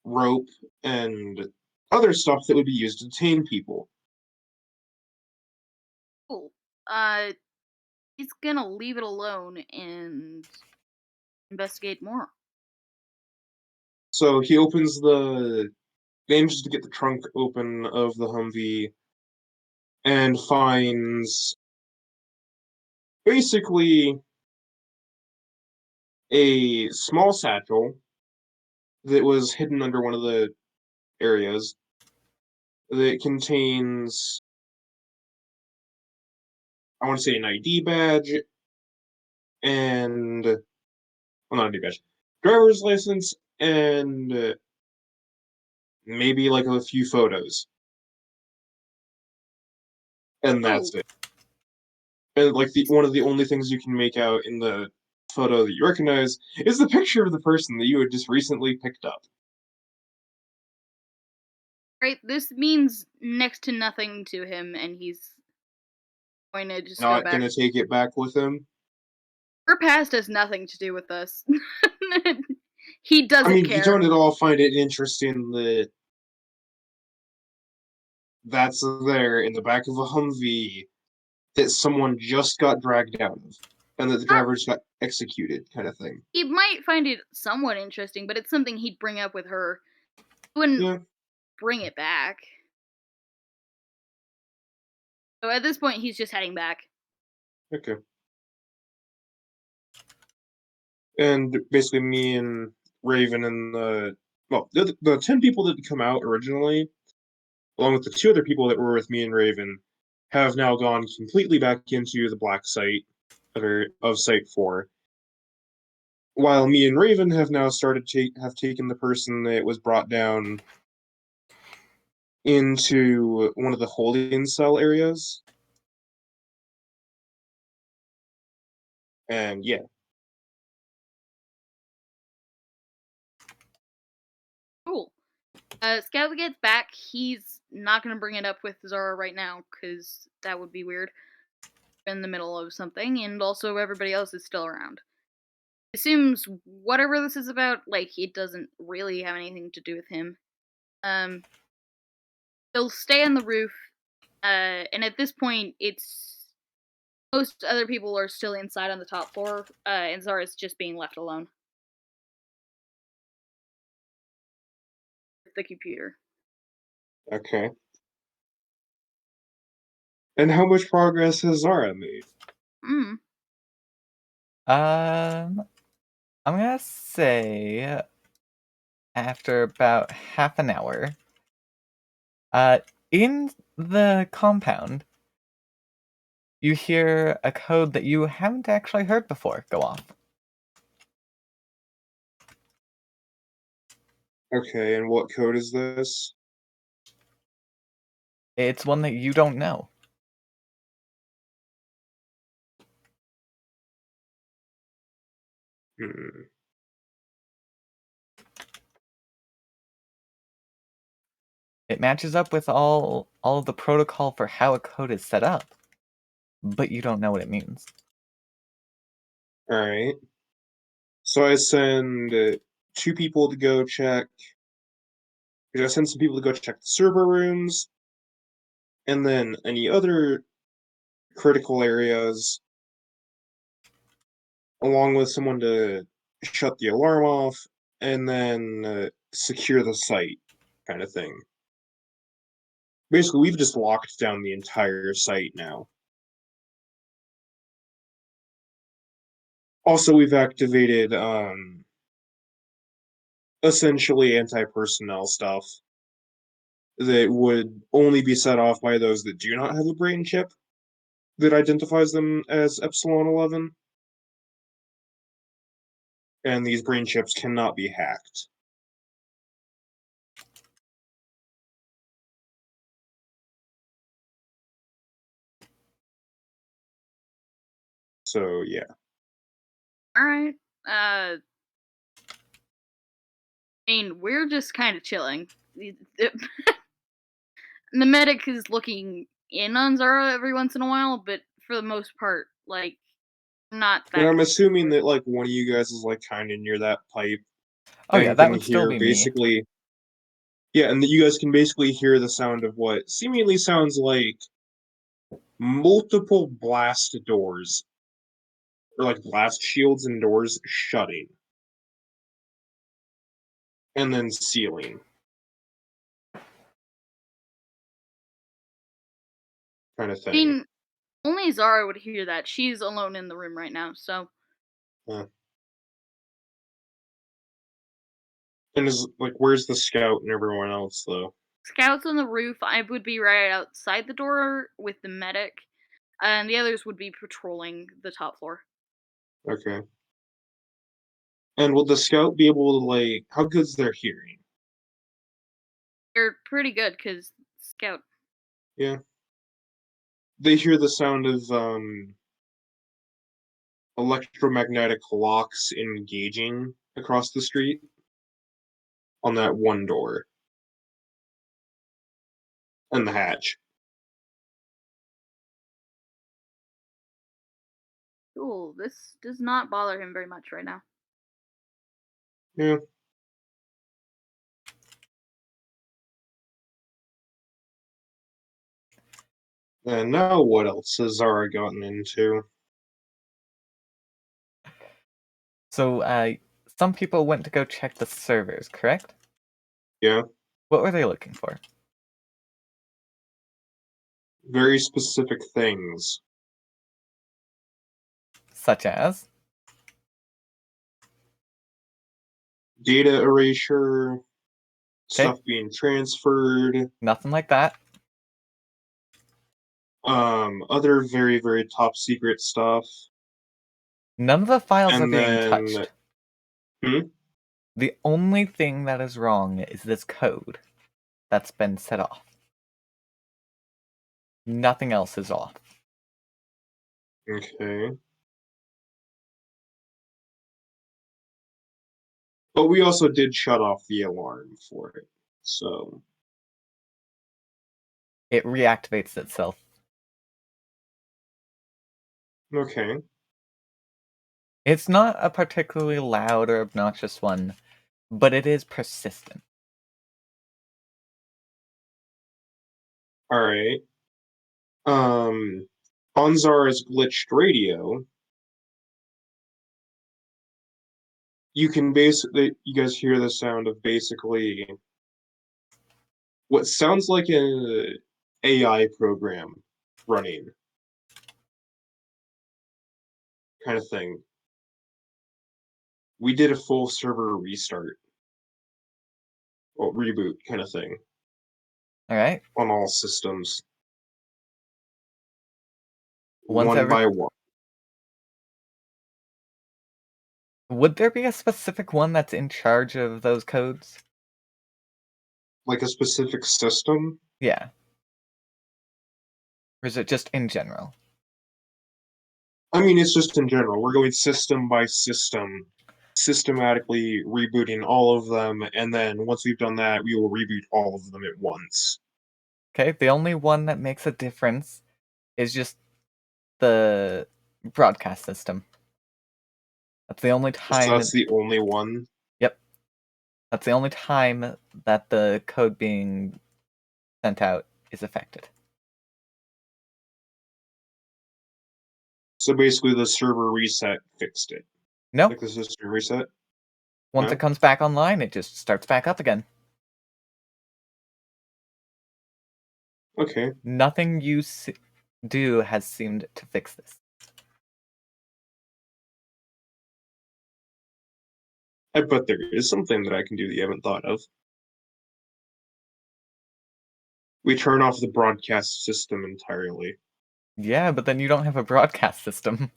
S3: rope and other stuff that would be used to detain people.
S4: Cool. He's gonna leave it alone and investigate more.
S3: So he manages to get the trunk open of the Humvee and finds basically a small satchel that was hidden under one of the areas that contains, I want to say, an ID badge and, well, not ID badge, driver's license and maybe like a few photos. And that's
S4: Oh,
S3: it. And like one of the only things you can make out in the photo that you recognize is the picture of the person that you had just recently picked up.
S4: right. This means next to nothing to him, and he's going to just go
S3: Not
S4: back.
S3: gonna take it back with him.
S4: Her past has nothing to do with us. He
S3: I
S4: doesn't
S3: mean, you
S4: care.
S3: don't at all find it interesting that that's there in the back of a Humvee that someone just got dragged out of, and that the driver just got executed, kind of thing.
S4: He might find it somewhat interesting, but it's something he'd bring up with her. He wouldn't
S3: Yeah.
S4: bring it back. So at this point, he's just heading back.
S3: Okay. And basically, me and Raven and the 10 people that had come out originally, along with the 2 other people that were with me and Raven, have now gone completely back into the black site of Site 4. While me and Raven have now have taken the person that was brought down into one of the holding cell areas. And yeah.
S4: Cool. Scout gets back. He's not going to bring it up with Zara right now, because that would be weird. In the middle of something, and also everybody else is still around. Assumes whatever this is about, like, it doesn't really have anything to do with him. He'll stay on the roof, And at this point, it's most other people are still inside on the top floor, and Zara's just being left alone with the computer.
S3: Okay. And how much progress has Zara made?
S4: Mm.
S2: I'm gonna say after about half an hour, in the compound, you hear a code that you haven't actually heard before go off.
S3: Okay, and what code is this?
S2: It's one that you don't know.
S3: Hmm.
S2: It matches up with all of the protocol for how a code is set up, but you don't know what it means.
S3: Alright. So I send 2 people to go check. I send some people to go check the server rooms, and then any other critical areas, along with someone to shut the alarm off, and then secure the site, kind of thing. Basically, we've just locked down the entire site now. Also, we've activated essentially anti-personnel stuff that would only be set off by those that do not have a brain chip that identifies them as Epsilon 11. And these brain chips cannot be hacked. So, yeah.
S4: All right. I mean, we're just kind of chilling. The medic is looking in on Zara every once in a while, but for the most part, like, not
S3: And
S4: that
S3: I'm assuming
S4: concerned.
S3: that, like, one of you guys is, like, kind of near that pipe
S2: Oh yeah,
S3: and
S2: that
S3: can
S2: would still
S3: hear
S2: be me.
S3: basically. Yeah, and that you guys can basically hear the sound of what seemingly sounds like multiple blast doors, or like blast shields and doors shutting and then sealing, kind of
S4: I
S3: thing.
S4: mean, only Zara would hear that. She's alone in the room right now, so
S3: Yeah. And is like, where's the scout and everyone else though?
S4: scouts on the roof. I would be right outside the door with the medic, and the others would be patrolling the top floor.
S3: Okay. And will the scout be able to like? How good's their hearing?
S4: They're pretty good because scout.
S3: Yeah. They hear the sound of electromagnetic locks engaging across the street on that one door and the hatch.
S4: Cool. This does not bother him very much right now.
S3: Yeah. And now what else has Zara gotten into?
S2: So, some people went to go check the servers, correct?
S3: Yeah.
S2: What were they looking for?
S3: Very specific things.
S2: Such as?
S3: Data erasure,
S2: Okay,
S3: stuff being transferred,
S2: nothing like that.
S3: other very, very top secret stuff.
S2: None of the files are
S3: And
S2: being
S3: then
S2: touched.
S3: hmm?
S2: The only thing that is wrong is this code that's been set off. Nothing else is off.
S3: Okay. But we also did shut off the alarm for it. So
S2: It reactivates itself.
S3: okay.
S2: It's not a particularly loud or obnoxious one, but it is persistent.
S3: Alright. On Zara's glitched radio, you can basically, you guys hear the sound of basically what sounds like an AI program running kind of thing. We did a full server restart, or reboot kind of thing
S2: All right.
S3: on all systems,
S2: Once
S3: one
S2: every
S3: by one.
S2: Would there be a specific one that's in charge of those codes?
S3: Like a specific system.
S2: Yeah. Or is it just in general?
S3: I mean, it's just in general. We're going system by system, systematically rebooting all of them, and then once we've done that, we will reboot all of them at once.
S2: Okay, the only one that makes a difference is just the broadcast system. That's the only
S3: So
S2: time.
S3: that's the only one.
S2: Yep. That's the only time that the code being sent out is affected.
S3: So basically, the server reset fixed it.
S2: No.
S3: Like the system reset.
S2: Once
S3: No?
S2: it comes back online, it just starts back up again.
S3: Okay.
S2: Nothing you do has seemed to fix this.
S3: I bet there is something that I can do that you haven't thought of. We turn off the broadcast system entirely.
S2: Yeah, but then you don't have a broadcast system.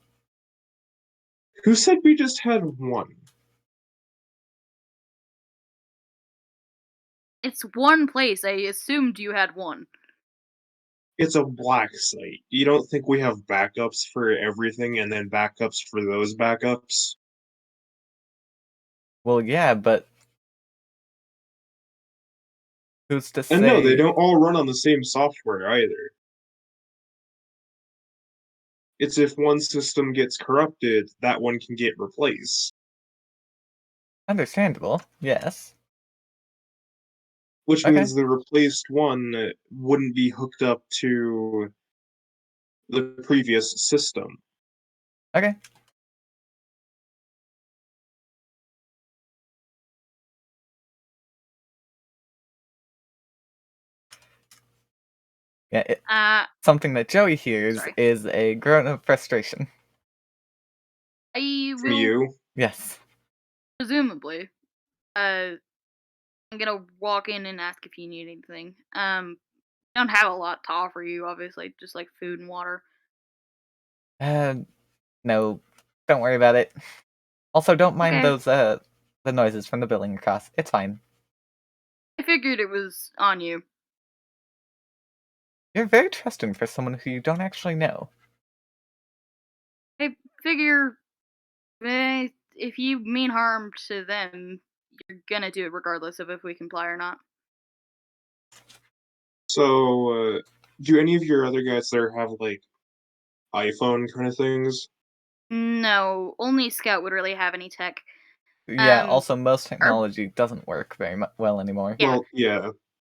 S3: Who said we just had one?
S4: It's one place. I assumed you had one.
S3: It's a black site. You don't think we have backups for everything and then backups for those backups?
S2: Well, yeah, but who's to
S3: And no, they
S2: say?
S3: don't all run on the same software either. It's if one system gets corrupted, that one can get replaced.
S2: Understandable, yes.
S3: Which
S2: Okay.
S3: means the replaced one wouldn't be hooked up to the previous system.
S2: Okay. Yeah, something that Joey hears
S4: Sorry.
S2: is a groan of frustration.
S4: I
S3: From
S4: will
S3: you?
S2: Yes.
S4: presumably. I'm gonna walk in and ask if you need anything. I don't have a lot to offer you, obviously, just like food and water.
S2: No, don't worry about it. Also, don't mind
S4: Okay.
S2: those the noises from the building across. It's fine.
S4: I figured it was on you.
S2: You're very trusting for someone who you don't actually know.
S4: I figure if you mean harm to them, you're gonna do it regardless of if we comply or not.
S3: So, do any of your other guys there have, like, iPhone kind of things?
S4: No, only Scout would really have any tech.
S2: Yeah,
S4: Um,
S2: also most
S4: our
S2: technology doesn't work very well anymore.
S4: yeah,
S3: Well, yeah.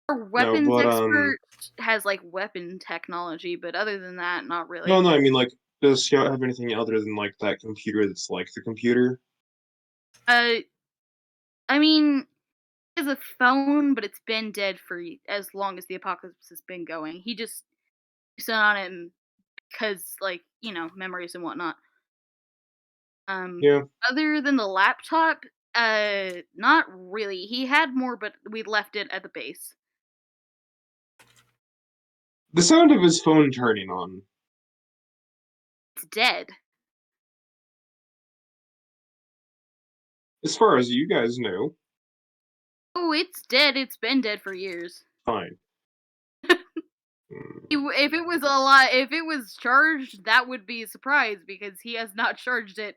S4: our
S3: No,
S4: weapons
S3: but,
S4: expert has like weapon technology, but other than that, not
S3: no,
S4: really.
S3: no, I mean, like, does Scout have anything other than, like, that computer that's like the computer?
S4: Uh, I mean, he has a phone, but it's been dead for as long as the apocalypse has been going. He just used it on him because, like, memories and whatnot. Um,
S3: Yeah.
S4: Other than the laptop, not really. He had more, but we left it at the base.
S3: The sound of his phone turning on.
S4: It's dead.
S3: As far as you guys know,
S4: Oh, it's dead. It's been dead for years.
S3: fine. Hmm.
S4: If it was a lot, if it was charged, that would be a surprise because he has not charged it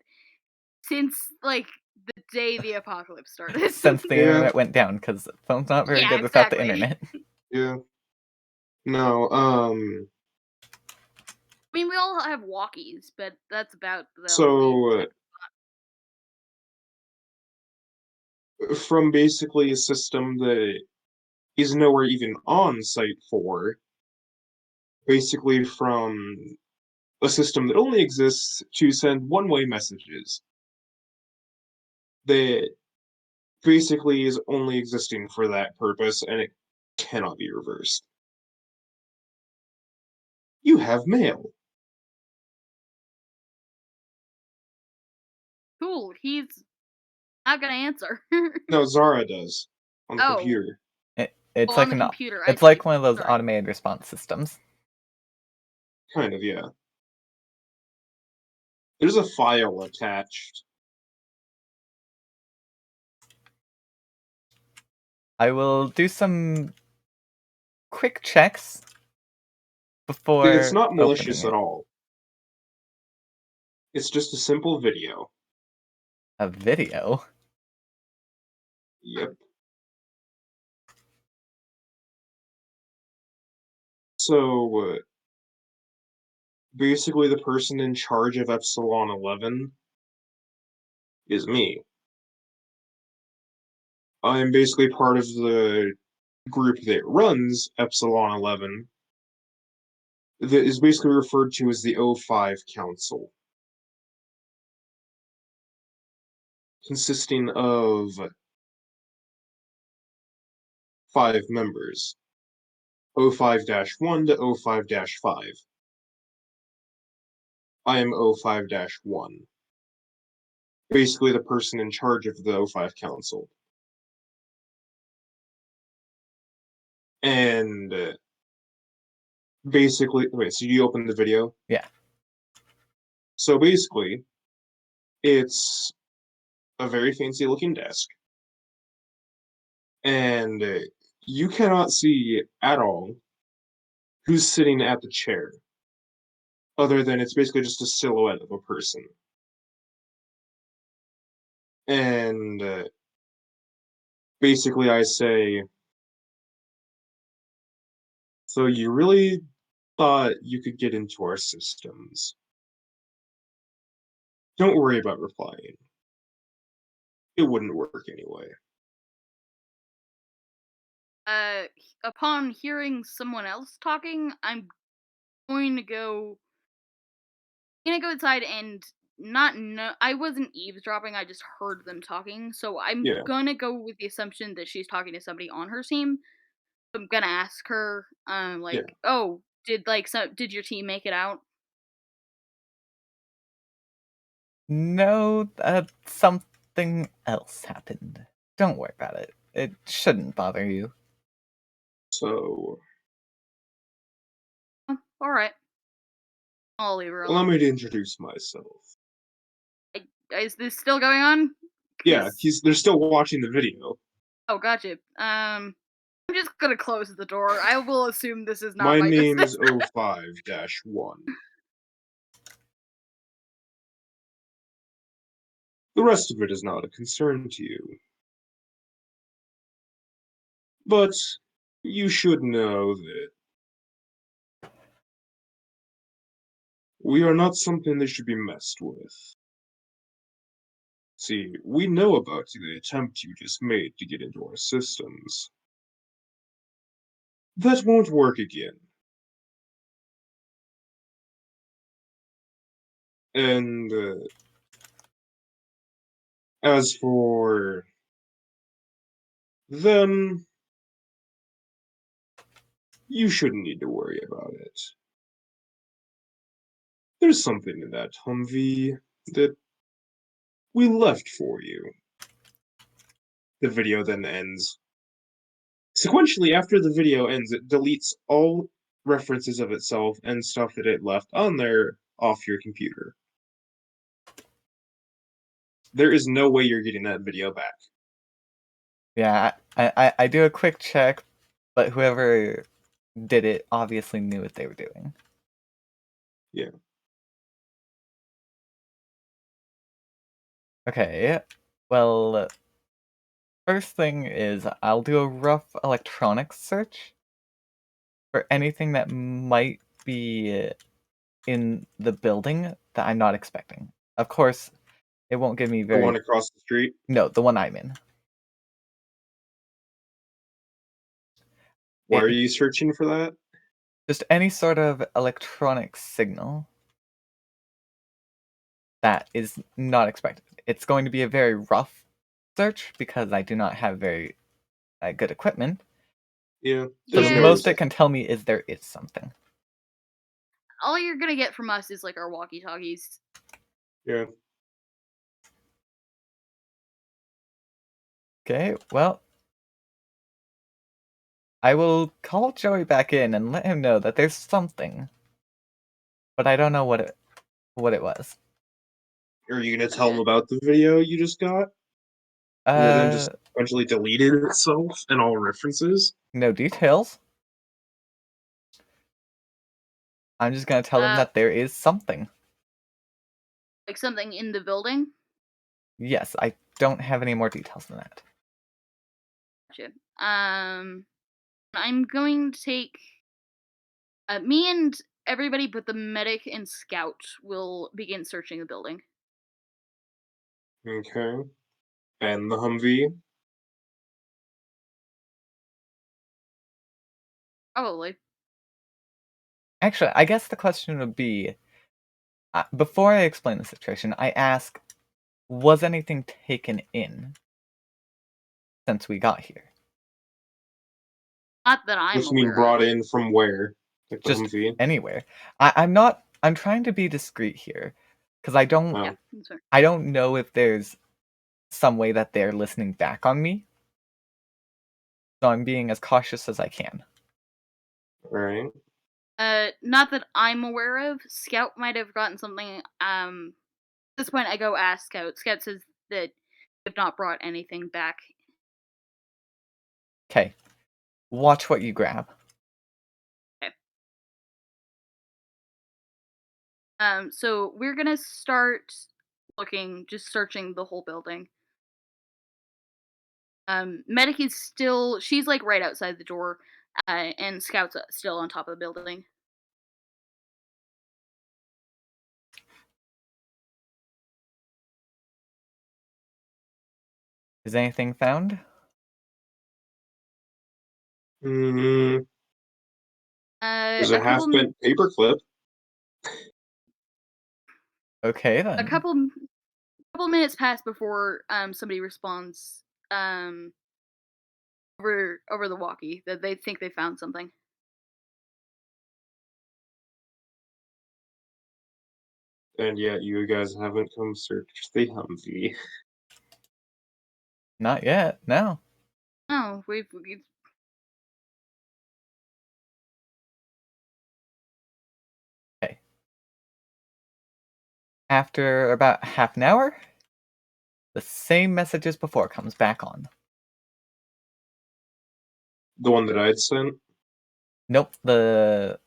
S4: since like the day the apocalypse started.
S2: Since the
S3: Yeah,
S2: internet went down, because phone's not very
S4: Yeah,
S2: good without the
S4: exactly.
S2: internet.
S3: yeah. No,
S4: I mean, we all have walkies, but that's about the only.
S3: so, from basically a system that is nowhere even on Site 4, basically from a system that only exists to send one-way messages. That basically is only existing for that purpose, and it cannot be reversed. You have mail.
S4: Cool. He's not gonna answer.
S3: No, Zara does on the
S4: Oh.
S3: computer.
S2: It's
S4: Oh,
S2: like
S4: on the computer. I
S2: it's like
S4: see.
S2: one of those
S4: Sorry.
S2: automated response systems.
S3: Kind of, yeah. There's a file attached.
S2: I will do some quick checks before
S3: It's not
S2: opening
S3: malicious
S2: it.
S3: at all. It's just a simple video.
S2: A video?
S3: Yep. So, basically the person in charge of Epsilon 11 is me. I'm basically part of the group that runs Epsilon 11, that is basically referred to as the O5 Council, consisting of 5 members, O5-1 to O5-5. I am O5-1, basically the person in charge of the O5 Council. And basically, wait, so you opened the video?
S2: Yeah.
S3: So basically, it's a very fancy looking desk, and you cannot see at all who's sitting at the chair, other than it's basically just a silhouette of a person. And basically, I say, so you really thought you could get into our systems? Don't worry about replying. It wouldn't work anyway.
S4: Upon hearing someone else talking, I'm going to go inside and not know. I wasn't eavesdropping. I just heard them talking, so I'm
S3: Yeah.
S4: gonna go with the assumption that she's talking to somebody on her team. I'm gonna ask her, like, oh, did your team make it out?
S2: No, something else happened. Don't worry about it. It shouldn't bother you.
S3: So,
S4: Oh, all right, I'll leave her
S3: allow
S4: alone.
S3: me to introduce myself.
S4: Is this still going on?
S3: Yeah,
S4: 'Cause-
S3: they're still watching the video.
S4: Oh, gotcha. I'm just gonna close the door. I will assume this is not
S3: My
S4: my
S3: name
S4: business.
S3: is O5-1. The rest of it is not a concern to you. But you should know that we are not something that should be messed with. See, we know about the attempt you just made to get into our systems. That won't work again. And as for them, you shouldn't need to worry about it. There's something in that Humvee that we left for you. The video then ends. Sequentially, after the video ends, it deletes all references of itself and stuff that it left on there off your computer. There is no way you're getting that video back.
S2: Yeah, I do a quick check, but whoever did it obviously knew what they were doing.
S3: Yeah.
S2: Okay, well, first thing is I'll do a rough electronics search for anything that might be in the building that I'm not expecting. Of course, it won't give me
S3: The one
S2: very...
S3: across the street.
S2: No, the one I'm in.
S3: Why are you searching for that?
S2: Just any sort of electronic signal that is not expected. It's going to be a very rough search because I do not have very good equipment.
S3: Yeah.
S2: So
S3: Just
S2: the
S4: Yeah.
S2: most
S3: notice.
S2: it can tell me is there is something.
S4: All you're gonna get from us is like our walkie-talkies.
S3: Yeah.
S2: Okay, well, I will call Joey back in and let him know that there's something, but I don't know what it was.
S3: Are you gonna tell him about the video you just got? And it then just eventually deleted itself and all references?
S2: No details. I'm just gonna tell him that there is something.
S4: Like something in the building.
S2: Yes, I don't have any more details than that.
S4: Gotcha. I'm going to take me and everybody but the medic and scout will begin searching the building.
S3: Okay. And the Humvee?
S4: Probably.
S2: Actually, I guess the question would be, before I explain the situation, I ask, was anything taken in since we got here?
S4: Not that I'm
S3: What you mean
S4: aware
S3: brought
S4: of.
S3: in from where? Like the
S2: Just
S3: Humvee?
S2: anywhere. I'm trying to be discreet here, because I don't
S3: Oh,
S4: Yeah, that's fair.
S2: I don't know if there's some way that they're listening back on me. So I'm being as cautious as I can.
S3: alright.
S4: Not that I'm aware of. Scout might have gotten something. At this point, I go ask Scout. Scout says that they have not brought anything back.
S2: Okay. Watch what you grab.
S4: Okay. So we're gonna start looking, just searching the whole building. Medic is still. She's like right outside the door, and Scout's still on top of the building.
S2: Is anything found?
S3: Mm, there's
S4: A
S3: a
S4: couple
S3: half-bent paperclip.
S2: Okay
S4: a
S2: then.
S4: couple minutes pass before somebody responds over the walkie that they think they found something.
S3: And yet you guys haven't come search the Humvee.
S2: Not yet. No.
S4: Oh, we've
S2: Okay. After about half an hour, the same message as before comes back on.
S3: The one that I'd sent?
S2: Nope, the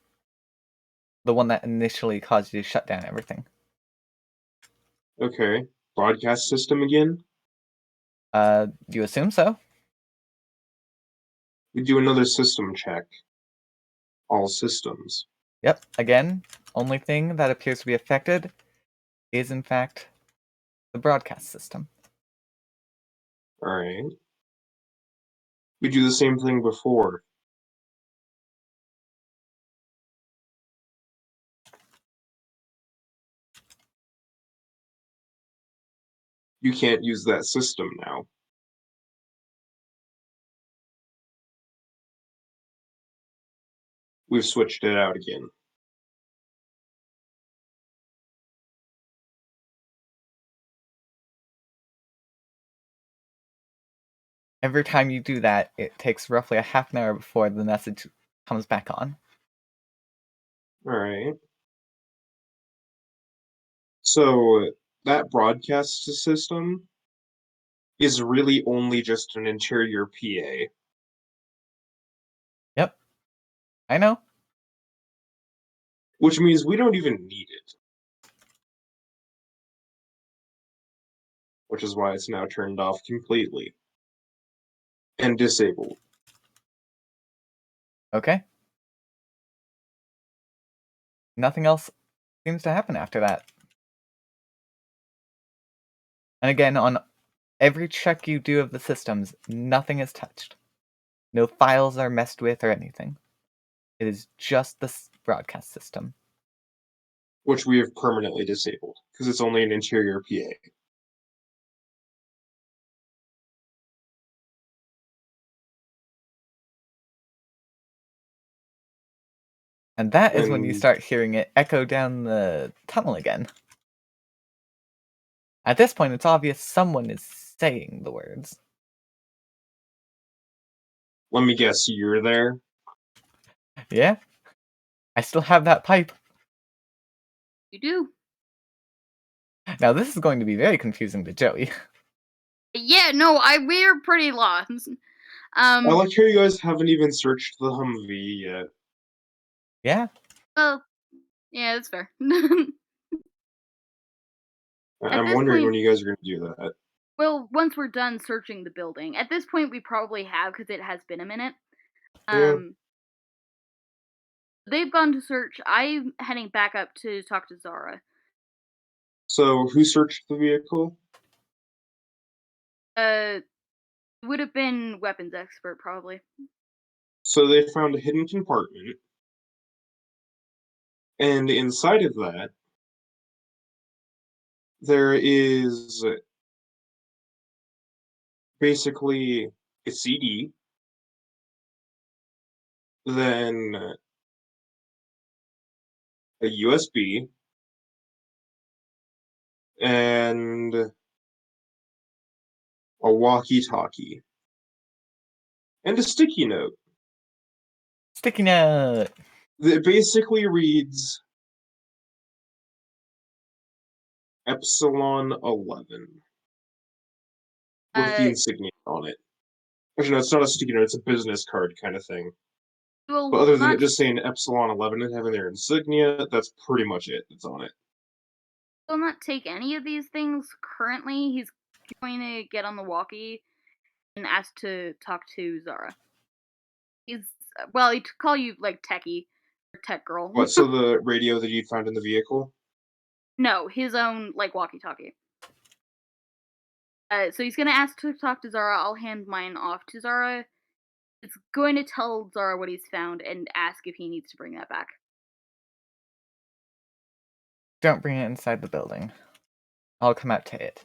S2: one that initially caused you to shut down everything.
S3: Okay. Broadcast system again?
S2: You assume so?
S3: We do another system check. All systems.
S2: Yep. Again, only thing that appears to be affected is in fact the broadcast system.
S3: Alright. We do the same thing before. You can't use that system now. We've switched it out again.
S2: Every time you do that, it takes roughly a half an hour before the message comes back on.
S3: Alright. So, that broadcast system is really only just an interior PA.
S2: Yep. I know.
S3: Which means we don't even need it. Which is why it's now turned off completely. And disabled.
S2: Okay. Nothing else seems to happen after that. And again, on every check you do of the systems, nothing is touched. No files are messed with or anything. It is just the broadcast system.
S3: which we have permanently disabled because it's only an interior PA.
S2: And that is when you
S3: And
S2: start hearing it echo down the tunnel again. At this point, it's obvious someone is saying the words.
S3: let me guess, you're there?
S2: Yeah? I still have that pipe.
S4: You do.
S2: Now, this is going to be very confusing to Joey.
S4: Yeah, no, we're pretty lost.
S3: I like how you guys haven't even searched the Humvee yet.
S2: Yeah?
S4: Well, yeah, that's fair. At
S3: I'm
S4: this
S3: wondering
S4: point,
S3: when you guys are going to do that.
S4: well, once we're done searching the building, at this point we probably have because it has been a minute.
S3: Yeah.
S4: They've gone to search. I'm heading back up to talk to Zara.
S3: So, who searched the vehicle?
S4: Would have been weapons expert probably.
S3: So, they found a hidden compartment, and inside of that, there is basically a CD, then a USB, and a walkie talkie, and a sticky note
S2: Sticky note!
S3: that basically reads Epsilon 11 with the
S4: Uh,
S3: insignia on it. Actually, no, it's not a sticky note, it's a business card kind of thing. But
S4: will
S3: other than it
S4: not
S3: just saying Epsilon 11 and having their insignia, that's pretty much it that's on it.
S4: will not take any of these things currently. He's going to get on the walkie and ask to talk to Zara. He's he'd call you like techie or tech girl.
S3: What, so the radio that you'd found in the vehicle?
S4: No, his own like walkie-talkie. So he's gonna ask to talk to Zara. I'll hand mine off to Zara. It's going to tell Zara what he's found and ask if he needs to bring that back.
S2: Don't bring it inside the building. I'll come out to it.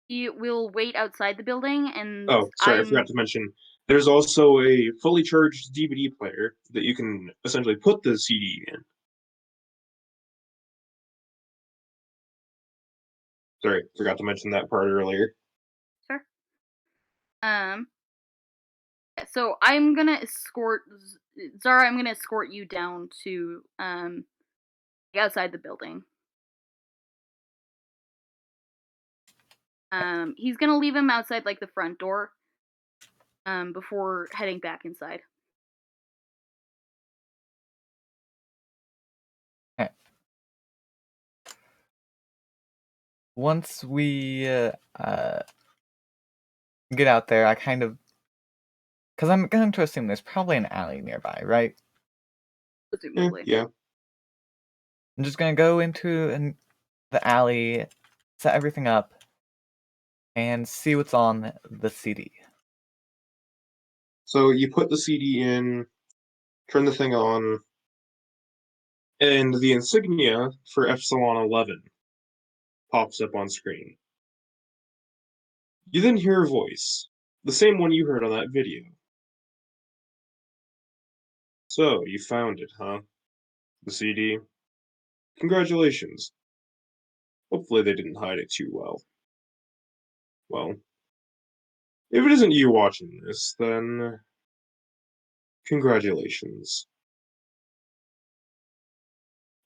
S4: He will wait outside the building, and
S3: Oh, sorry, I forgot to mention. There's also a fully charged DVD player that you can essentially put the CD in. Sorry, forgot to mention that part earlier.
S4: Sure. So I'm gonna escort Zara. I'm gonna escort you down to outside the building. He's gonna leave him outside like the front door. Before heading back inside.
S2: Okay. Once we get out there, I kind of... Because I'm going to assume there's probably an alley nearby, right?
S4: Presumably.
S3: Yeah.
S2: I'm just going to go into the alley, set everything up, and see what's on the CD.
S3: So you put the CD in, turn the thing on, and the insignia for Epsilon 11 pops up on screen. You then hear a voice, the same one you heard on that video. So, you found it, huh? The CD? Congratulations. Hopefully they didn't hide it too well. Well, if it isn't you watching this, then congratulations.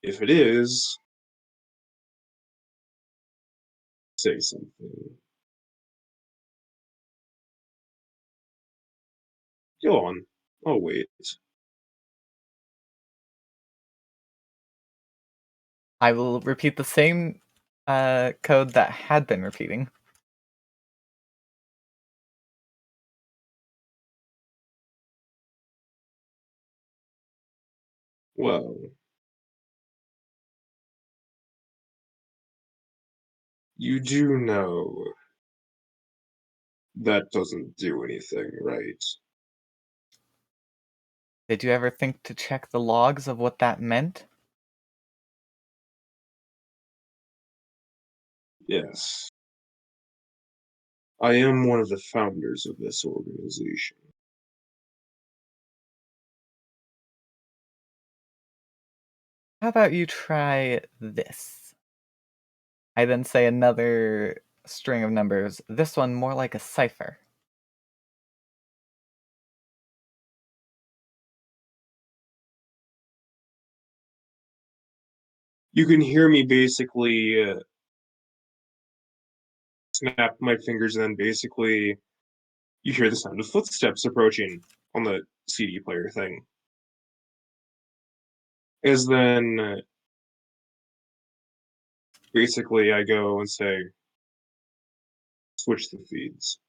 S3: If it is, say something. Go on. I'll wait.
S2: I will repeat the same code that had been repeating.
S3: Well, you do know that doesn't do anything, right?
S2: Did you ever think to check the logs of what that meant?
S3: Yes. I am one of the founders of this organization.
S2: How about you try this? I then say another string of numbers, this one more like a cipher.
S3: You can hear me basically snap my fingers, and then basically you hear the sound of footsteps approaching on the CD player thing. As then basically I go and say, switch the feeds.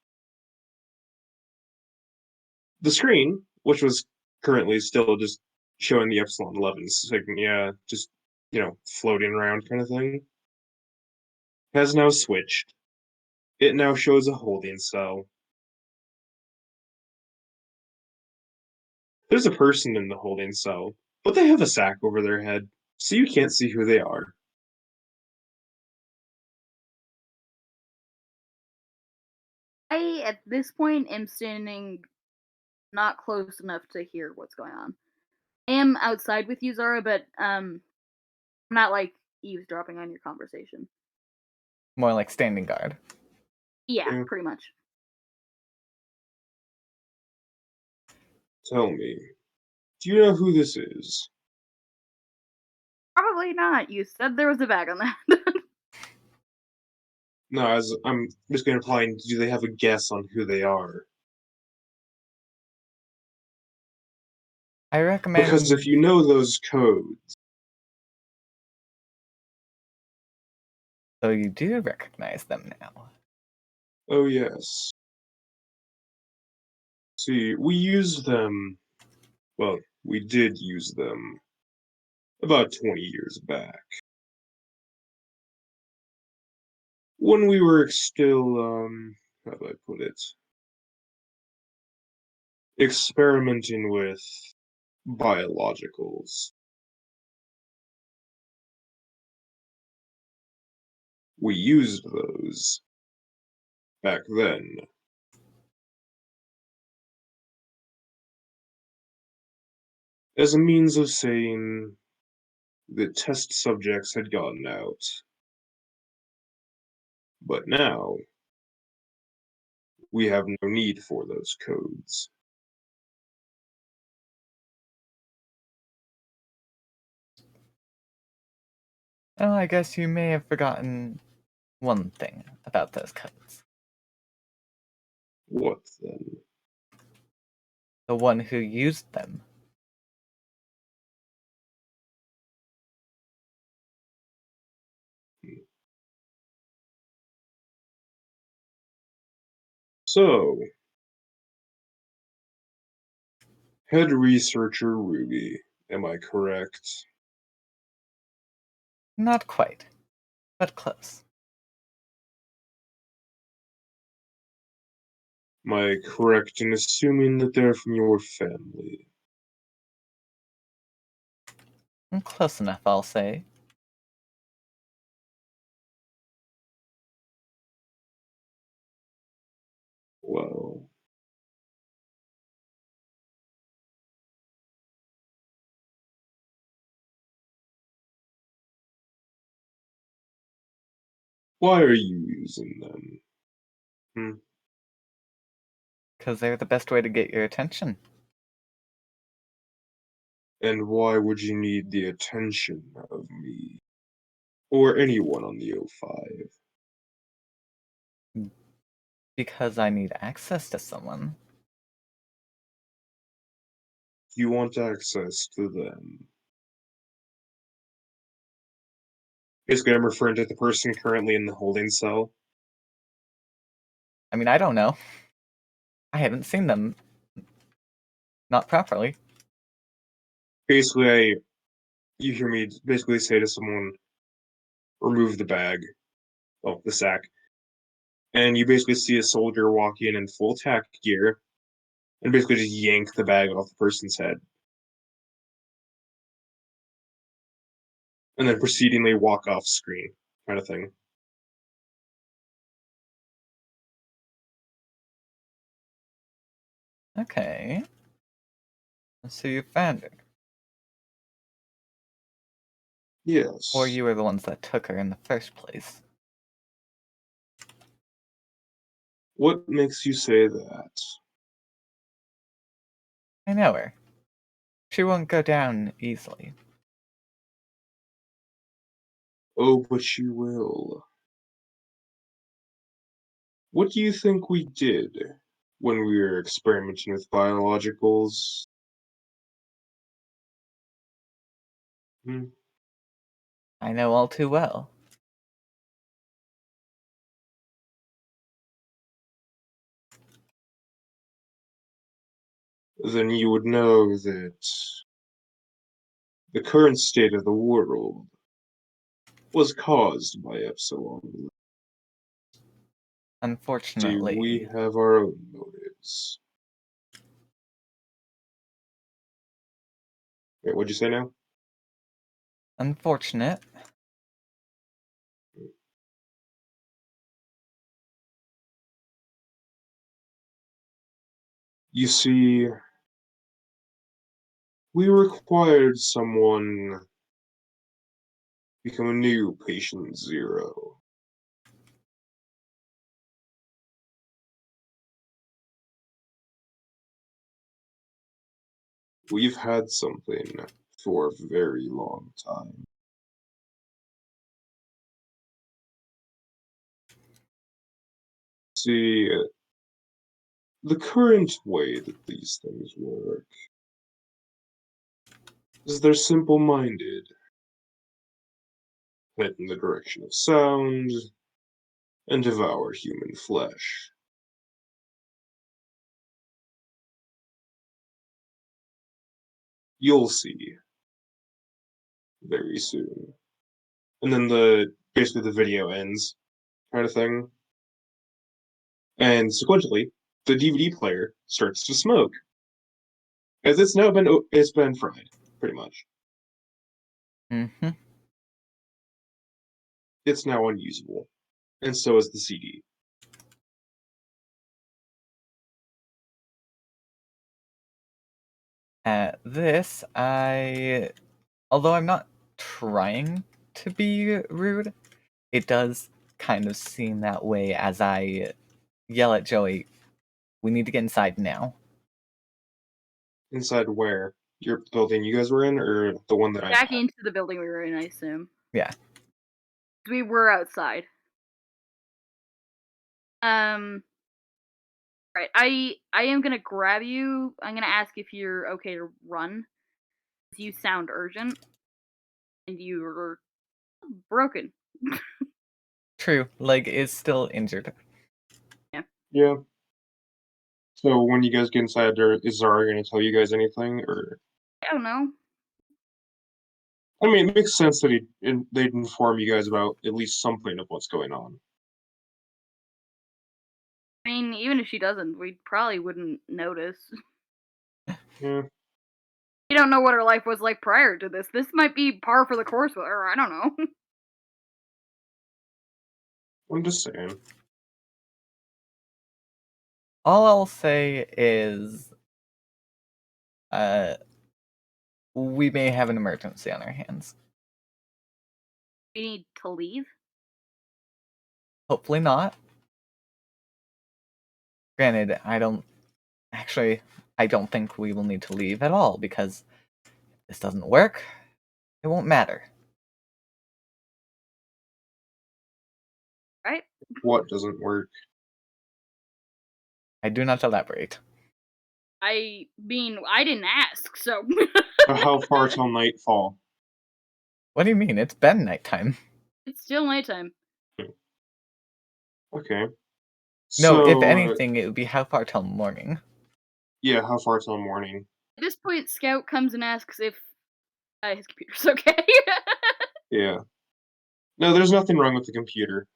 S3: The screen, which was currently still just showing the Epsilon 11s, like, yeah, just, floating around kind of thing, has now switched. It now shows a holding cell. There's a person in the holding cell, but they have a sack over their head, so you can't see who they are.
S4: I, at this point, am standing not close enough to hear what's going on. I am outside with you, Zara, but I'm not like eavesdropping on your conversation.
S2: More like standing guard.
S4: Yeah,
S3: Yeah.
S4: pretty much.
S3: Tell me, do you know who this is?
S4: Probably not. You said there was a bag on that.
S3: No, I'm just going to imply, do they have a guess on who they are?
S2: I
S3: Because
S2: recommend.
S3: if you know those codes,
S2: So you do recognize them now.
S3: oh yes. See, we used them, well, we did use them about 20 years back. When we were still, how do I put it? Experimenting with biologicals. We used those back then. As a means of saying that test subjects had gotten out. But now, we have no need for those codes.
S2: Oh, I guess you may have forgotten one thing about those codes.
S3: What then?
S2: The one who used them.
S3: So, head researcher Ruby, am I correct?
S2: Not quite, but close.
S3: Am I correct in assuming that they're from your family?
S2: Close enough, I'll say.
S3: Well, why are you using them? Hmm?
S2: Because they're the best way to get your attention.
S3: And why would you need the attention of me? Or anyone on the O5?
S2: Because I need access to someone.
S3: You want access to them. Basically, I'm referring to the person currently in the holding cell.
S2: I mean, I don't know. I haven't seen them. Not properly.
S3: Basically, you hear me basically say to someone, remove the bag, oh, the sack, and you basically see a soldier walk in full tack gear and basically just yank the bag off the person's head. and then proceedingly walk off screen, kind of thing.
S2: Okay. So you found her.
S3: Yes.
S2: Or you were the ones that took her in the first place.
S3: What makes you say that?
S2: I know her. She won't go down easily.
S3: Oh, but you will. What do you think we did when we were experimenting with biologicals? Hmm?
S2: I know all too well.
S3: Then you would know that the current state of the world was caused by Epsilon. See, we
S2: Unfortunately.
S3: have our own motives. Wait, what'd you say now?
S2: Unfortunate.
S3: You see, we required someone become a new patient zero. We've had something for a very long time. See, the current way that these things work is they're simple-minded, head in the direction of sound, and devour human flesh. You'll see very soon. And then basically the video ends, kind of thing. And sequentially, the DVD player starts to smoke, as it's been fried, pretty much.
S2: Mm-hmm.
S3: It's now unusable, and so is the CD.
S2: At this, although I'm not trying to be rude, it does kind of seem that way as I yell at Joey, we need to get inside now.
S3: Inside where? Your building you guys were in, or the one that I'm
S4: Back
S3: at?
S4: into the building we were in, I assume.
S2: Yeah.
S4: We were outside. Right. I am gonna grab you. I'm gonna ask if you're okay to run. You sound urgent, and you're broken.
S2: True. Leg is still injured.
S3: Yeah. So when you guys get inside, is Zara going to tell you guys anything, or?
S4: I don't know.
S3: I mean, it makes sense that they'd inform you guys about at least something of what's going on.
S4: I mean, even if she doesn't, we probably wouldn't notice.
S3: Yeah,
S4: We don't know what her life was like prior to this. This might be par for the course with her. I don't know.
S3: I'm just saying.
S2: All I'll say is, we may have an emergency on our hands.
S4: We need to leave.
S2: Hopefully not. Granted, I don't think we will need to leave at all, because if this doesn't work, it won't matter.
S4: Right?
S3: What doesn't work?
S2: I do not elaborate.
S4: I mean, I didn't ask, so.
S3: How far till nightfall?
S2: What do you mean? It's been nighttime.
S4: It's still nighttime.
S3: Okay.
S2: No, if
S3: So,
S2: anything, it would be how far till morning.
S3: yeah, how far till morning?
S4: At this point, Scout comes and asks if his computer's okay.
S3: Yeah. No, there's nothing wrong with the computer.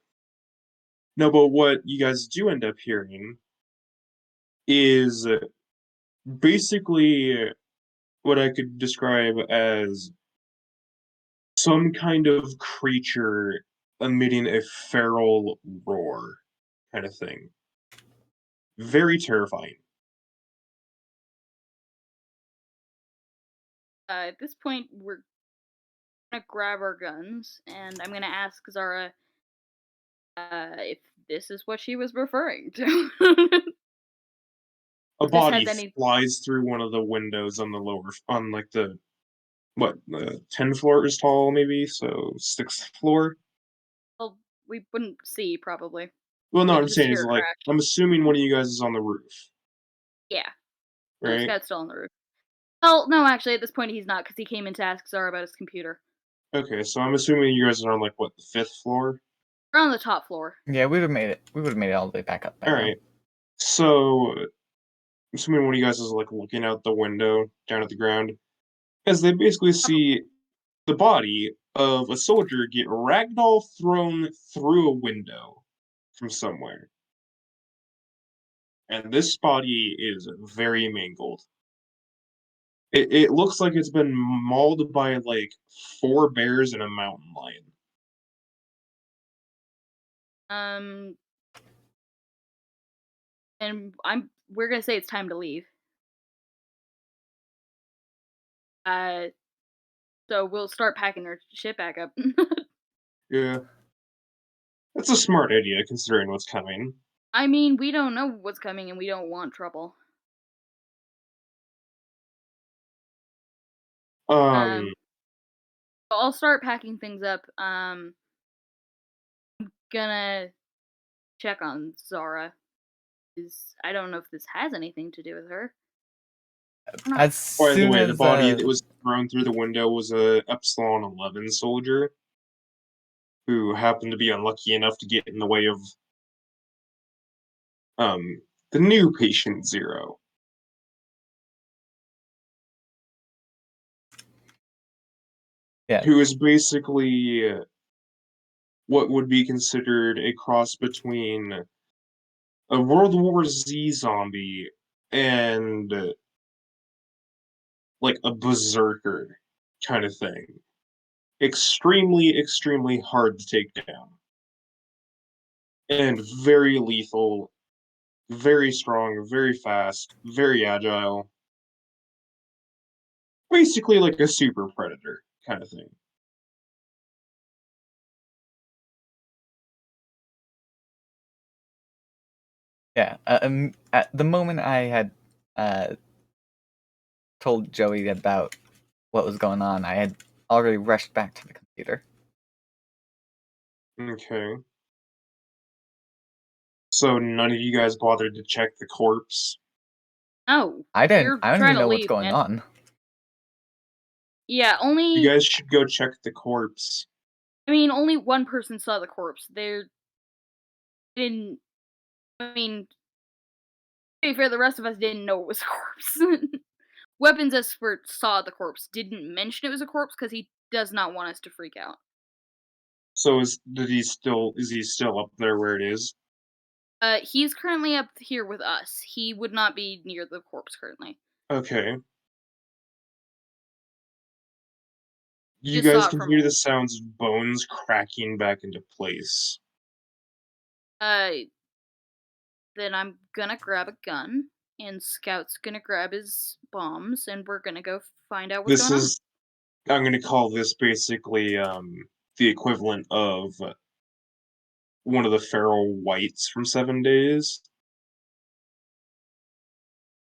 S3: No, but what you guys do end up hearing is basically what I could describe as some kind of creature emitting a feral roar kind of thing. Very terrifying.
S4: At this point, we're gonna grab our guns, and I'm gonna ask Zara if this is what she was referring to.
S3: A
S4: If this
S3: body
S4: has any.
S3: flies through one of the windows on the on like the, 10 floors tall, maybe, so 6th floor?
S4: Well, we wouldn't see probably.
S3: Well, no,
S4: We
S3: I'm
S4: could just
S3: saying
S4: hear
S3: is,
S4: it
S3: like,
S4: crash.
S3: I'm assuming one of you guys is on the roof,
S4: Yeah. No, the
S3: right?
S4: scout's still on the roof. Well, no, actually, at this point he's not because he came in to ask Zara about his computer.
S3: Okay, so I'm assuming you guys are on, like, what, the 5th floor?
S4: We're on the top floor.
S2: Yeah, we would have made it. We would have made it all the way back up by now.
S3: Alright. So, I'm assuming one of you guys is, like, looking out the window down at the ground, as they basically see the body of a soldier get ragdoll thrown through a window from somewhere. And this body is very mangled. It looks like it's been mauled by, like, 4 bears and a mountain lion.
S4: Um, and we're gonna say it's time to leave. Uh, so we'll start packing our shit back up.
S3: Yeah. That's a smart idea considering what's coming.
S4: I mean, we don't know what's coming, and we don't want trouble.
S3: Um,
S4: Um, I'll start packing things up. Gonna check on Zara. I don't know if this has anything to do with her. No.
S2: As
S3: by the
S2: soon
S3: way, the
S2: as
S3: body that was thrown through the window was a Epsilon 11 soldier who happened to be unlucky enough to get in the way of um the new patient zero.
S2: yeah,
S3: Who is basically what would be considered a cross between a World War Z zombie and like a berserker kind of thing. Extremely, extremely hard to take down. And very lethal, very strong, very fast, very agile. Basically like a super predator kind of thing.
S2: yeah. At the moment I had uh, told Joey about what was going on, I had already rushed back to the computer.
S3: Okay. So none of you guys bothered to check the corpse?
S4: No,
S2: I don't
S4: we're trying
S2: even
S4: to
S2: know what's
S4: leave,
S2: going
S4: man.
S2: on.
S4: Yeah,
S3: You
S4: only.
S3: guys should go check the corpse.
S4: I mean, only one person saw the corpse. They didn't. I mean, to be fair, the rest of us didn't know it was a corpse. Weapons expert saw the corpse, didn't mention it was a corpse because he does not want us to freak out.
S3: So is he still up there where it is?
S4: He's currently up here with us. He would not be near the corpse currently.
S3: Okay. You
S4: Just saw
S3: guys
S4: it
S3: can
S4: from
S3: hear the sounds of bones cracking back into place.
S4: uh. Then I'm gonna grab a gun, and Scout's gonna grab his bombs, and we're gonna go find out what's
S3: This
S4: going on.
S3: is I'm gonna call this basically the equivalent of one of the feral whites from 7 Days.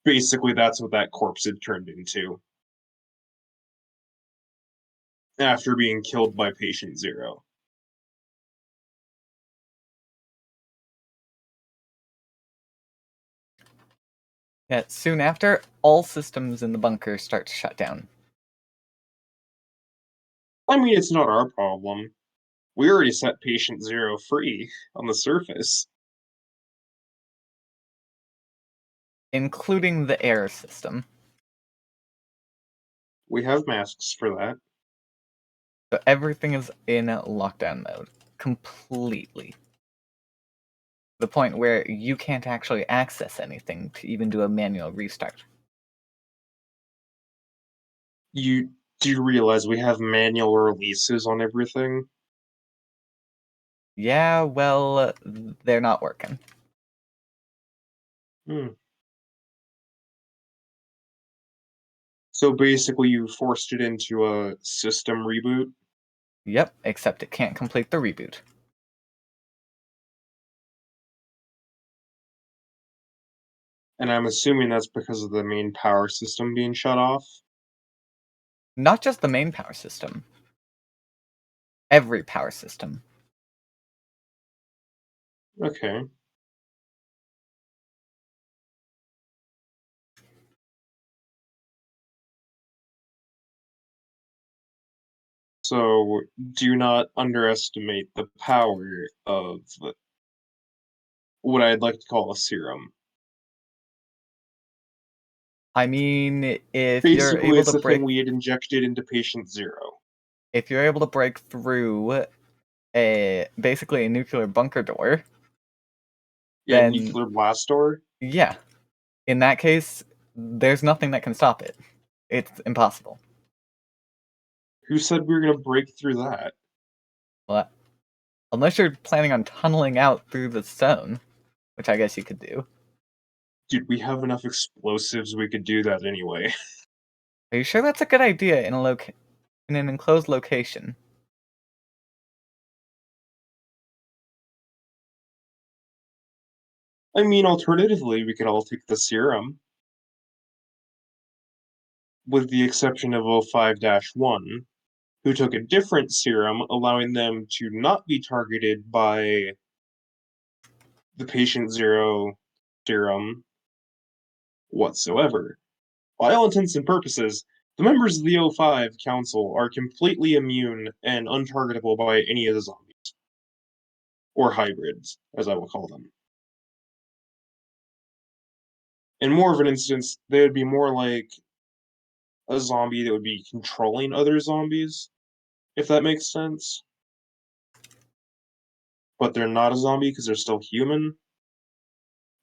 S3: Basically, that's what that corpse had turned into after being killed by Patient Zero.
S2: Yeah, soon after, all systems in the bunker start to shut down.
S3: I mean, it's not our problem. We already set Patient Zero free on the surface.
S2: Including the air system.
S3: We have masks for that.
S2: So everything is in lockdown mode. Completely. The point where you can't actually access anything to even do a manual restart.
S3: Do you realize we have manual releases on everything?
S2: Yeah, well, they're not working.
S3: Hmm. So basically, you forced it into a system reboot?
S2: Yep, except it can't complete the reboot.
S3: And I'm assuming that's because of the main power system being shut off?
S2: Not just the main power system. Every power system.
S3: Okay. So, do not underestimate the power of what I'd like to call a serum.
S2: I mean,
S3: Basically, it's the thing we had injected into patient 0.
S2: if you're able to break through basically a nuclear bunker door,
S3: Yeah,
S2: then
S3: nuclear blast door?
S2: yeah, in that case, there's nothing that can stop it. It's impossible.
S3: Who said we were gonna break through that?
S2: Well, unless you're planning on tunneling out through the stone, which I guess you could do.
S3: Dude, we have enough explosives we could do that anyway.
S2: Are you sure that's a good idea in in an enclosed location?
S3: I mean, alternatively, we could all take the serum, with the exception of 05-1, who took a different serum, allowing them to not be targeted by the patient 0 serum whatsoever. By all intents and purposes, the members of the O5 Council are completely immune and untargetable by any of the zombies. Or hybrids, as I will call them. In more of an instance, they would be more like a zombie that would be controlling other zombies, if that makes sense. But they're not a zombie because they're still human,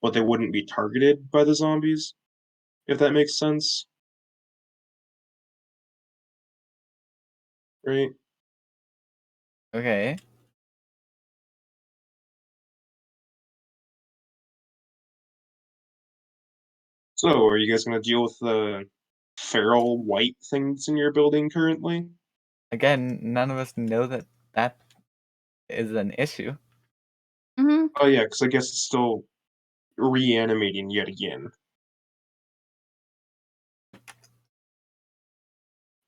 S3: but they wouldn't be targeted by the zombies, if that makes sense. Right?
S2: Okay.
S3: So, are you guys going to deal with the feral white things in your building currently?
S2: Again, none of us know that that is an issue.
S4: Mm-hmm.
S3: Oh, yeah, because I guess it's still reanimating yet again.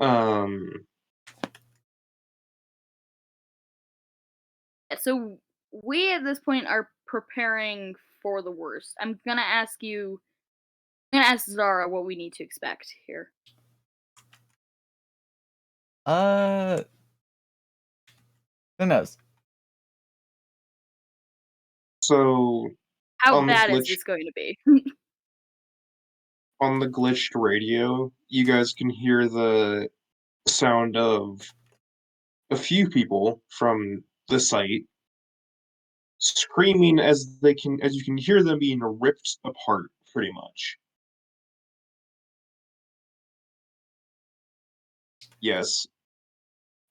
S3: Um,
S4: So we at this point are preparing for the worst. I'm gonna ask Zara what we need to expect here.
S2: Uh, who knows?
S3: so
S4: How
S3: on the
S4: bad is
S3: glitch
S4: this going to be?
S3: on the glitched radio, you guys can hear the sound of a few people from the site screaming as you can hear them being ripped apart pretty much. Yes,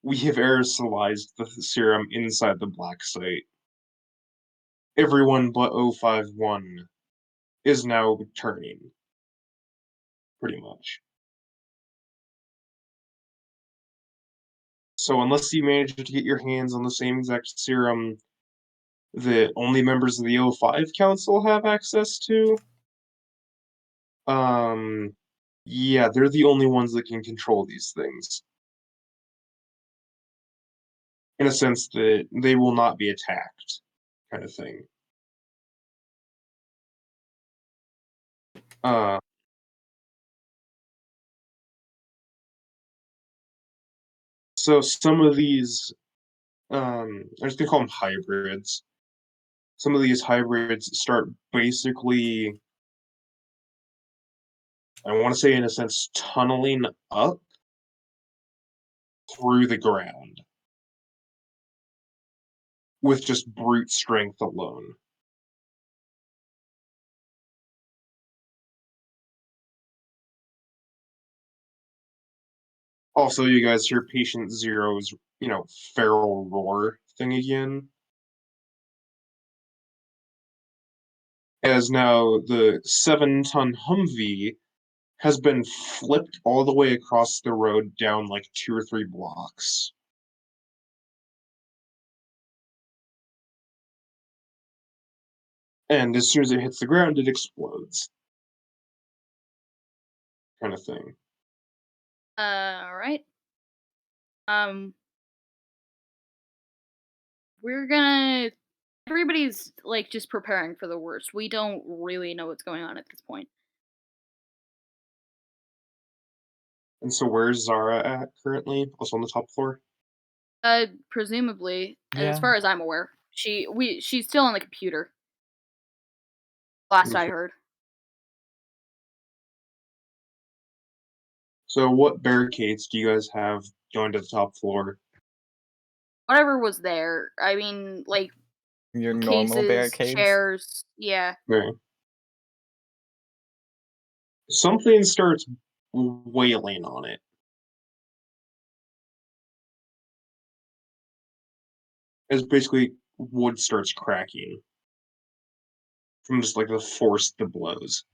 S3: we have aerosolized the serum inside the black site. Everyone but 051 is now turning, pretty much. So unless you manage to get your hands on the same exact serum that only members of the O5 Council have access to, um, yeah, they're the only ones that can control these things. In a sense that they will not be attacked, kind of thing. Uh, so some of these, I'm just gonna call them hybrids. Some of these hybrids start basically, I want to say in a sense, tunneling up through the ground with just brute strength alone. Also, you guys hear Patient Zero's, feral roar thing again. As now the 7-ton Humvee has been flipped all the way across the road down like 2 or 3 blocks. And as soon as it hits the ground, it explodes. Kind of thing.
S4: All right. We're gonna. Everybody's like just preparing for the worst. We don't really know what's going on at this point.
S3: And so where's Zara at currently? Also on the top floor?
S4: Presumably, as
S2: Yeah.
S4: far as I'm aware, she's still on the computer. Last I heard.
S3: So what barricades do you guys have going to the top floor?
S4: Whatever was there. I mean, like
S2: Your normal
S4: cases,
S2: barricades?
S4: chairs. Yeah.
S3: Okay. Something starts wailing on it. As basically wood starts cracking from just like the force the blows.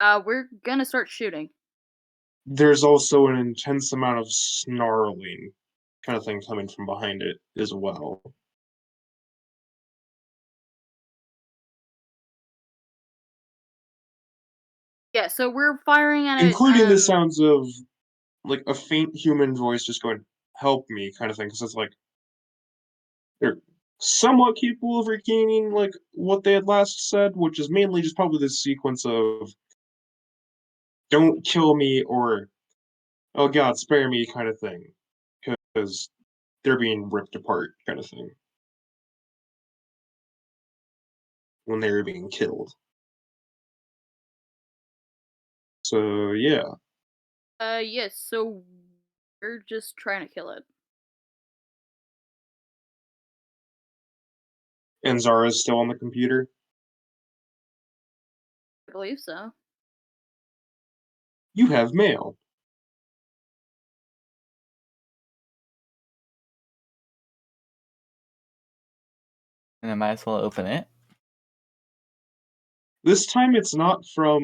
S4: We're gonna start shooting.
S3: There's also an intense amount of snarling kind of thing coming from behind it as well.
S4: Yeah, so we're firing at it.
S3: Including the sounds of like a faint human voice just going, "Help me," kind of thing, because it's like they're somewhat capable of regaining like what they had last said, which is mainly just probably this sequence of "Don't kill me" or "Oh God, spare me" kind of thing, because they're being ripped apart kind of thing when they were being killed. So yeah,
S4: Yes. So we're just trying to kill it.
S3: and Zara's still on the computer.
S4: I believe so.
S3: You have mail.
S2: And I might as well open it.
S3: This time it's not from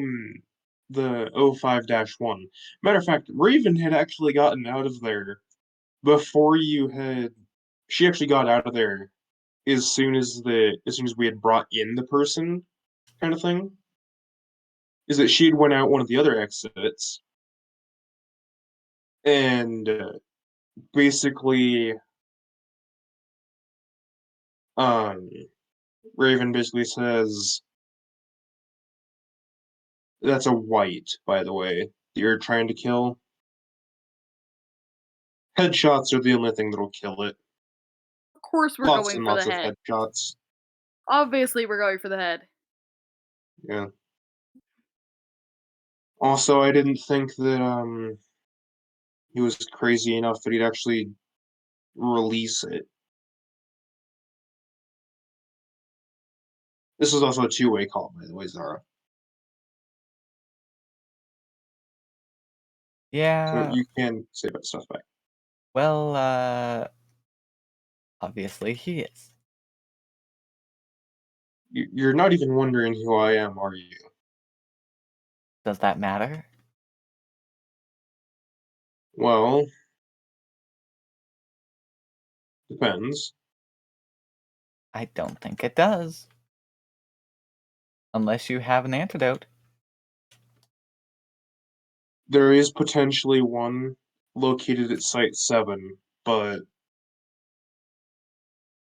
S3: the 05-1. Matter of fact, Raven had actually gotten out of there before you had. She actually got out of there as soon as we had brought in the person, kind of thing. Is that she had went out one of the other exits, and basically, um, Raven basically says, "That's a white, by the way, that you're trying to kill. Headshots are the only thing that'll kill it.
S4: Of course, we're
S3: Lots
S4: going
S3: and
S4: for the
S3: lots of
S4: head.
S3: headshots."
S4: Obviously, we're going for the head.
S3: Yeah. Also, I didn't think that he was crazy enough that he'd actually release it. This was also a two-way call, by the way, Zara. So
S2: Yeah.
S3: you can say that stuff back.
S2: Well, obviously he is.
S3: You're not even wondering who I am, are you?
S2: Does that matter?
S3: Well, depends.
S2: I don't think it does. Unless you have an antidote.
S3: There is potentially one located at Site 7, but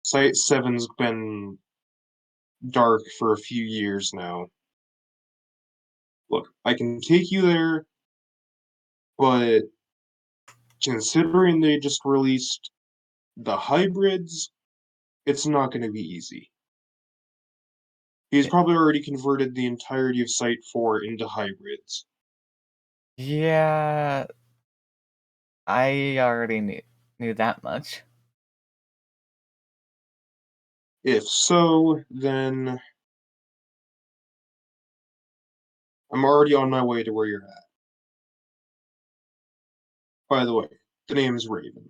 S3: Site 7's been dark for a few years now. Look, I can take you there, but considering they just released the hybrids, it's not going to be easy. He's probably already converted the entirety of Site 4 into hybrids.
S2: Yeah, I already knew that much.
S3: If so, then I'm already on my way to where you're at. By the way, the name's Raven.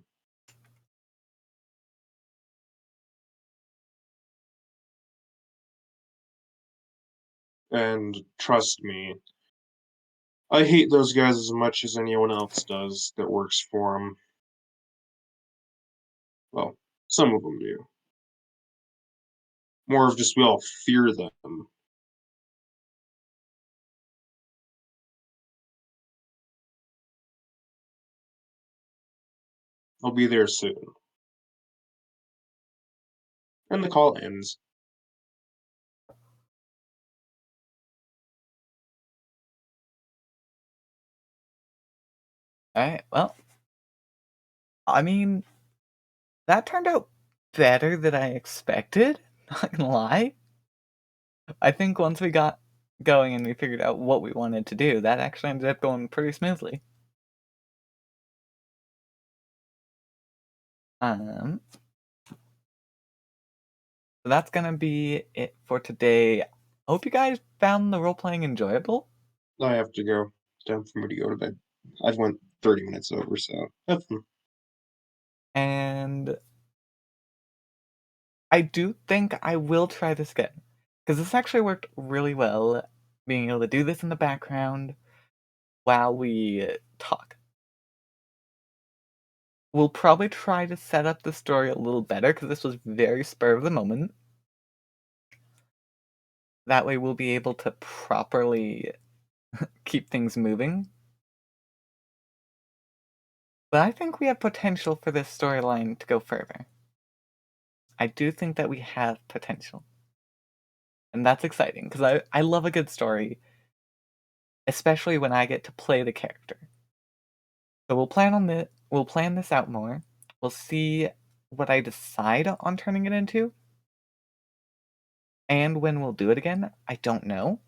S3: And trust me, I hate those guys as much as anyone else does that works for them. Well, some of them do. More of just we all fear them. I'll be there soon. And the call ends.
S2: Alright, well, I mean, that turned out better than I expected, not gonna lie. I think once we got going and we figured out what we wanted to do, that actually ended up going pretty smoothly. So that's gonna be it for today. Hope you guys found the role-playing enjoyable.
S3: I have to go. It's time for me to go to bed. I've went 30 minutes over, so have fun.
S2: And I do think I will try this again. Because this actually worked really well, being able to do this in the background while we talk. We'll probably try to set up the story a little better, because this was very spur of the moment. That way we'll be able to properly keep things moving. But I think we have potential for this storyline to go further. I do think that we have potential. And that's exciting, because I love a good story, especially when I get to play the character. So we'll plan this out more. We'll see what I decide on turning it into. And when we'll do it again, I don't know.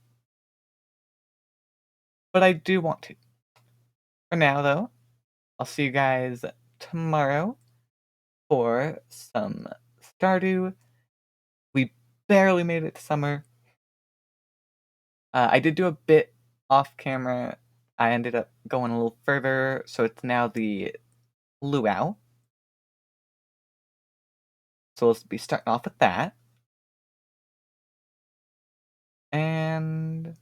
S2: But I do want to. For now, though, I'll see you guys tomorrow for some Stardew. We barely made it to summer. I did do a bit off camera. I ended up going a little further, so it's now the luau. So we'll be starting off with that. And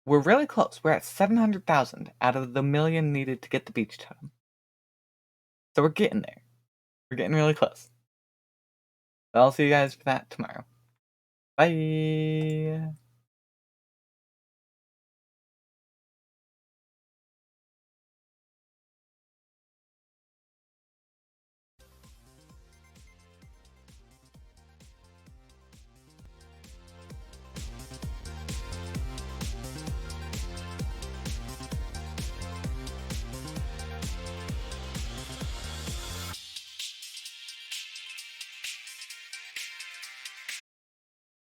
S2: we're really close. We're at 700,000 out of the million needed to get the beach totem. So we're getting there. We're getting really close. So I'll see you guys for that tomorrow. Bye!